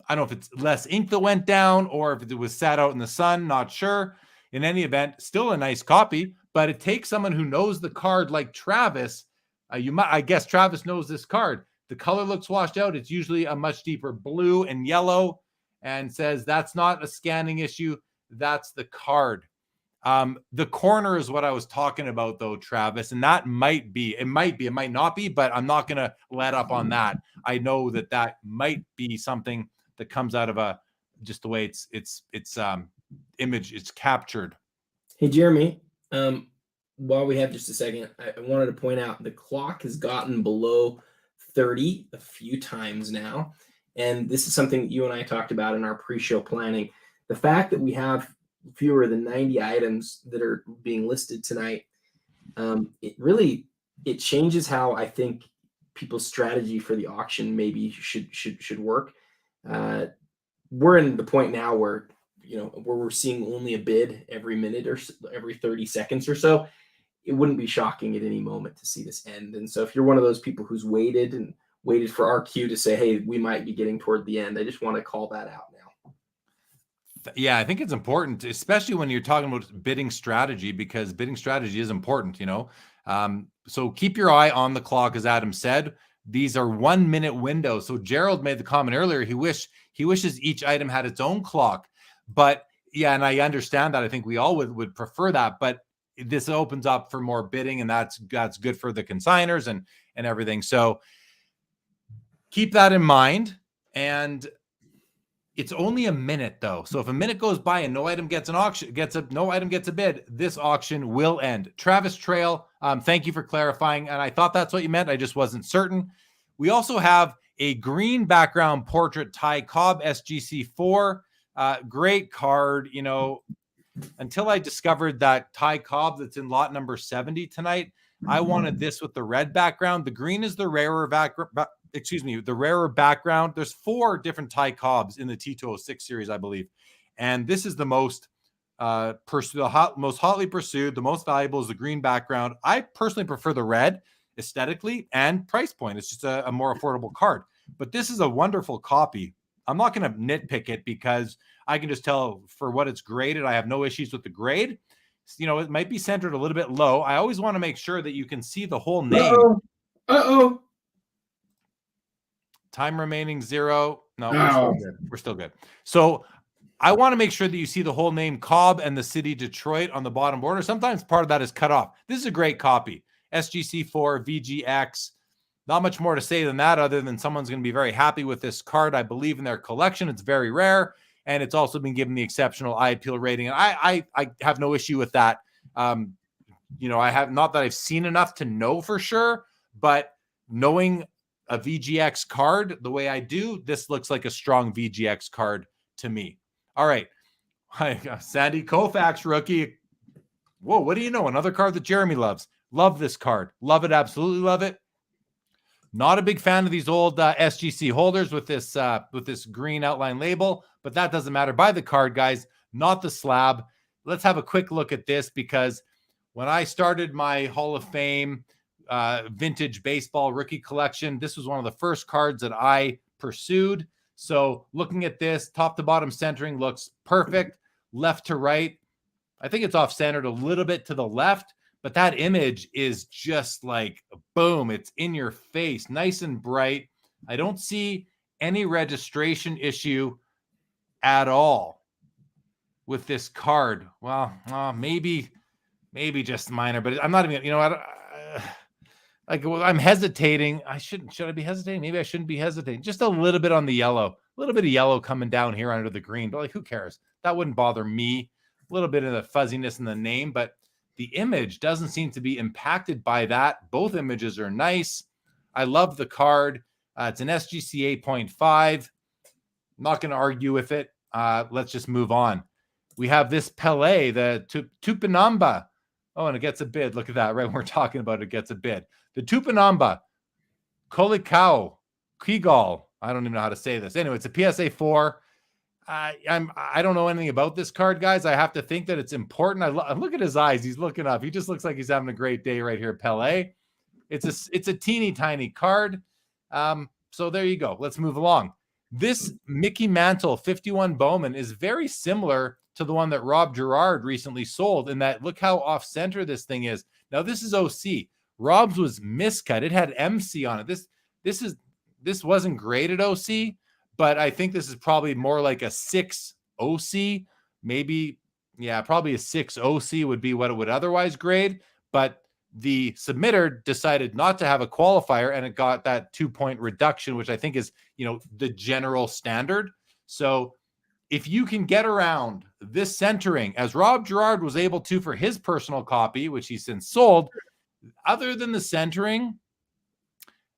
don't know if it's less ink that went down or if it was sat out in the sun. Not sure. In any event, still a nice copy, but it takes someone who knows the card like Travis. I guess Travis knows this card. The color looks washed out. It's usually a much deeper blue and yellow, and says that's not a scanning issue. That's the card. The corner is what I was talking about, though, Travis, and that might be, it might not be, but I'm not going to let up on that. I know that might be something that comes out of just the way it's image, it's captured. Hey, Jeremy, while we have just a second, I wanted to point out the clock has gotten below 30 a few times now. And this is something you and I talked about in our pre-show planning. The fact that we have fewer than 90 items that are being listed tonight, it changes how I think people's strategy for the auction maybe should work. We're in the point now where we're seeing only a bid every minute or every 30 seconds or so. It wouldn't be shocking at any moment to see this end. And so if you're one of those people who's waited for our cue to say, hey, we might be getting toward the end, I just want to call that out now. Yeah, I think it's important, especially when you're talking about bidding strategy, because bidding strategy is important, So keep your eye on the clock, as Adam said. These are 1 minute windows. So Gerald made the comment earlier. He wishes each item had its own clock. But yeah, and I understand that. I think we all would prefer that. But this opens up for more bidding, and that's good for the consigners and everything. So keep that in mind. And it's only a minute, though. So if a minute goes by and no item gets a bid, this auction will end. Travis Trail, thank you for clarifying. And I thought that's what you meant. I just wasn't certain. We also have a green background portrait Ty Cobb SGC4. Great card. Until I discovered that Ty Cobb that's in lot number 70 tonight, I wanted this with the red background. The green is the rarer background. There's 4 different Ty Cobbs in the T206 series, I believe. And this is the most most hotly pursued. The most valuable is the green background. I personally prefer the red aesthetically and price point. It's just a more affordable card. But this is a wonderful copy. I'm not going to nitpick it because I can just tell for what it's graded. I have no issues with the grade. It might be centered a little bit low. I always want to make sure that you can see the whole name. Uh-oh. Time remaining 0. No, we're still good. So I want to make sure that you see the whole name Cobb and the city Detroit on the bottom border. Sometimes part of that is cut off. This is a great copy. SGC4, VGX. Not much more to say than that, other than someone's going to be very happy with this card. I believe in their collection. It's very rare, and it's also been given the exceptional eye appeal rating. And I have no issue with that. I have not that I've seen enough to know for sure, but knowing a VGX card the way I do, this looks like a strong VGX card to me. All right. Sandy Koufax rookie. Whoa, what do you know? Another card that Jeremy loves. Love this card. Love it. Absolutely love it. Not a big fan of these old SGC holders with this green outline label, but that doesn't matter. Buy the card, guys, not the slab. Let's have a quick look at this, because when I started my Hall of Fame vintage baseball rookie collection, this was one of the first cards that I pursued. So looking at this, top to bottom centering looks perfect. Left to right, I think it's off-centered a little bit to the left, but that image is just like, boom, it's in your face, nice and bright. I don't see any registration issue at all with this card. Well, maybe just minor, but I'm not even, I'm hesitating. Should I be hesitating? Maybe I shouldn't be hesitating. Just a little bit on the yellow, a little bit of yellow coming down here under the green, but who cares? That wouldn't bother me. A little bit of the fuzziness in the name, but the image doesn't seem to be impacted by that. Both images are nice. I love the card. It's an SGC 8.5. I'm not going to argue with it. Let's just move on. We have this Pele, the Tupinamba. Oh, and it gets a bid. Look at that. Right when we're talking about it, gets a bid. The Tupinamba, Kolikau, Kigal. I don't even know how to say this. Anyway, it's a PSA 4. I don't know anything about this card, guys. I have to think that it's important. I look at his eyes. He's looking up. He just looks like he's having a great day right here. Pele. It's a teeny tiny card. So there you go. Let's move along. This Mickey Mantle 51 Bowman is very similar to the one that Rob Gerard recently sold, in that look how off center this thing is. Now this is OC. Rob's was miscut. It had MC on it. This wasn't great at OC, but I think this is probably more like a 6 OC. Maybe, yeah, probably a 6 OC would be what it would otherwise grade. But the submitter decided not to have a qualifier, and it got that 2-point reduction, which I think is, the general standard. So if you can get around this centering, as Rob Gerard was able to for his personal copy, which he's since sold, other than the centering,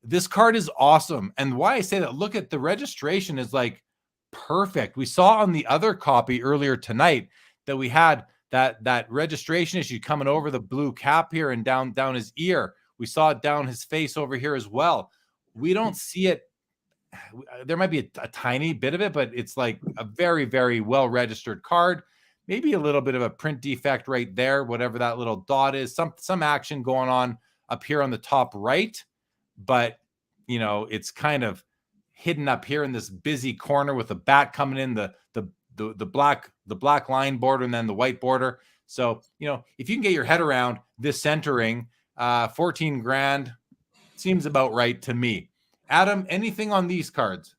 this card is awesome. And why I say that, look at the registration is like perfect. We saw on the other copy earlier tonight that we had that registration issue coming over the blue cap here and down his ear. We saw it down his face over here as well. We don't see it. There might be a tiny bit of it, but it's like a very, very well registered card. Maybe a little bit of a print defect right there, whatever that little dot is. Some action going on up here on the top right, but it's kind of hidden up here in this busy corner with the bat coming in, the black line border and then the white border. So if you can get your head around this centering, 14 grand seems about right to me. Adam, anything on these cards?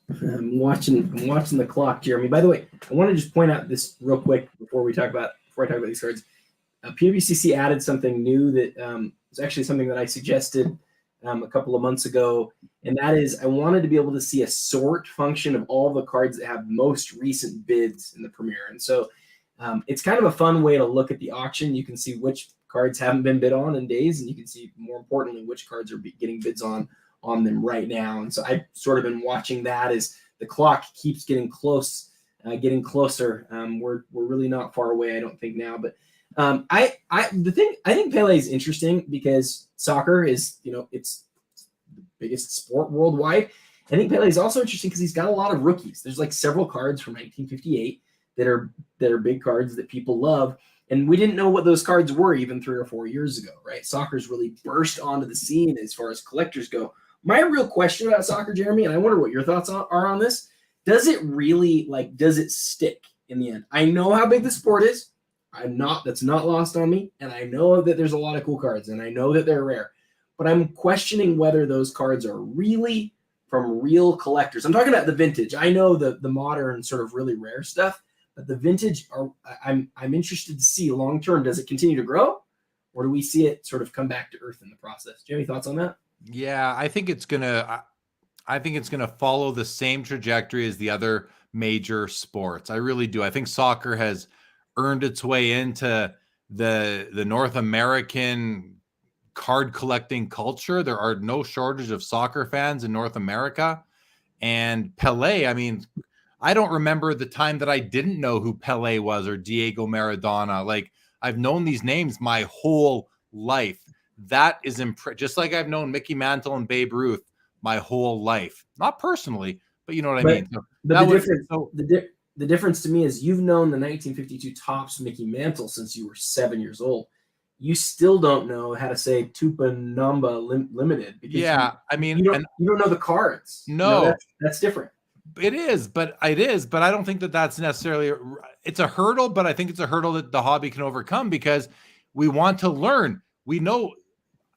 I'm watching the clock, Jeremy. By the way, I want to just point out this real quick before I talk about these cards. PWCC added something new that was actually something that I suggested a couple of months ago, and that is I wanted to be able to see a sort function of all the cards that have most recent bids in the Premier. And so it's kind of a fun way to look at the auction. You can see which cards haven't been bid on in days, and you can see, more importantly, which cards are getting bids on them right now. And so I've sort of been watching that as the clock keeps getting closer. We're really not far away, I don't think now, but I think Pele is interesting because soccer is, it's the biggest sport worldwide. I think Pele is also interesting because he's got a lot of rookies. There's like several cards from 1958 that are big cards that people love. And we didn't know what those cards were even 3 or 4 years ago, right? Soccer's really burst onto the scene as far as collectors go. My real question about soccer, Jeremy, and I wonder what your thoughts are on this, does it really, does it stick in the end? I know how big the sport is. That's not lost on me. And I know that there's a lot of cool cards, and I know that they're rare. But I'm questioning whether those cards are really from real collectors. I'm talking about the vintage. I know the modern sort of really rare stuff, but the vintage I'm interested to see long term. Does it continue to grow, or do we see it sort of come back to earth in the process? Do you have any thoughts on that? Yeah, I think it's gonna follow the same trajectory as the other major sports. I really do. I think soccer has earned its way into the North American card collecting culture. There are no shortage of soccer fans in North America. And Pele, I mean, I don't remember the time that I didn't know who Pele was or Diego Maradona. Like, I've known these names my whole life. That is just like I've known Mickey Mantle and Babe Ruth my whole life. Not personally, but you know what I mean. So the difference to me is you've known the 1952 Topps Mickey Mantle since you were 7 years old. You still don't know how to say Tupanamba Limited. Because you don't know the cards. No, that's different. It is, but I don't think that that's necessarily it's a hurdle, but I think it's a hurdle that the hobby can overcome because we want to learn. We know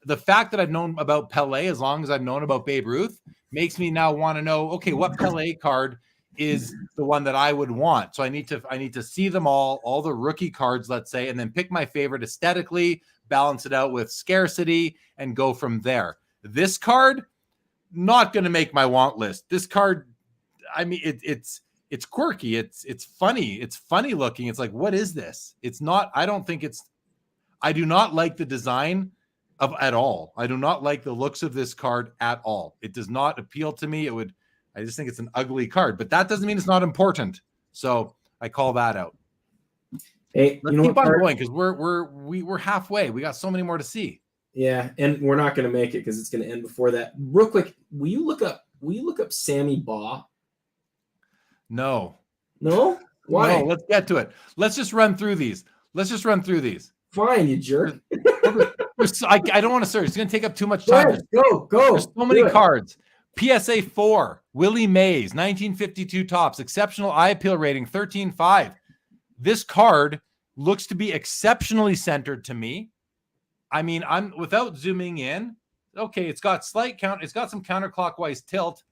the fact that I've known about Pele as long as I've known about Babe Ruth makes me now want to know, okay, what Pele card is the one that I would want. So I need to see them all the rookie cards, let's say, and then pick my favorite aesthetically, balance it out with scarcity, and go from there. This card, not going to make my want list. This card, I mean, it's quirky. It's funny. It's funny looking. It's like, what is this? It's not, I do not like the design at all. I do not like the looks of this card at all. It does not appeal to me. I just think it's an ugly card, but that doesn't mean it's not important. So I call that out. Hey, let's keep on going because we're halfway. We got so many more to see. Yeah, and we're not going to make it because it's going to end before that. Real quick, will you look up Sammy Baugh? No. No? Why? No, let's get to it. Let's just run through these. Fine, you jerk. I don't want to search. It's going to take up too much Go time. ahead. Go. There's so many cards. PSA 4, Willie Mays, 1952 tops, exceptional eye appeal rating, 13.5. This card looks to be exceptionally centered to me. I mean, I'm without zooming in. Okay, it's got slight count. It's got some counterclockwise tilt.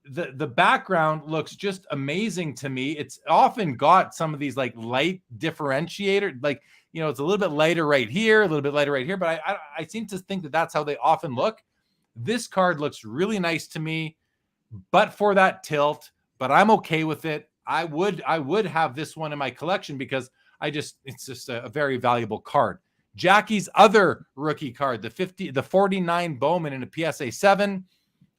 The background looks just amazing to me. It's often got some of these like light differentiator, like, you know, it's a little bit lighter right here, a little bit lighter right here, but I seem to think that that's how they often look. This card looks really nice to me, but for that tilt, but I'm okay with it. I would have this one in my collection because it's just a very valuable card. Jackie's other rookie card, the 49 Bowman in a PSA 7.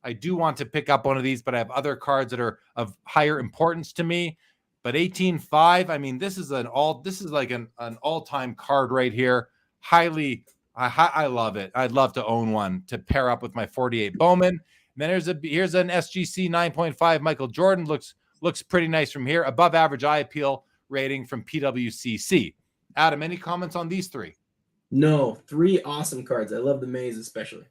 I do want to pick up one of these, but I have other cards that are of higher importance to me. But 18.5, I mean, this is like an all-time card right here. I love it. I'd love to own one to pair up with my 48 Bowman. And then here's an SGC 9.5 Michael Jordan. Looks pretty nice from here. Above average eye appeal rating from PWCC. Adam, any comments on these three? No, 3 awesome cards. I love the Maze especially.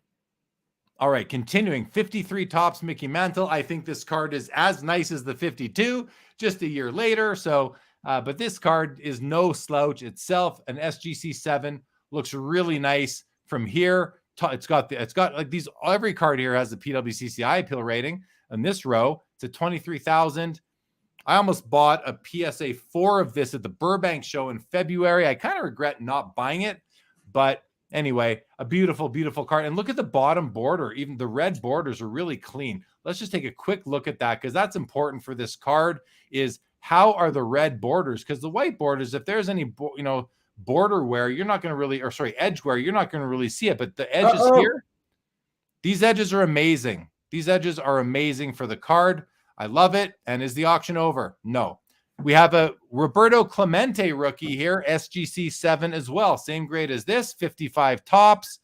All right, continuing, 53 tops Mickey Mantle. I think this card is as nice as the 52, just a year later. So, but this card is no slouch itself. An SGC 7 looks really nice from here. It's got like these. Every card here has the PWCC eye appeal rating. In this row, it's a 23,000. I almost bought a PSA 4 of this at the Burbank show in February. I kind of regret not buying it, but anyway, a beautiful, beautiful card. And look at the bottom border. Even the red borders are really clean. Let's just take a quick look at that because that's important for this card is how are the red borders? Because the white borders, if there's any, border wear, you're not going to really, edge wear, you're not going to really see it. But the edges here, these edges are amazing. These edges are amazing for the card. I love it. And is the auction over? No. We have a Roberto Clemente rookie here, SGC 7 as well. Same grade as this, 55 tops.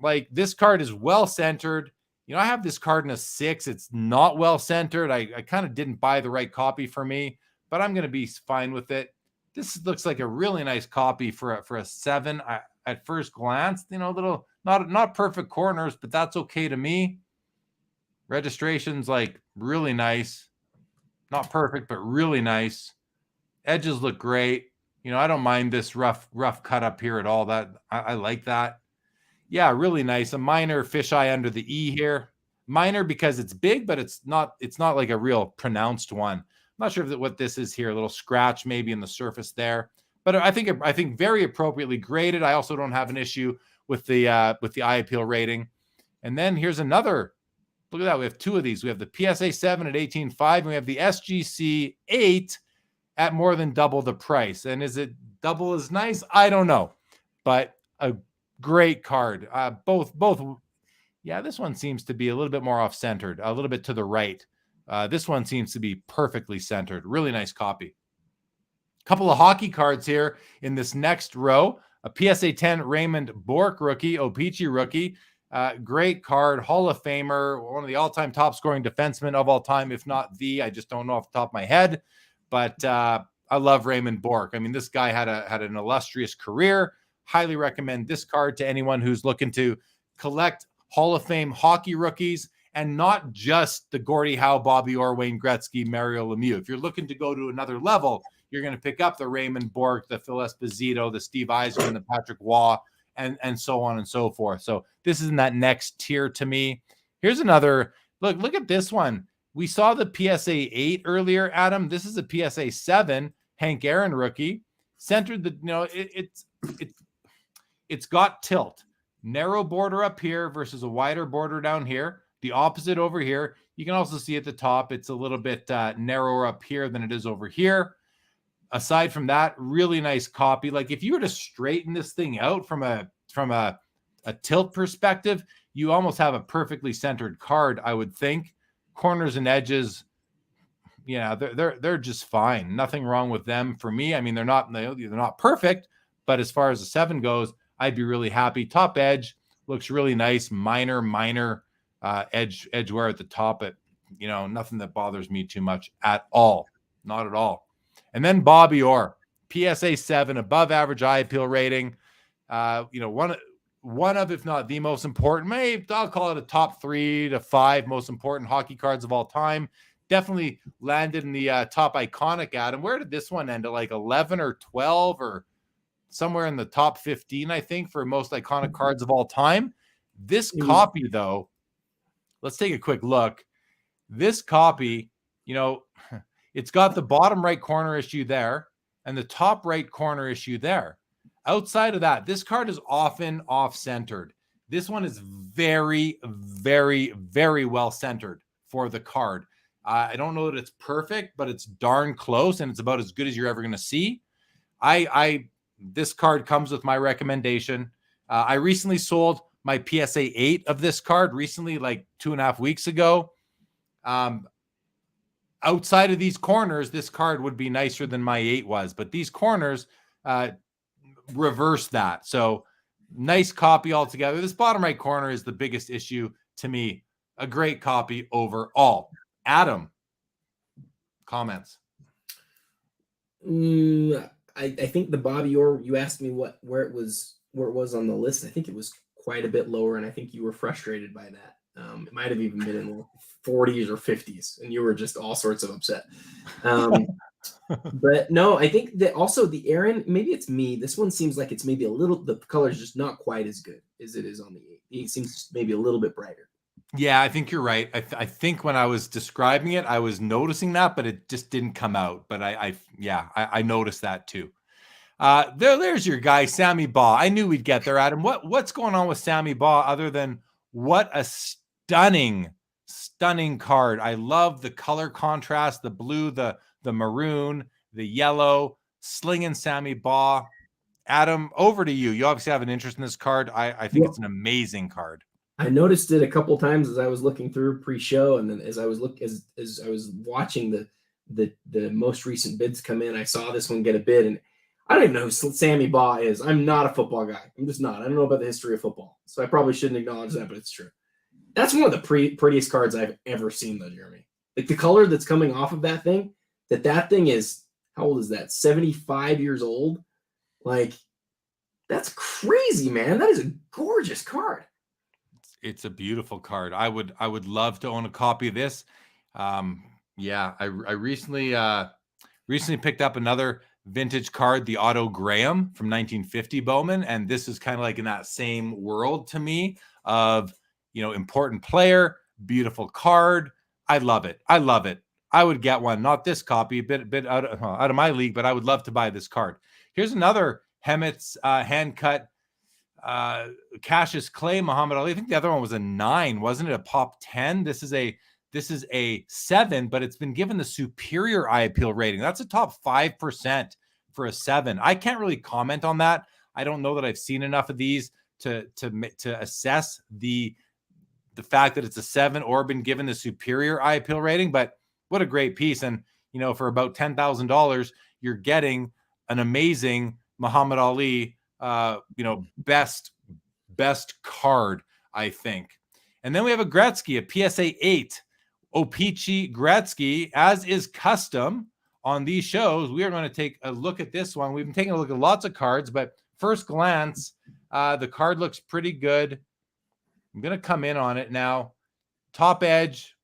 Like, this card is well-centered. You know, I have this card in a 6. It's not well-centered. I kind of didn't buy the right copy for me, but I'm going to be fine with it. This looks like a really nice copy for a 7 at first glance. You know, little, not perfect corners, but that's okay to me. Registration's like really nice. Not perfect, but really nice. Edges look great. You know, I don't mind this rough cut up here at all. That I like that. Yeah, really nice. A minor fisheye under the E here. Minor because it's big, but it's not like a real pronounced one. I'm not sure what this is here. A little scratch maybe in the surface there. But I think very appropriately graded. I also don't have an issue with the eye appeal rating. And then here's another. Look at that. We have 2 of these. We have the PSA 7 at 18.5, and we have the SGC 8 at more than double the price. And is it double as nice? I don't know. But a great card. Both. Yeah, this one seems to be a little bit more off-centered, a little bit to the right. This one seems to be perfectly centered. Really nice copy. Couple of hockey cards here in this next row. A PSA 10 Raymond Bourque rookie, Opeachy rookie. Great card, Hall of Famer, one of the all-time top-scoring defensemen of all time, if not the. I just don't know off the top of my head, but I love Raymond Bourque. I mean, this guy had an illustrious career. Highly recommend this card to anyone who's looking to collect Hall of Fame hockey rookies and not just the Gordie Howe, Bobby Orr, Wayne Gretzky, Mario Lemieux. If you're looking to go to another level, you're going to pick up the Raymond Bourque, the Phil Esposito, the Steve Yzerman, the Patrick Waugh, and so on and so forth. So this is in that next tier to me. Here's another look at this one. We saw the PSA 8 earlier, Adam. This is a PSA 7 Hank Aaron rookie. Centered it's got tilt. Narrow border up here versus a wider border down here. The opposite over here. You can also see at the top, it's a little bit narrower up here than it is over here. Aside from that, really nice copy. Like if you were to straighten this thing out from a tilt perspective, you almost have a perfectly centered card, I would think. Corners and edges, yeah, they're just fine. Nothing wrong with them for me. I mean, they're not perfect, but as far as the 7 goes, I'd be really happy. Top edge looks really nice. Minor edge wear at the top. But nothing that bothers me too much at all. Not at all. And then Bobby Orr, PSA 7, above average eye appeal rating. One of, if not the most important, maybe I'll call it a top 3 to 5 most important hockey cards of all time. Definitely landed in the top iconic, Adam. Where did this one end at, like 11 or 12 or somewhere in the top 15, I think, for most iconic cards of all time? This copy, though, let's take a quick look. This copy, it's got the bottom right corner issue there and the top right corner issue there. Outside of that, this card is often off-centered. This one is very, very, very well centered for the card. I don't know that it's perfect, but it's darn close, and it's about as good as you're ever going to see. This card comes with my recommendation. I recently sold my PSA 8 of this card recently, like 2.5 weeks ago. Outside of these corners, this card would be nicer than my 8 was, but these corners reverse that. So nice copy altogether. This bottom right corner is the biggest issue to me. A great copy overall. Adam, comments? I think the Bobby Orr, you asked me where it was on the list. I think it was quite a bit lower, and I think you were frustrated by that. It might have even been in the 40s or 50s, and you were just all sorts of upset. But no, I think that also the Aaron, maybe it's me. This one seems like it's maybe the color is just not quite as good as it is on the 8. It seems maybe a little bit brighter. Yeah, I think you're right. I think when I was describing it, I was noticing that, but it just didn't come out. But I noticed that too. There's your guy, Sammy Baugh. I knew we'd get there, Adam. What's going on with Sammy Baugh other than what a stunning card? I love the color contrast, the blue, the maroon, the yellow, slinging Sammy Baugh. Adam, over to you. You obviously have an interest in this card. I think it's an amazing card. I noticed it a couple times as I was looking through pre-show, and then as I was watching the most recent bids come in, I saw this one get a bid, and I don't even know who Sammy Baugh is. I'm not a football guy. I'm just not. I don't know about the history of football, so I probably shouldn't acknowledge that, but it's true. That's one of the prettiest cards I've ever seen, though, Jeremy. Like the color that's coming off of that thing is, how old is that? 75 years old. Like, that's crazy, man. That is a gorgeous card. It's a beautiful card. I would love to own a copy of this. I recently picked up another vintage card, the Otto Graham from 1950 Bowman, and this is kind of like in that same world to me of, important player, beautiful card. I love it. I would get one, not this copy, a bit out of my league, but I would love to buy this card. Here's another Hemet's hand cut Cassius Clay Muhammad Ali. I think the other one was a 9, wasn't it? A pop 10. This is a 7, but it's been given the superior eye appeal rating. That's a top 5% for a 7. I can't really comment on that. I don't know that I've seen enough of these to assess the fact that it's a 7 or been given the superior eye appeal rating. But what a great piece! And for about $10,000, you're getting an amazing Muhammad Ali. Best card, I think. And then we have a Gretzky, a PSA 8, O-Pee-Chee Gretzky, as is custom on these shows. We are going to take a look at this one. We've been taking a look at lots of cards, but first glance, the card looks pretty good. I'm going to come in on it now. Top edge,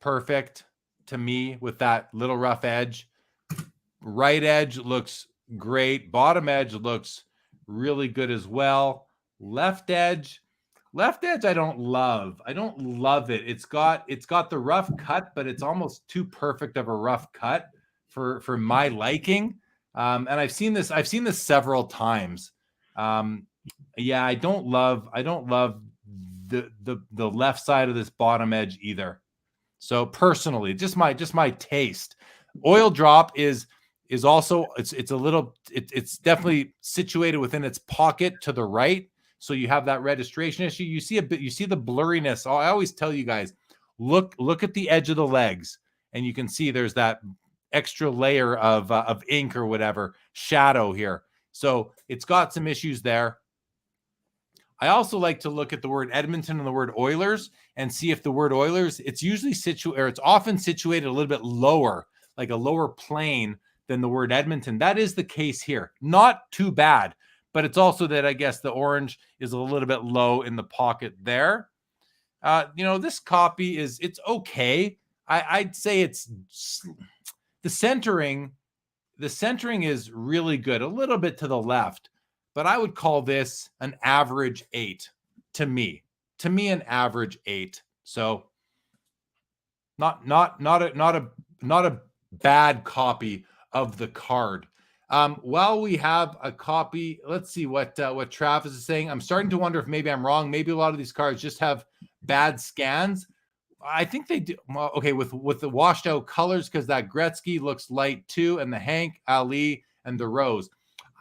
perfect to me with that little rough edge. Right edge looks great. Bottom edge looks really good as well. Left edge I don't love it. It's got the rough cut, but it's almost too perfect of a rough cut for my liking. And I've seen this several times. I don't love the left side of this bottom edge either. So personally, just my taste. Oil drop is also it's definitely situated within its pocket to the right, so you have that registration issue. You see the blurriness. I always tell you guys, look at the edge of the legs, and you can see there's that extra layer of ink or whatever shadow here. So it's got some issues there. I also like to look at the word Edmonton and the word Oilers and see if the word Oilers, it's usually it's often situated a little bit lower, like a lower plane than the word Edmonton. That is the case here. Not too bad, but it's also that I guess the orange is a little bit low in the pocket there. This copy it's okay. I'd say it's the centering is really good, a little bit to the left, but I would call this an average 8 to me. To me, an average 8. So not a bad copy of the card. While we have a copy, let's see what Travis is saying. I'm starting to wonder if maybe I'm wrong. Maybe a lot of these cards just have bad scans. I think they do. Well, okay, with the washed out colors, because that Gretzky looks light too, and the Hank, Ali, and the Rose.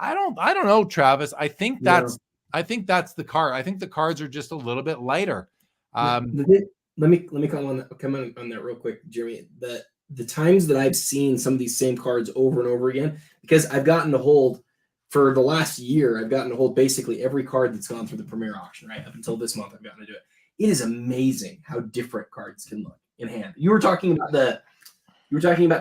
I don't know, Travis. I think that's the card. I think the cards are just a little bit lighter. Let me come on that real quick, Jeremy. The times that I've seen some of these same cards over and over again, because I've gotten to hold for the last year, I've gotten to hold basically every card that's gone through the premier auction, right? Up until this month, I've gotten to do it. It is amazing how different cards can look in hand. You were talking about the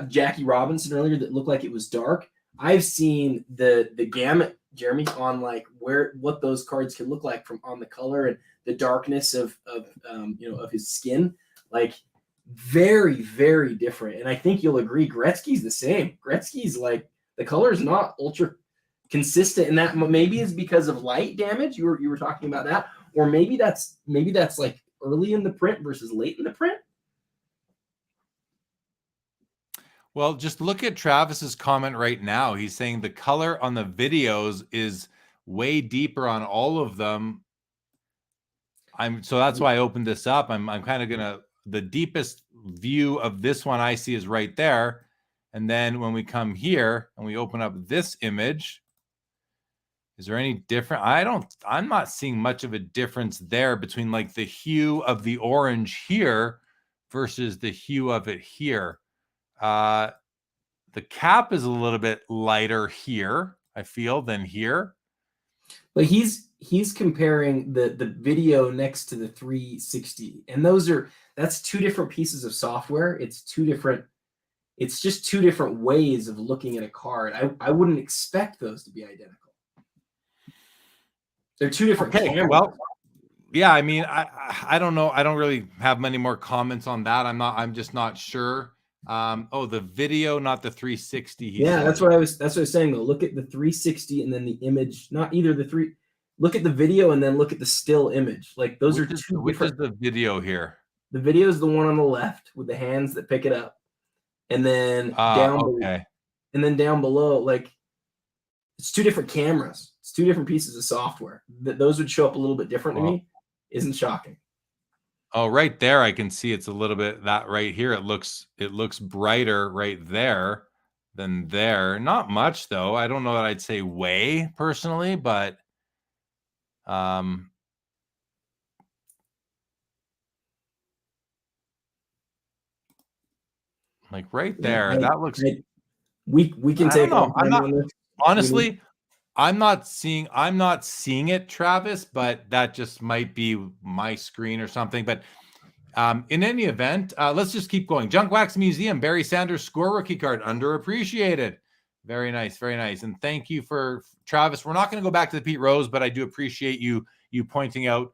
Jackie Robinson earlier that looked like it was dark. I've seen the gamut, Jeremy, on like what those cards can look like from on the color and the darkness of his skin. Like very, very different. And I think you'll agree Gretzky's the same. Gretzky's like the color is not ultra consistent, and that maybe is because of light damage. You were talking about that. Or maybe that's like early in the print versus late in the print. Well, just look at Travis's comment right now. He's saying the color on the videos is way deeper on all of them. So that's why I opened this up. I'm kind of the deepest view of this one I see is right there. And then when we come here and we open up this image, is there any different? I'm not seeing much of a difference there between like the hue of the orange here versus the hue of it here. The cap is a little bit lighter here, I feel, than here. But he's comparing the video next to the 360. And that's two different pieces of software. It's just two different ways of looking at a card. I wouldn't expect those to be identical. They're two different cameras. Well, yeah, I mean, I don't know. I don't really have many more comments on that. I'm just not sure. The video, not the 360. Yeah, that's what I was saying though. Look at the 360 and then the image, not either the three. Look at the video and then look at the still image. Like those are two which different. Is the video here? The video is the one on the left with the hands that pick it up. And then down below, like it's two different cameras. It's two different pieces of software. Those would show up a little bit different to me. Isn't shocking. Oh, right there, I can see it's a little bit that right here. It looks brighter right there than there. Not much though. I don't know that I'd say way personally, but like right there, that looks. We can take. Honestly, I'm not seeing it, Travis, but that just might be my screen or something. But in any event, let's just keep going. Junk Wax Museum, Barry Sanders score rookie card, underappreciated. Very nice, very nice. And thank you for Travis. We're not going to go back to the Pete Rose, but I do appreciate you pointing out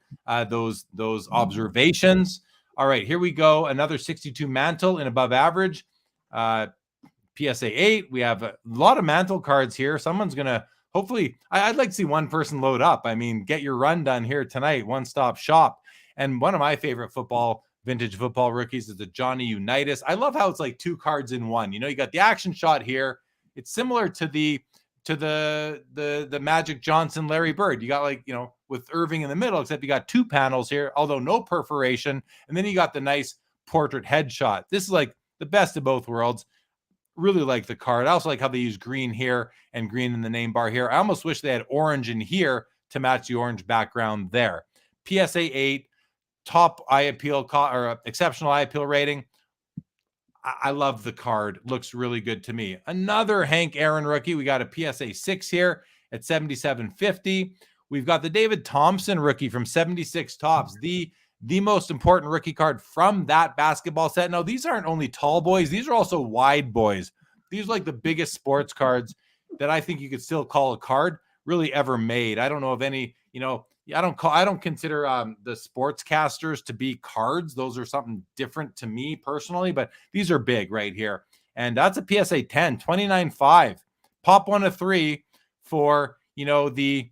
those observations. All right, here we go. Another 62 Mantle in above average. PSA 8. We have a lot of Mantle cards here. Someone's going to hopefully, I'd like to see one person load up. I mean, get your run done here tonight, one-stop shop. And one of my favorite vintage football rookies is the Johnny Unitas. I love how it's like two cards in one. You know, you got the action shot here. It's similar to the Magic Johnson, Larry Bird. You got like, you know, with Irving in the middle, except you got two panels here, although no perforation. And then you got the nice portrait headshot. This is like the best of both worlds. Really like the card. I also like how they use green here and green in the name bar here. I almost wish they had orange in here to match the orange background there. PSA 8, top eye appeal or exceptional eye appeal rating. I love the card. Looks really good to me. Another Hank Aaron rookie. We got a PSA 6 here at 77.50. we've got the David Thompson rookie from 76 Tops, the most important rookie card from that basketball set. Now, these aren't only tall boys, these are also wide boys. These are like the biggest sports cards that I think you could still call a card really ever made. I don't know of any, I don't consider the sportscasters to be cards. Those are something different to me personally, but these are big right here. And that's a PSA 10, 29.5. Pop 1 of 3 for, the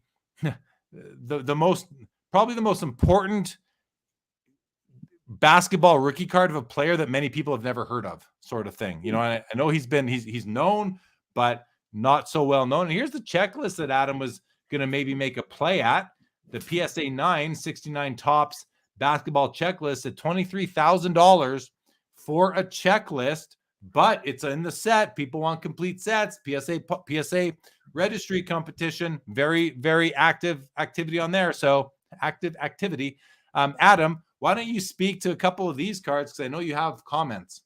most, probably the most important basketball rookie card of a player that many people have never heard of, sort of thing. I know he's known, but not so well known. And here's the checklist that Adam was going to maybe make a play at. The PSA 9 69 Tops basketball checklist at $23,000 for a checklist, but it's in the set. People want complete sets. PSA registry competition, very, very active activity on there. So active activity. Adam, why don't you speak to a couple of these cards? Because I know you have comments.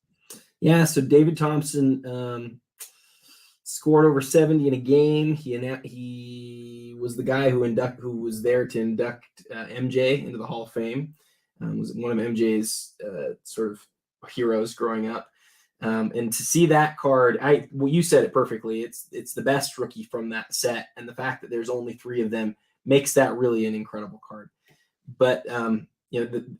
Yeah, so David Thompson scored over 70 in a game. He was the guy who was there to induct MJ into the Hall of Fame. Was one of MJ's sort of heroes growing up. And to see that card, you said it perfectly. It's the best rookie from that set, and the fact that there's only 3 of them makes that really an incredible card. But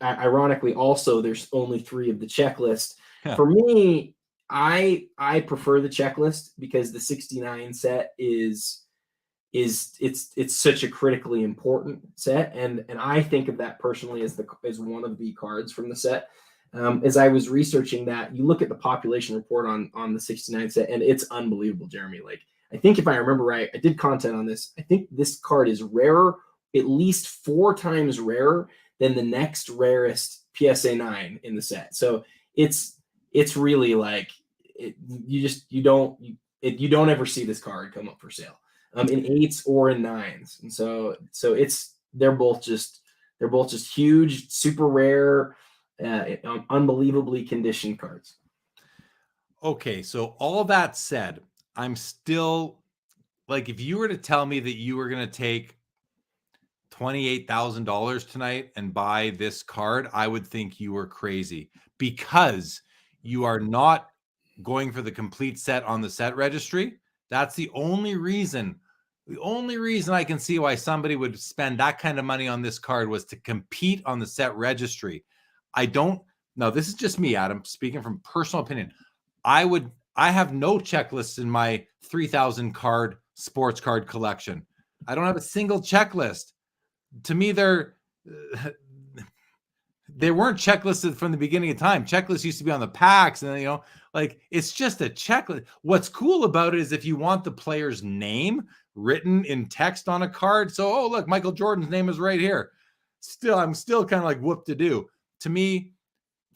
ironically, also there's only 3 of the checklist. Yeah. For me, I prefer the checklist because the 69 set is such a critically important set, and I think of that personally as one of the cards from the set. As I was researching that, you look at the population report on the 69 set, and it's unbelievable, Jeremy. Like, I think if I remember right, I did content on this. I think this card is rarer, at least 4 times rarer than the next rarest PSA 9 in the set. So it's really like you don't ever see this card come up for sale in 8s or in 9s, and so they're both just huge, super rare. Unbelievably conditioned cards. Okay, so all that said, I'm still like, if you were to tell me that you were going to take $28,000 tonight and buy this card, I would think you were crazy, because you are not going for the complete set on the set registry. That's the only reason I can see why somebody would spend that kind of money on this card, was to compete on the set registry. Now this is just me, Adam, speaking from personal opinion. I have no checklists in my 3,000 card sports card collection. I don't have a single checklist. To me, they weren't checklisted from the beginning of time. Checklists used to be on the packs, and it's just a checklist. What's cool about it is if you want the player's name written in text on a card. So, look, Michael Jordan's name is right here. I'm still kind of like, whoop to do. To me,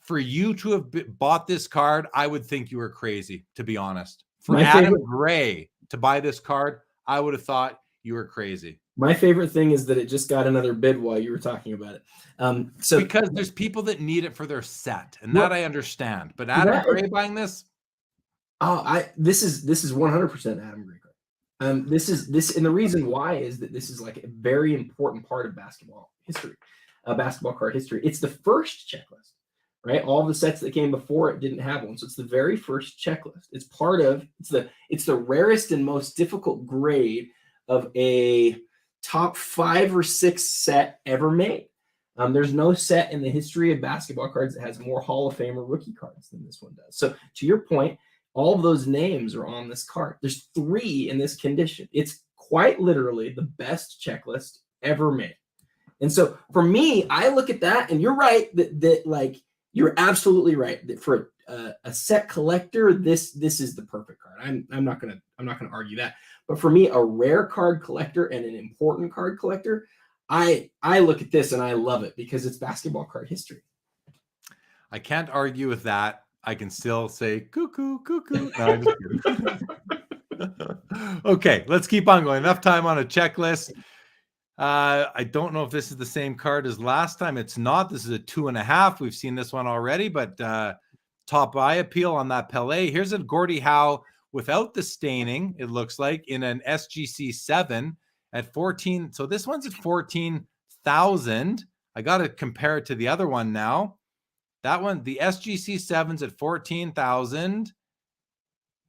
for you to have bought this card, I would think you were crazy, to be honest. For Adam Gray to buy this card, I would have thought you were crazy. My favorite thing is that it just got another bid while you were talking about it. Because there's people that need it for their set, and that I understand. But Adam Gray buying this? This is 100% Adam Gray card. This, and the reason why is that this is like a very important part of basketball history. Basketball card history. It's the first checklist, right? All the sets that came before it didn't have one, so it's the very first checklist. It's the rarest and most difficult grade of a top 5 or 6 set ever made. There's no set in the history of basketball cards that has more Hall of Famer rookie cards than this one does. So to your point, all of those names are on this card. There's 3 in this condition. It's quite literally the best checklist ever made. And so for me, I look at that, and you're right that like, you're absolutely right that for a set collector, this is the perfect card. I'm not gonna argue that. But for me, a rare card collector and an important card collector, I look at this and I love it because it's basketball card history. I can't argue with that. I can still say cuckoo, cuckoo. No, I'm just kidding. Okay, let's keep on going. Enough time on a checklist. I don't know if this is the same card as last time. It's not. This is a 2.5. We've seen this one already, but top eye appeal on that Pelé. Here's a Gordie Howe without the staining, it looks like, in an SGC 7. at 14. So this one's at 14,000. I got to compare it to the other one now. That one, the SGC 7's at 14,000,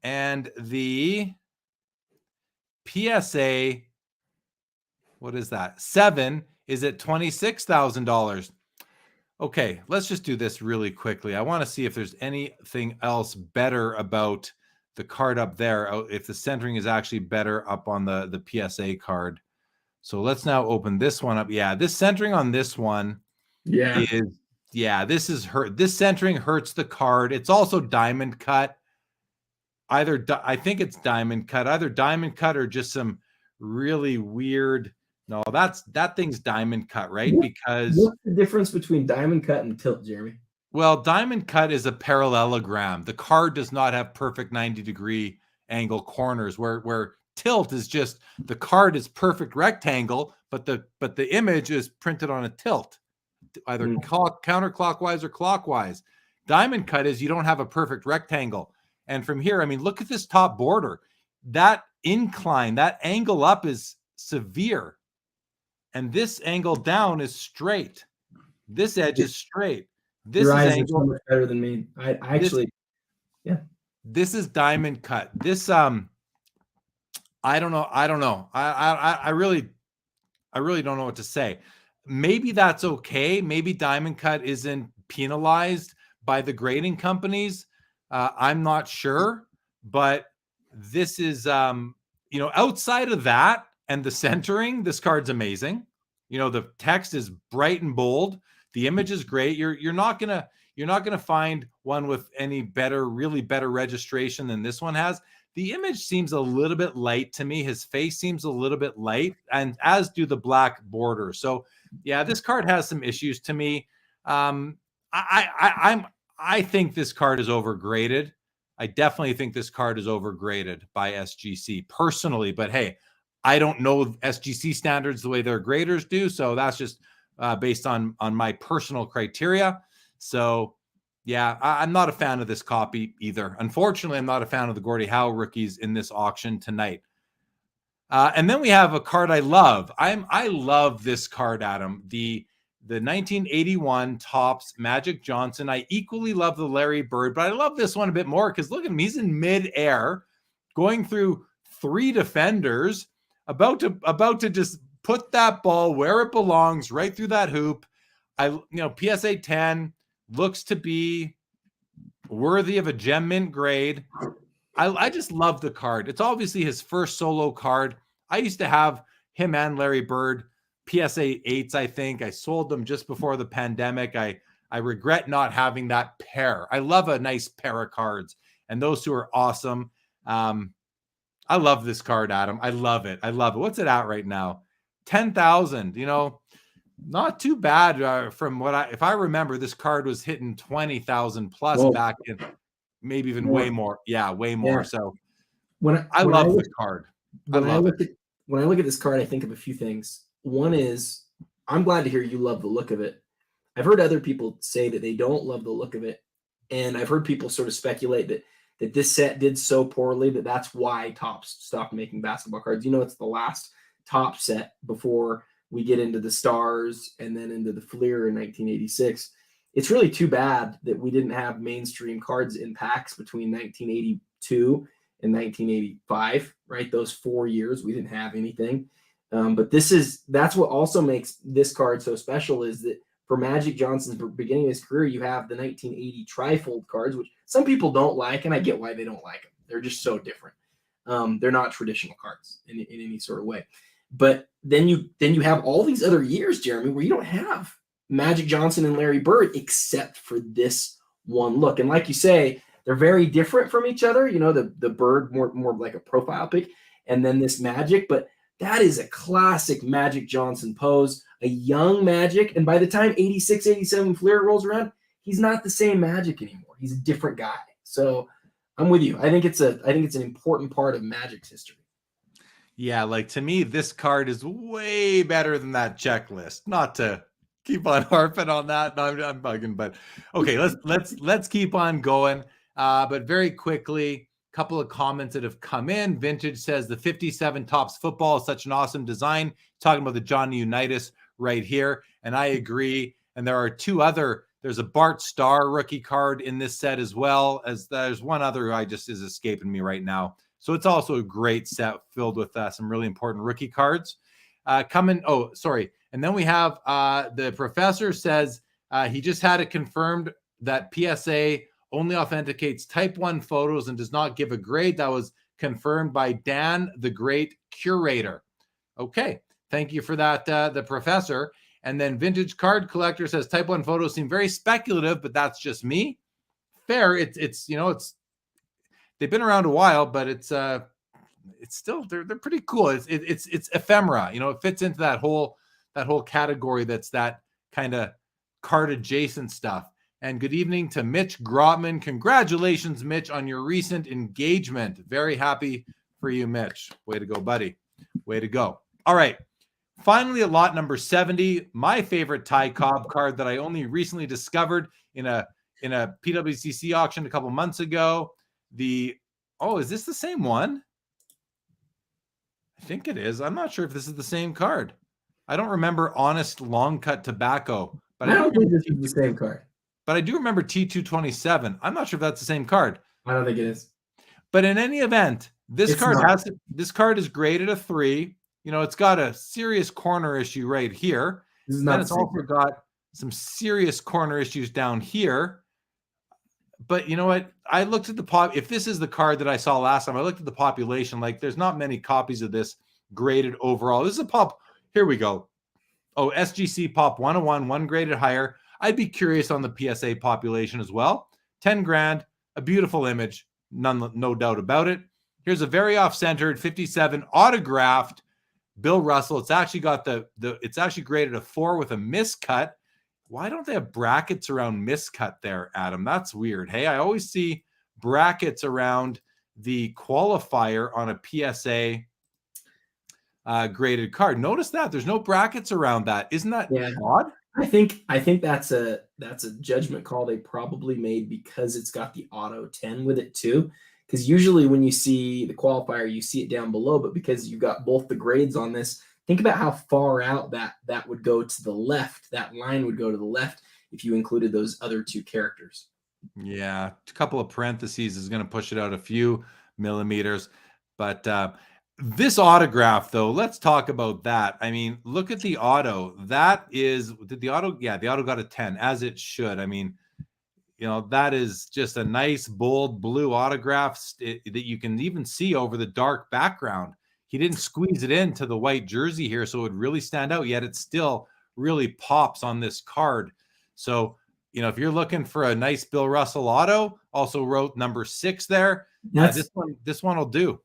and the PSA, what is that? 7 is at $26,000. Okay, let's just do this really quickly. I want to see if there's anything else better about the card up there, if the centering is actually better up on the PSA card. So let's now open this one up. Yeah, this centering on this one this centering hurts the card. It's also diamond cut. I think it's diamond cut, either diamond cut or just some really weird. No, that thing's diamond cut, right? Because what's the difference between diamond cut and tilt, Jeremy? Well, diamond cut is a parallelogram. The card does not have perfect 90-degree angle corners, where tilt is just the card is perfect rectangle, but the image is printed on a tilt, either counterclockwise or clockwise. Diamond cut is you don't have a perfect rectangle. And from here, I mean, look at this top border. That incline, that angle up is severe. And this angle down is straight. This edge is straight. This Your is eyes are so much better than me. I actually, this is diamond cut. This I don't know. I really don't know what to say. Maybe that's okay. Maybe diamond cut isn't penalized by the grading companies. I'm not sure, but this is outside of that and the centering, this card's amazing. The text is bright and bold. The image is great. You're not gonna find one with any really better registration than this one has. The image seems a little bit light to me. His face seems a little bit light, and as do the black borders. So yeah, this card has some issues to me. I think this card is overgraded. I definitely think this card is overgraded by SGC personally, but hey, I don't know SGC standards the way their graders do. So that's just based on my personal criteria. So yeah, I'm not a fan of this copy either. Unfortunately, I'm not a fan of the Gordie Howe rookies in this auction tonight. And then we have a card I love. I love this card, Adam. The 1981 Topps Magic Johnson. I equally love the Larry Bird, but I love this one a bit more because look at him. He's in midair, going through 3 defenders, about to just put that ball where it belongs, right through that hoop. PSA 10 looks to be worthy of a gem mint grade. I just love the card. It's obviously his first solo card. I used to have him and Larry Bird PSA 8s, I think. I sold them just before the pandemic. I regret not having that pair. I love a nice pair of cards, and those two are awesome. I love this card, Adam. I love it. What's it at right now? 10,000. Not too bad from if I remember, this card was hitting 20,000 plus back in, maybe even way more. Yeah, way more. Yeah. So I love the card. When I look at this card, I think of a few things. One is, I'm glad to hear you love the look of it. I've heard other people say that they don't love the look of it. And I've heard people sort of speculate that this set did so poorly that's why Topps stopped making basketball cards. It's the last Topps set before we get into the Stars and then into the Fleer in 1986. It's really too bad that we didn't have mainstream cards in packs between 1982 and 1985, right? Those 4 years, we didn't have anything. But that's what also makes this card so special, is that for Magic Johnson's beginning of his career, you have the 1980 trifold cards, which some people don't like, and I get why they don't like them. They're just so different. They're not traditional cards in any sort of way. But then you have all these other years, Jeremy, where you don't have Magic Johnson and Larry Bird except for this one look. And like you say, they're very different from each other. The Bird more like a profile pic, and then this Magic, but that is a classic Magic Johnson pose, a young Magic. And by the time 86, 87 Fleer rolls around, he's not the same Magic anymore. He's a different guy. So I'm with you. I think it's an important part of Magic's history. Yeah, like to me, this card is way better than that checklist. Not to keep on harping on that. No, I'm bugging, but okay, let's keep on going. But very quickly, couple of comments that have come in. Vintage says the 57 Topps football is such an awesome design. Talking about the Johnny Unitas right here. And I agree. And there are two other, there's a Bart Starr rookie card in this set as well, as there's one other who just is escaping me right now. So it's also a great set filled with some really important rookie cards. And then we have the professor says he just had it confirmed that PSA only authenticates type 1 photos and does not give a grade. That was confirmed by Dan, the great curator. Okay, thank you for that, the professor. And then Vintage Card Collector says type 1 photos seem very speculative, but that's just me. Fair. It's they've been around a while, but it's still they're pretty cool. It's ephemera. It fits into that whole category that's that kind of card adjacent stuff. And good evening to Mitch Grotman. Congratulations, Mitch, on your recent engagement. Very happy for you, Mitch. Way to go, buddy. Way to go. All right. Finally, at lot number 70, my favorite Ty Cobb card that I only recently discovered in a PWCC auction a couple months ago. Is this the same one? I think it is. I'm not sure if this is the same card. I don't remember Honest Long Cut Tobacco, but I don't think this is the same card. But I do remember T227. I'm not sure if that's the same card. I don't think it is. But in any event, this card is graded a 3. It's got a serious corner issue right here. This is not. And it's also got some serious corner issues down here. But you know what? I looked at if this is the card that I saw last time, I looked at the population. Like, there's not many copies of this graded overall. This is a pop. Here we go. Oh, SGC Pop 101, one graded higher. I'd be curious on the PSA population as well. 10 grand, a beautiful image, no doubt about it. Here's a very off-centered 57 autographed Bill Russell. It's actually got it's actually graded a 4 with a miscut. Why don't they have brackets around miscut there, Adam? That's weird. Hey, I always see brackets around the qualifier on a PSA graded card. Notice that there's no brackets around that. Isn't that odd? I think that's a judgment call they probably made because it's got the auto 10 with it too. Because usually when you see the qualifier, you see it down below, but because you got both the grades on this, think about how far out that would go to the left. That line would go to the left if you included those other two characters. Yeah, a couple of parentheses is going to push it out a few millimeters. But this autograph, though, let's talk about that. I mean, look at the auto. The auto got a 10, as it should. I mean, that is just a nice, bold blue autograph that you can even see over the dark background. He didn't squeeze it into the white jersey here, so it would really stand out, yet it still really pops on this card. So, if you're looking for a nice Bill Russell auto, also wrote number 6 there. This one will do.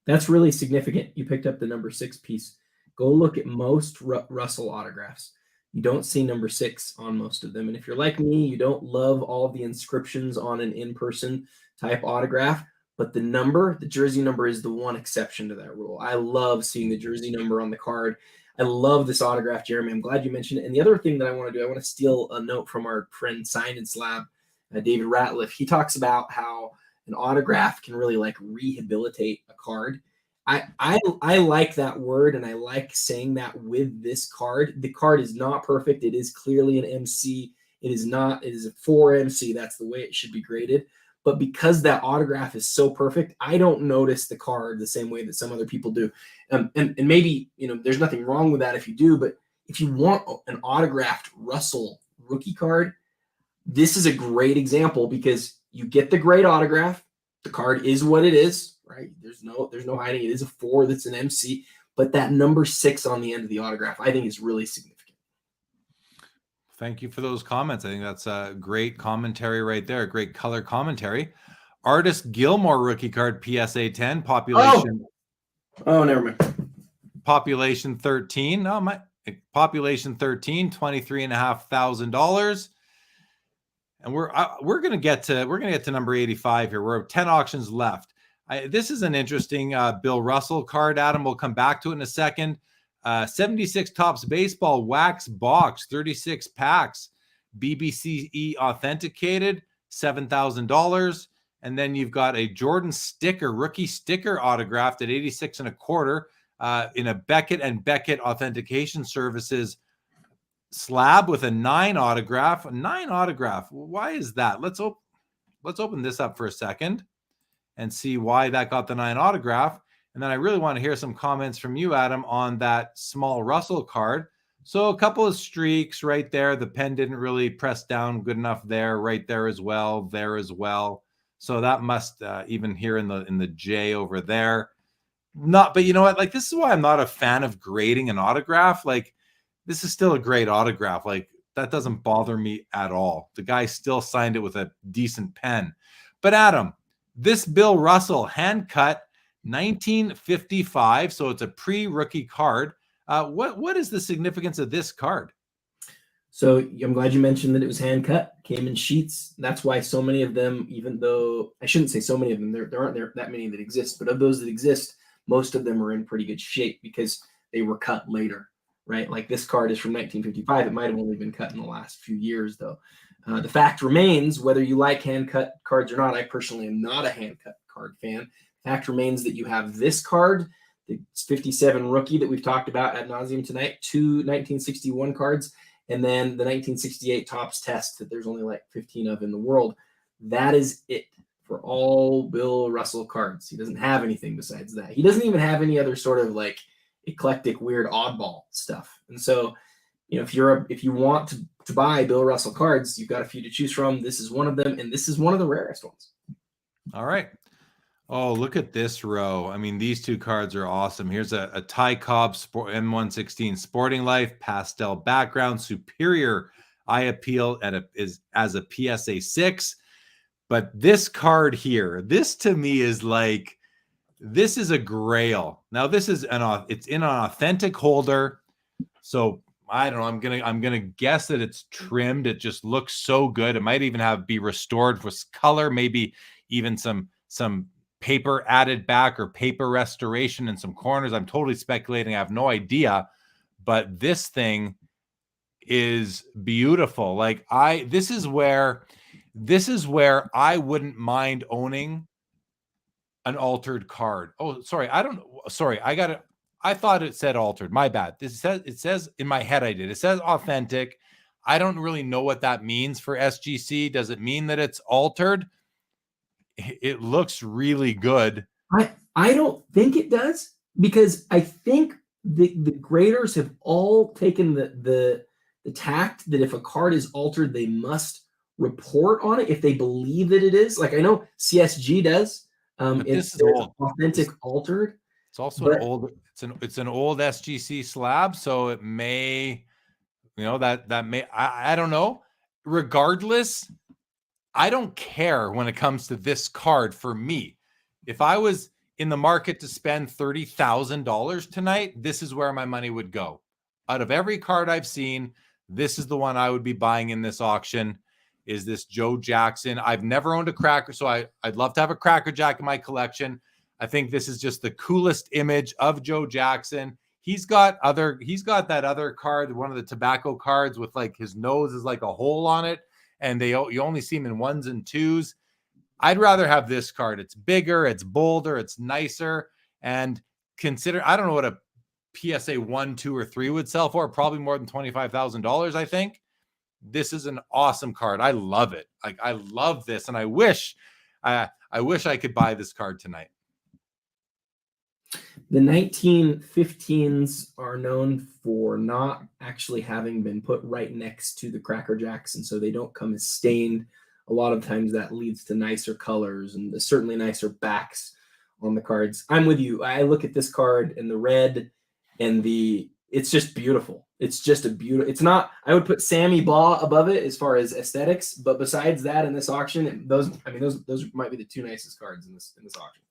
That's really significant. You picked up the number 6 piece. Go look at most Russell autographs. You don't see number 6 on most of them. And if you're like me, you don't love all of the inscriptions on an in-person type autograph, but the jersey number is the one exception to that rule. I love seeing the jersey number on the card. I love this autograph, Jeremy. I'm glad you mentioned it. And the other thing that I want to do, I want to steal a note from our friend Sign and Slab, David Ratliff. He talks about how an autograph can really rehabilitate a card. I like that word, and I like saying that with this card. The card is not perfect. It is clearly an MC. It is a 4 MC. That's the way it should be graded. But because that autograph is so perfect, I don't notice the card the same way that some other people do. And maybe, there's nothing wrong with that if you do, but if you want an autographed Russell rookie card, this is a great example because you get the great autograph. The card is what it is, right? There's no hiding. It is a 4 that's an MC, but that number 6 on the end of the autograph, I think, is really significant. Thank you for those comments. I think that's a great commentary right there. Great color commentary. Artist Gilmore rookie card, PSA 10, population. Oh, never mind. Population 13. Population 13, $23,500. And we're gonna get to number 85 here. We're 10 auctions left. This is an interesting Bill Russell card. Adam, we'll come back to it in a second. 76 Topps Baseball wax box, 36 packs, BBCE authenticated, $7,000. And then you've got a Jordan sticker, rookie sticker autographed at 86 1/4 in a Beckett and Beckett Authentication Services slab with a 9 autograph. A 9 autograph. Why is that? Let's open this up for a second and see why that got the 9 autograph. And then I really want to hear some comments from you, Adam, on that small Russell card. So a couple of streaks right there. The pen didn't really press down good enough there, right there as well, there as well. So that must even here in the J over there. But you know what? Like, this is why I'm not a fan of grading an autograph. Like, this is still a great autograph. Like, that doesn't bother me at all. The guy still signed it with a decent pen. But Adam, this Bill Russell hand cut 1955. So it's a pre-rookie card. What is the significance of this card? So I'm glad you mentioned that it was hand cut, came in sheets. That's why so many of them, even though I shouldn't say so many of them, there aren't that many that exist, but of those that exist, most of them are in pretty good shape because they were cut later, right? Like this card is from 1955. It might have only been cut in the last few years though. The fact remains, whether you like hand cut cards or not, I personally am not a hand cut card fan. Fact remains that you have this card, the 57 rookie that we've talked about ad nauseum tonight, 2 1961 cards, and then the 1968 Topps Test that there's only like 15 of in the world. That is it for all Bill Russell cards. He doesn't have anything besides that. He doesn't even have any other sort of like eclectic, weird, oddball stuff. And so, you know, if you want to buy Bill Russell cards, you've got a few to choose from. This is one of them, and this is one of the rarest ones. All right. Oh, look at this row. I mean, these two cards are awesome. Here's a Ty Cobb Sport M116 Sporting Life, pastel background, superior eye appeal as a PSA 6. But this card here, this to me is like, this is a grail. Now, this is it's in an authentic holder. So I don't know. I'm gonna guess that it's trimmed. It just looks so good. It might even be restored with color, maybe even some paper added back or paper restoration in some corners. I'm totally speculating. I have no idea, but this thing is beautiful. Like this is where I wouldn't mind owning an altered card. Oh, sorry. I thought it said altered. My bad. It says in my head, it says authentic. I don't really know what that means for SGC. Does it mean that it's altered? It looks really good. I don't think it does, because I think the graders have all taken the tact that if a card is altered, they must report on it if they believe that it is. Like I know CSG does. It's authentic altered. It's also an old. It's an old SGC slab, so it may, that may. I don't know. Regardless, I don't care when it comes to this card. For me, if I was in the market to spend $30,000 tonight, this is where my money would go. Out of every card I've seen, this is the one I would be buying in this auction. Is this Joe Jackson? I've never owned a Cracker, so I'd love to have a Cracker Jack in my collection. I think this is just the coolest image of Joe Jackson. He's got that other card, one of the tobacco cards with like his nose is like a hole on it, and you only see him in 1s and 2s. I'd rather have this card. It's bigger, it's bolder, it's nicer, and I don't know what a PSA 1, 2, or 3 would sell for. Probably more than $25,000, I think. This is an awesome card. I love it. Like I love this, and I wish I could buy this card tonight. The 1915s are known for not actually having been put right next to the Cracker Jacks, and so they don't come as stained. A lot of times that leads to nicer colors and certainly nicer backs on the cards. I'm with you. I look at this card and the red and it's just beautiful. It's just it's not, I would put Sammy Baugh above it as far as aesthetics, but besides that in this auction, those might be the two nicest cards in this auction.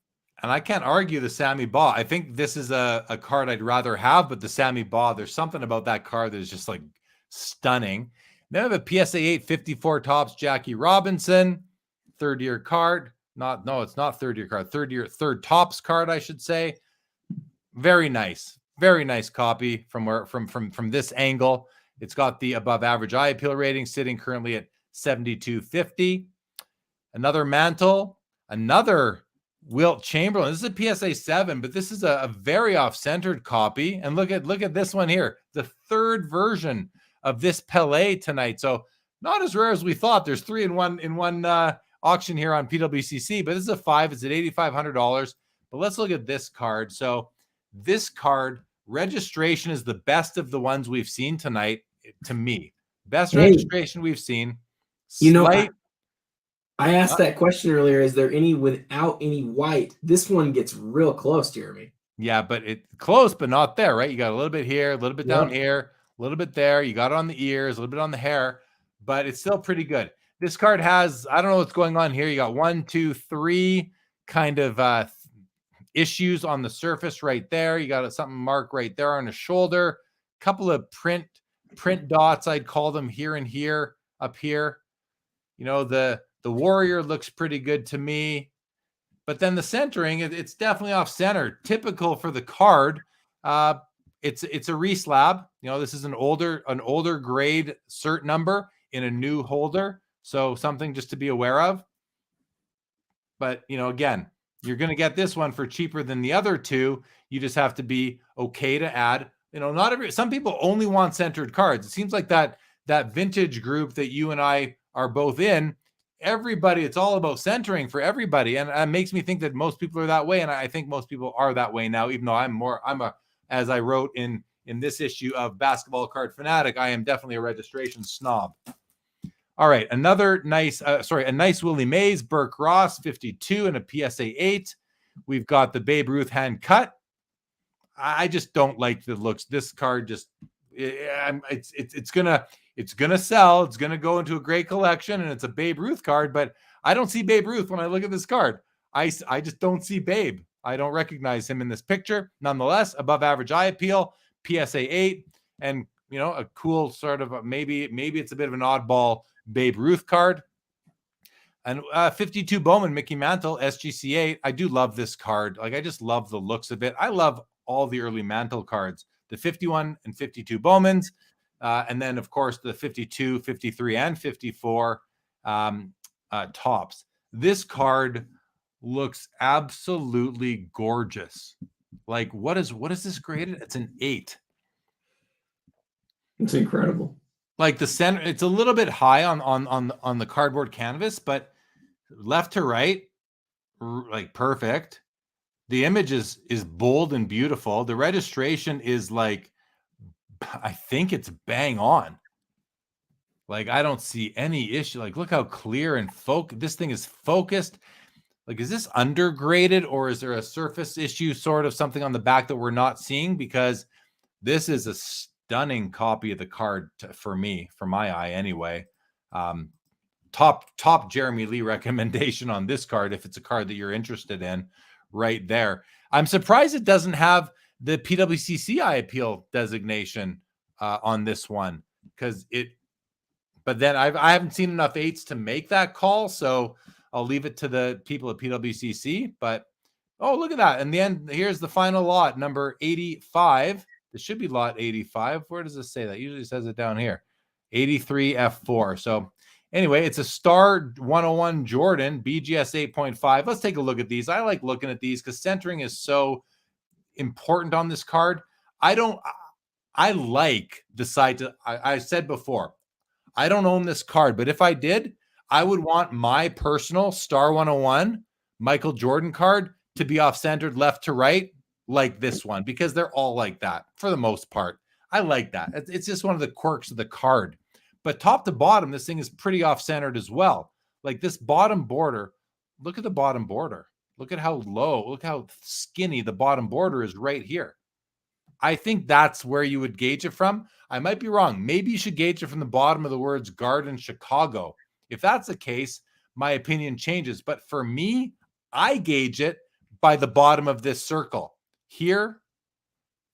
And I can't argue the Sammy Baugh. I think this is a card I'd rather have, but the Sammy Baugh, there's something about that card that is just like stunning. Then I have a PSA 8 54 Topps Jackie Robinson, third-year card. It's not third-year card. Third Topps card, I should say. Very nice copy from this angle. It's got the above average eye appeal rating sitting currently at 7250. Another mantle. Another Wilt Chamberlain. This is a PSA 7, but this is a very off-centered copy. And look at this one here, the third version of this Pele tonight. So not as rare as we thought. There's 3 in one auction here on PWCC, but this is a 5. It's at $8,500. But let's look at this card. So this card registration is the best of the ones we've seen tonight. To me, best registration we've seen. You know, I asked that question earlier. Is there any without any white? This one gets real close, Jeremy. Yeah, but it's close, but not there, right? You got a little bit here, a little bit down here, a little bit there. You got it on the ears, a little bit on the hair, but it's still pretty good. This card has, I don't know what's going on here. You got 1, 2, 3 kind of issues on the surface right there. You got something marked right there on the shoulder. A couple of print dots, I'd call them, here and here, up here. You know, the Warrior looks pretty good to me, but then the centering, it's definitely off center, typical for the card. It's a reslab. You know, this is an older grade cert number in a new holder, so something just to be aware of. But you know, again, you're going to get this one for cheaper than the other two. You just have to be okay to add. You know, some people only want centered cards. It seems like that vintage group that you and I are both in, everybody, it's all about centering for everybody. And it makes me think that most people are that way. And I think most people are that way now, even though as I wrote in this issue of Basketball Card Fanatic, I am definitely a registration snob. All right. A nice Willie Mays, Burke Ross, 52 and a PSA 8. We've got the Babe Ruth hand cut. I just don't like the looks. This card just, it's gonna sell. It's gonna go into a great collection, and it's a Babe Ruth card. But I don't see Babe Ruth when I look at this card. I just don't see Babe. I don't recognize him in this picture. Nonetheless, above average eye appeal, PSA 8, and you know, a cool sort of maybe it's a bit of an oddball Babe Ruth card. And 52 Bowman Mickey Mantle SGC 8. I do love this card. Like, I just love the looks of it. I love all the early Mantle cards, the 51 and 52 Bowmans. And then, of course, the 52, 53, and 54 tops. This card looks absolutely gorgeous. Like, what is this graded? It's an 8. It's incredible. Like the center, it's a little bit high on the cardboard canvas, but left to right, like perfect. The image is bold and beautiful. The registration is like, I think it's bang on. Like, I don't see any issue. Like, look how clear and this thing is focused. Like, is this undergraded, or is there a surface issue, sort of something on the back that we're not seeing? Because this is a stunning copy of the card for me, for my eye anyway. Top Jeremy Lee recommendation on this card, if it's a card that you're interested in, right there. I'm surprised it doesn't have the PWCC eye appeal designation on this one, but then I haven't seen enough 8s to make that call, so I'll leave it to the people at PWCC. But oh, look at that. In the end, here's the final lot, number 85. This should be lot 85. Where does it say that? Usually it says it down here. 83 F4. So anyway, it's a Star 101 Jordan BGS 8.5. Let's take a look at these. I like looking at these because centering is so important on this card. I like the side to, I said before, I don't own this card, but if I did, I would want my personal Star 101 Michael Jordan card to be off-centered left to right, like this one, because they're all like that for the most part. I like that. It's just one of the quirks of the card. But top to bottom, this thing is pretty off-centered as well. Like this bottom border, look at the bottom border. Look at how low, look how skinny the bottom border is right here. I think that's where you would gauge it from. I might be wrong. Maybe you should gauge it from the bottom of the words Garden Chicago. If that's the case, my opinion changes. But for me, I gauge it by the bottom of this circle, here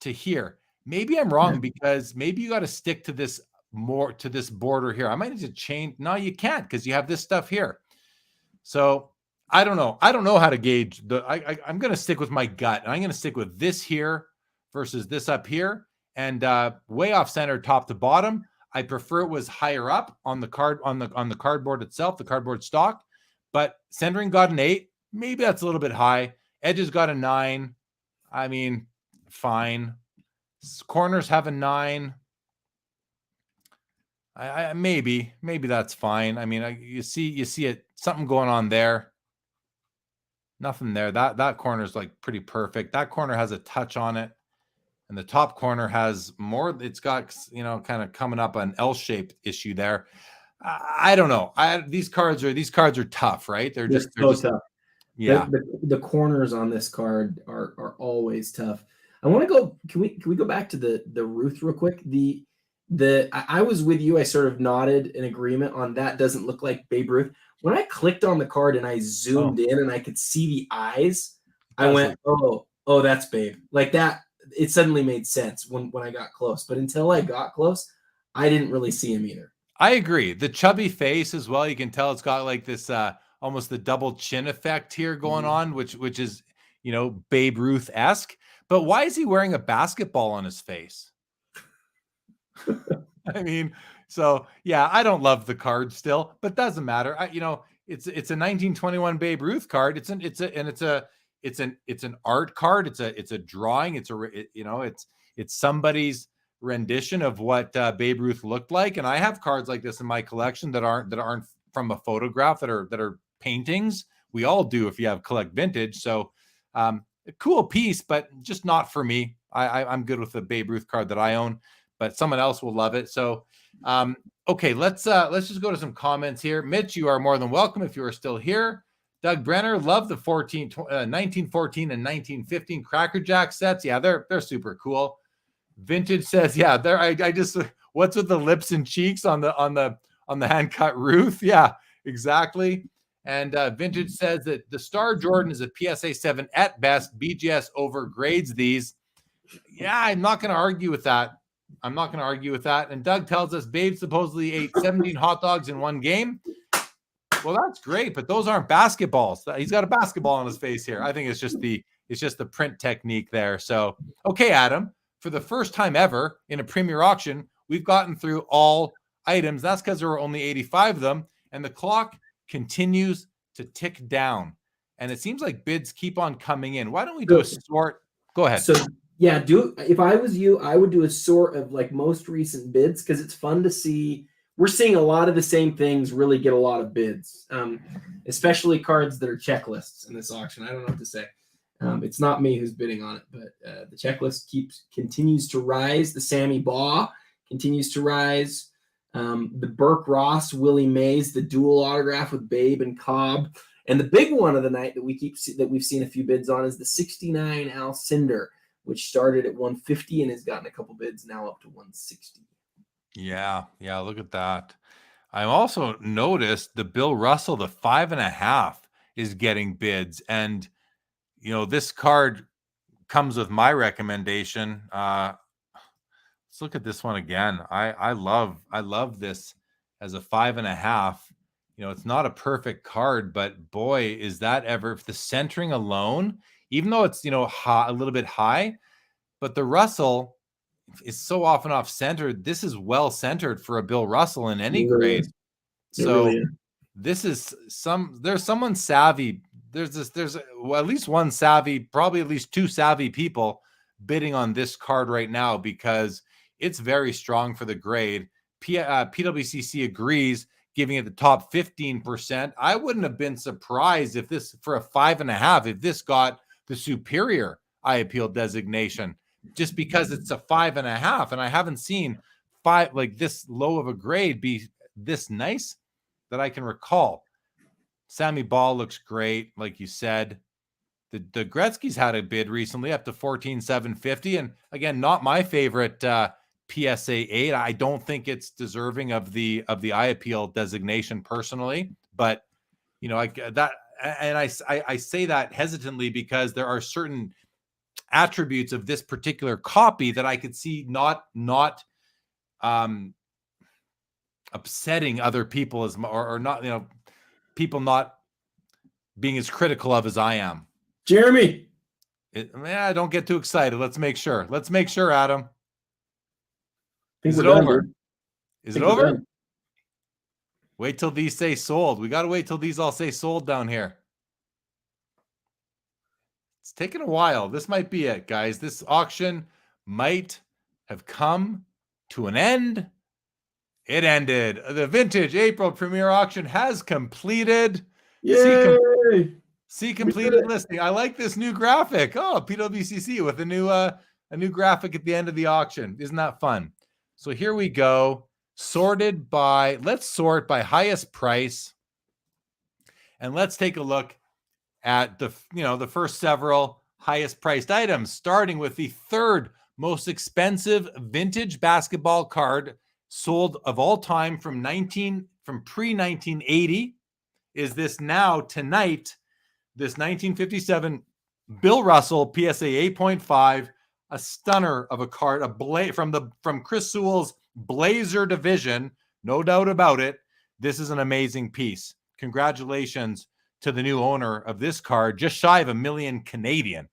to here. Maybe I'm wrong, because maybe you got to stick to this more, to this border here. I might need to change. No, you can't, because you have this stuff here. So I don't know. I don't know how to gauge I'm going to stick with my gut, and I'm going to stick with this here versus this up here, and way off center, top to bottom. I prefer it was higher up on the card, on the cardboard itself, the cardboard stock. But centering got an 8. maybe that's a little bit high. Edge has got a 9. I mean, fine. Corners have a 9. Maybe that's fine. I mean, you see it, something going on there. Nothing there. That corner is like pretty perfect. That corner has a touch on it, and the top corner has more. It's got, you know, kind of coming up an L-shaped issue there. I don't know. These cards are tough, right? They're just tough. Yeah. The corners on this card are always tough. I want to go. Can we go back to the Ruth real quick? I was with you. I sort of nodded in agreement on that. Doesn't look like Babe Ruth. When I clicked on the card and I zoomed in and I could see the eyes, I went, oh, that's Babe. Like that. It suddenly made sense when I got close. But until I got close, I didn't really see him either. I agree. The chubby face as well. You can tell it's got like this almost the double chin effect here going on, which is, you know, Babe Ruth-esque. But why is he wearing a basketball on his face? I mean, so yeah, I don't love the card still, but doesn't matter. You know, it's a 1921 Babe Ruth card. It's an art card. It's a drawing. It's somebody's rendition of what Babe Ruth looked like. And I have cards like this in my collection that aren't from a photograph, that are paintings. We all do if you have collect vintage. So a cool piece, but just not for me. I'm good with the Babe Ruth card that I own, but someone else will love it. So okay, let's just go to some comments here. Mitch, you are more than welcome if you are still here. Doug Brenner, love the 1914 and 1915 Cracker Jack sets. Yeah, they're super cool. Vintage says, yeah, there. I just, what's with the lips and cheeks on the hand cut Ruth? Yeah, exactly. And Vintage says that the Star Jordan is a PSA 7 at best. BGS overgrades these. Yeah, I'm not going to argue with that. And Doug tells us Babe supposedly ate 17 hot dogs in one game. Well, that's great, but those aren't basketballs. He's got a basketball on his face here. I think it's just the print technique there. So, okay, Adam, for the first time ever in a Premier auction, we've gotten through all items. That's because there were only 85 of them, and the clock continues to tick down. And it seems like bids keep on coming in. Why don't we do a sort? Go ahead. So yeah, if I was you, I would do a sort of like most recent bids, because it's fun to see. We're seeing a lot of the same things really get a lot of bids, especially cards that are checklists in this auction. I don't know what to say. It's not me who's bidding on it, but the checklist continues to rise. The Sammy Baugh continues to rise. The Burke Ross, Willie Mays, the dual autograph with Babe and Cobb, and the big one of the night that we've seen a few bids on is the 69 Al Cinder, which started at 150 and has gotten a couple bids now up to 160. Yeah, look at that. I also noticed the Bill Russell, the 5.5, is getting bids. And, you know, this card comes with my recommendation. Let's look at this one again. I love this as a 5.5. You know, it's not a perfect card, but boy, is that ever, if the centering alone, even though it's, you know, a little bit high, but the Russell is so often off centered. This is well centered for a Bill Russell in any grade. So this is there's someone savvy. There's at least one savvy, probably at least two savvy people bidding on this card right now, because it's very strong for the grade. PWCC agrees, giving it the top 15%. I wouldn't have been surprised if this, for a 5.5, if this got the superior eye appeal designation, just because it's a 5.5, and I haven't seen five like this low of a grade be this nice that I can recall. Sammy Ball looks great, like you said. The Gretzky's had a bid recently up to 14,750, and again, not my favorite PSA 8. I don't think it's deserving of the eye appeal designation personally, but you know, I say that hesitantly because there are certain attributes of this particular copy that I could see not upsetting other people as or not, you know, people not being as critical of as I am. Jeremy, don't get too excited. Let's make sure. Adam. Is it over? Is it over? Wait till these say sold. We got to wait till these all say sold down here. It's taken a while. This might be it, guys. This auction might have come to an end. It ended. The vintage April premiere auction has completed. Yay! See completed listing. I like this new graphic. Oh, PWCC with a new graphic at the end of the auction. Isn't that fun? So here we go. Sorted by, let's sort by highest price. And let's take a look at the first several highest priced items, starting with the third most expensive vintage basketball card sold of all time from pre-1980 is this now tonight, this 1957 Bill Russell PSA 8.5, a stunner of a card, from Chris Sewell's Blazer division, no doubt about it. This is an amazing piece. Congratulations to the new owner of this card, just shy of $1 million Canadian.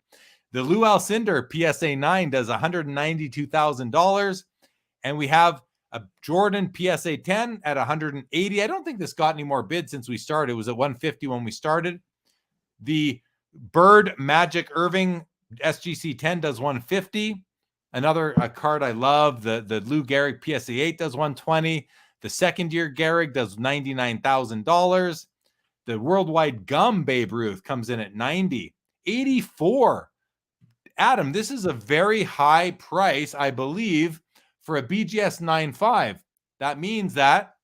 The Lou Alcindor PSA 9 does $192,000, and we have a Jordan PSA 10 at $180. I don't think this got any more bids since we started. It was at $150 when we started. The Bird Magic Irving SGC 10 does $150. Another card I love, the Lou Gehrig PSA 8 does $120. The second year Gehrig does $99,000. The Worldwide Gum Babe Ruth comes in at $90. $84. Adam, this is a very high price, I believe, for a BGS 9.5. That means that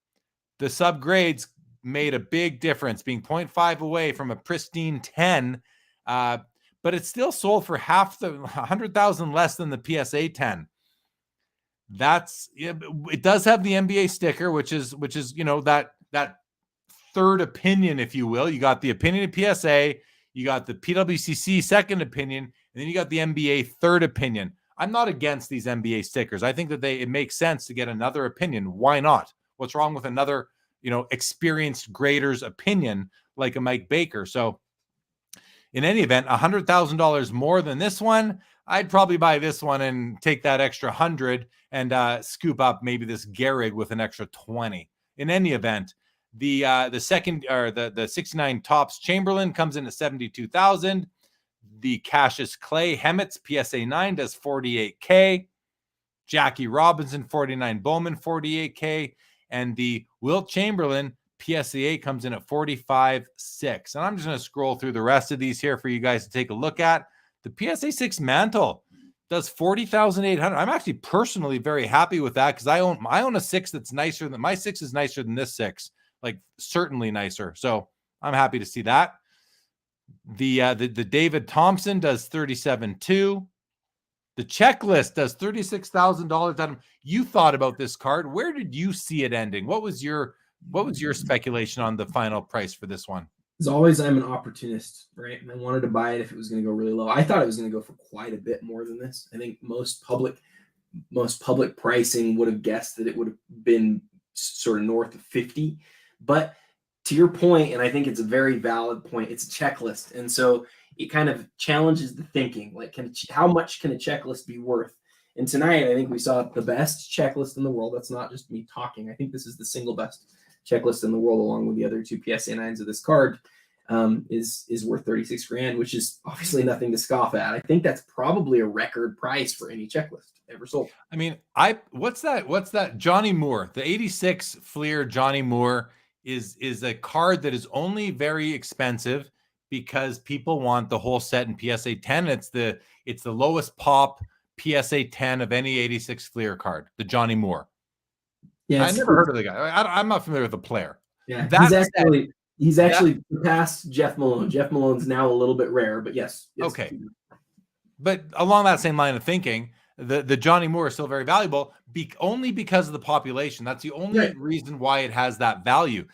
the subgrades made a big difference, being 0.5 away from a pristine 10. But it's still sold for half the 100,000 less than the PSA 10. It does have the NBA sticker, which is that third opinion, if you will. You got the opinion of PSA, you got the PWCC second opinion, and then you got the NBA third opinion. I'm not against these NBA stickers. I think that it makes sense to get another opinion. Why not? What's wrong with another, experienced grader's opinion like a Mike Baker? So in any event, $100,000 more than this one, I'd probably buy this one and take that extra 100 and scoop up maybe this Gehrig with an extra 20. In any event, the second, or the 69 Topps Chamberlain comes in at $72,000. The Cassius Clay Hemet's PSA 9 does $48K. Jackie Robinson 49 Bowman $48K, and the Wilt Chamberlain PSA 8 comes in at $45.6. And I'm just going to scroll through the rest of these here for you guys to take a look at. The PSA 6 Mantle does $40,800. I'm actually personally very happy with that because I own a 6 that's nicer than my 6 is nicer than this 6, like certainly nicer. So I'm happy to see that. The David Thompson does $37.2. The Checklist does $36,000. Adam, you thought about this card. Where did you see it ending? What was your speculation on the final price for this one? As always, I'm an opportunist, right? And I wanted to buy it if it was going to go really low. I thought it was going to go for quite a bit more than this. I think most public pricing would have guessed that it would have been sort of north of 50. But to your point, and I think it's a very valid point, it's a checklist. And so it kind of challenges the thinking, like how much can a checklist be worth? And tonight, I think we saw the best checklist in the world. That's not just me talking. I think this is the single best checklist in the world, along with the other two PSA 9s of this card, is worth $36,000, which is obviously nothing to scoff at. I think that's probably a record price for any checklist ever sold. I mean, what's that Johnny Moore, the 86 Fleer Johnny Moore is a card that is only very expensive because people want the whole set in PSA 10. It's the lowest pop PSA 10 of any 86 Fleer card, the Johnny Moore. Yeah, I never heard of the guy. I'm not familiar with the player. Yeah, he's actually surpassed Jeff Malone. Jeff Malone's now a little bit rare, but yes. Okay. But along that same line of thinking, the Johnny Moore is still very valuable only because of the population. That's the only reason why it has that value.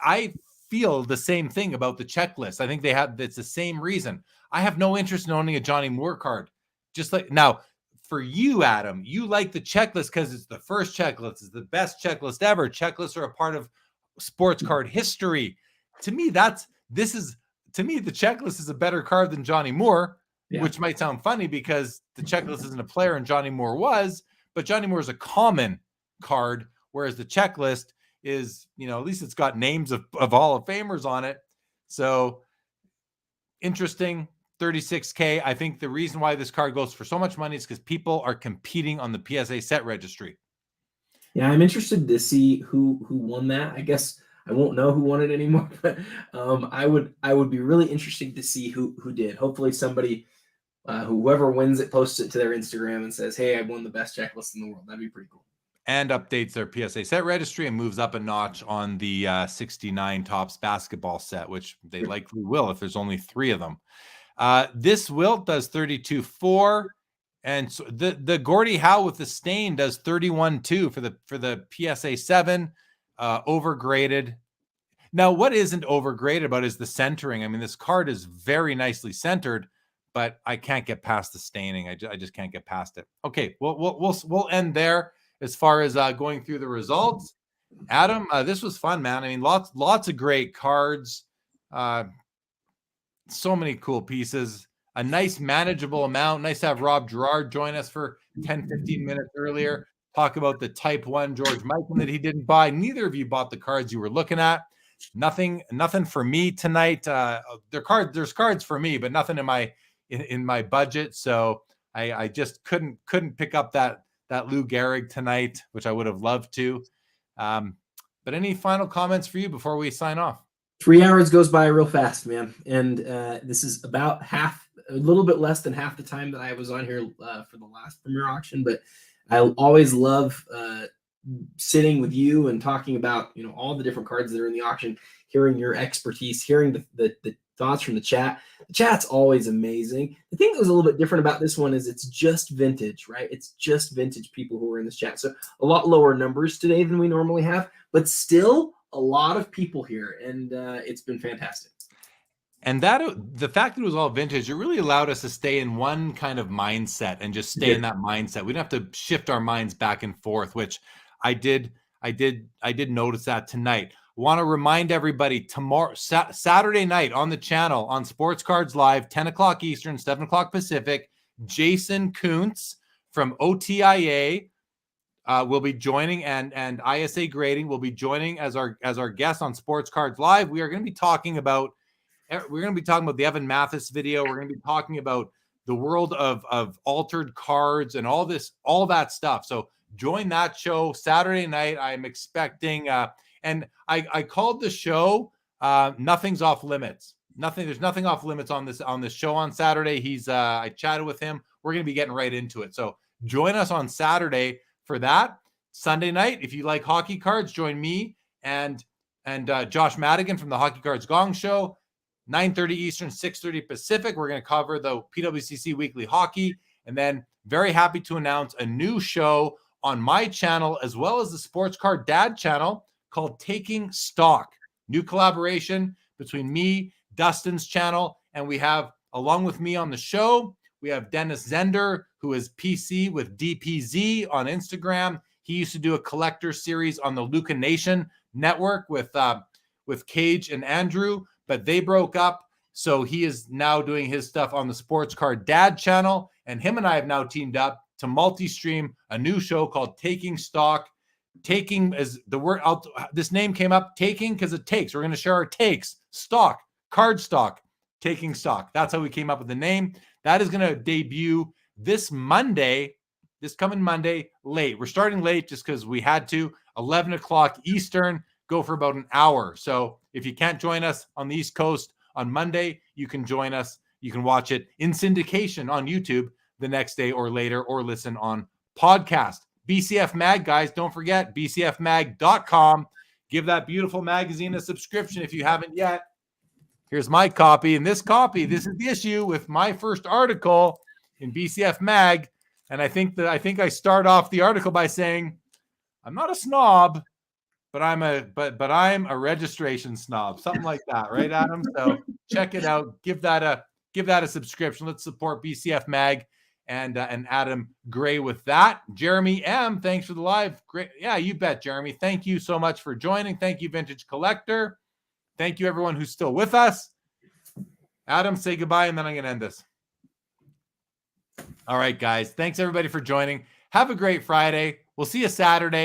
I feel the same thing about the checklist. I think it's the same reason. I have no interest in owning a Johnny Moore card. Just like now, for you, Adam, you like the checklist because it's the first checklist. It's the best checklist ever. Checklists are a part of sports card history. To me, the checklist is a better card than Johnny Moore, which might sound funny because the checklist isn't a player and Johnny Moore was, but Johnny Moore is a common card, whereas the checklist is, at least it's got names of Hall of Famers on it. So interesting. $36K. I think the reason why this card goes for so much money is because people are competing on the PSA set registry. Yeah, I'm interested to see who won that. I guess I won't know who won it anymore, but I would be really interested to see who did. Hopefully somebody, whoever wins it, posts it to their Instagram and says, "Hey, I won the best checklist in the world." That'd be pretty cool. And updates their PSA set registry and moves up a notch on the 69 Topps basketball set, which they likely will if there's only 3 of them. This Wilt does 32.4, and so the Gordie Howe with the stain does 31.2 for the PSA 7, overgraded. Now, what isn't overgraded about is the centering. I mean, this card is very nicely centered, but I can't get past the staining. I just can't get past it. Okay, we'll end there as far as going through the results. Adam, this was fun, man. I mean, lots of great cards. So many cool pieces. A nice manageable amount. Nice to have Rob Gerard join us for 10-15 minutes earlier. Talk about the Type 1 George Michael that he didn't buy. Neither of you bought the cards you were looking at. Nothing for me tonight. There's cards for me, but nothing in my budget. So I just couldn't pick up that Lou Gehrig tonight, which I would have loved to. But any final comments for you before we sign off? 3 hours goes by real fast, man. And this is about a little bit less than half the time that I was on here for the last premiere auction. But I always love sitting with you and talking about, all the different cards that are in the auction, hearing your expertise, hearing the thoughts from the chat. The chat's always amazing. The thing that was a little bit different about this one is it's just vintage, right? It's just vintage people who are in this chat. So a lot lower numbers today than we normally have, but still a lot of people here, and it's been fantastic. And the fact that it was all vintage, it really allowed us to stay in one kind of mindset and just stay in that mindset. We didn't have to shift our minds back and forth, which I did notice that tonight. Want to remind everybody, tomorrow, Saturday night on the channel on Sports Cards Live, 10 o'clock Eastern, 7 o'clock Pacific, Jason Kuntz from OTIA will be joining, and ISA Grading will be joining as our guest on Sports Cards Live. We are going to be talking about the Evan Mathis video. We're going to be talking about the world of altered cards and all that stuff. So join that show Saturday night. I'm expecting, and I called the show Nothing's Off Limits. There's nothing off limits on this show on Saturday. I chatted with him. We're going to be getting right into it. So join us on Saturday for that. Sunday night, if you like hockey cards, join me and Josh Madigan from the Hockey Cards Gong Show. 9:30 Eastern, 6:30 Pacific. We're going to cover the PWCC Weekly Hockey. And then very happy to announce a new show on my channel, as well as the Sports Card Dad channel, called Taking Stock. New collaboration between me, Dustin's channel, and we have, along with me on the show, we have Dennis Zender, who is PC with DPZ on Instagram. He used to do a collector series on the Luca Nation network with Cage and Andrew, but they broke up. So he is now doing his stuff on the Sports Card Dad channel. And him and I have now teamed up to multi-stream a new show called Taking Stock. Taking is the word. This name came up, taking, because it takes. We're going to share our takes. Stock, card stock, Taking Stock. That's how we came up with the name. That is going to debut this coming Monday, late. We're starting late just because we had to. 11 o'clock Eastern, go for about an hour. So if you can't join us on the East Coast on Monday, you can join us. You can watch it in syndication on YouTube the next day or later, or listen on podcast. BCF Mag, guys, don't forget, bcfmag.com. Give that beautiful magazine a subscription if you haven't yet. Here's my copy. And this is the issue with my first article in BCF Mag. And I think I start off the article by saying, I'm not a snob, but I'm a registration snob, something like that, right, Adam? So check it out. Give that a subscription. Let's support BCF Mag and Adam Gray with that. Jeremy M, thanks for the live. Great, yeah, you bet, Jeremy. Thank you so much for joining. Thank you, Vintage Collector. Thank you, everyone who's still with us. Adam, say goodbye, and then I'm gonna end this. All right, guys. Thanks everybody for joining. Have a great Friday. We'll see you Saturday.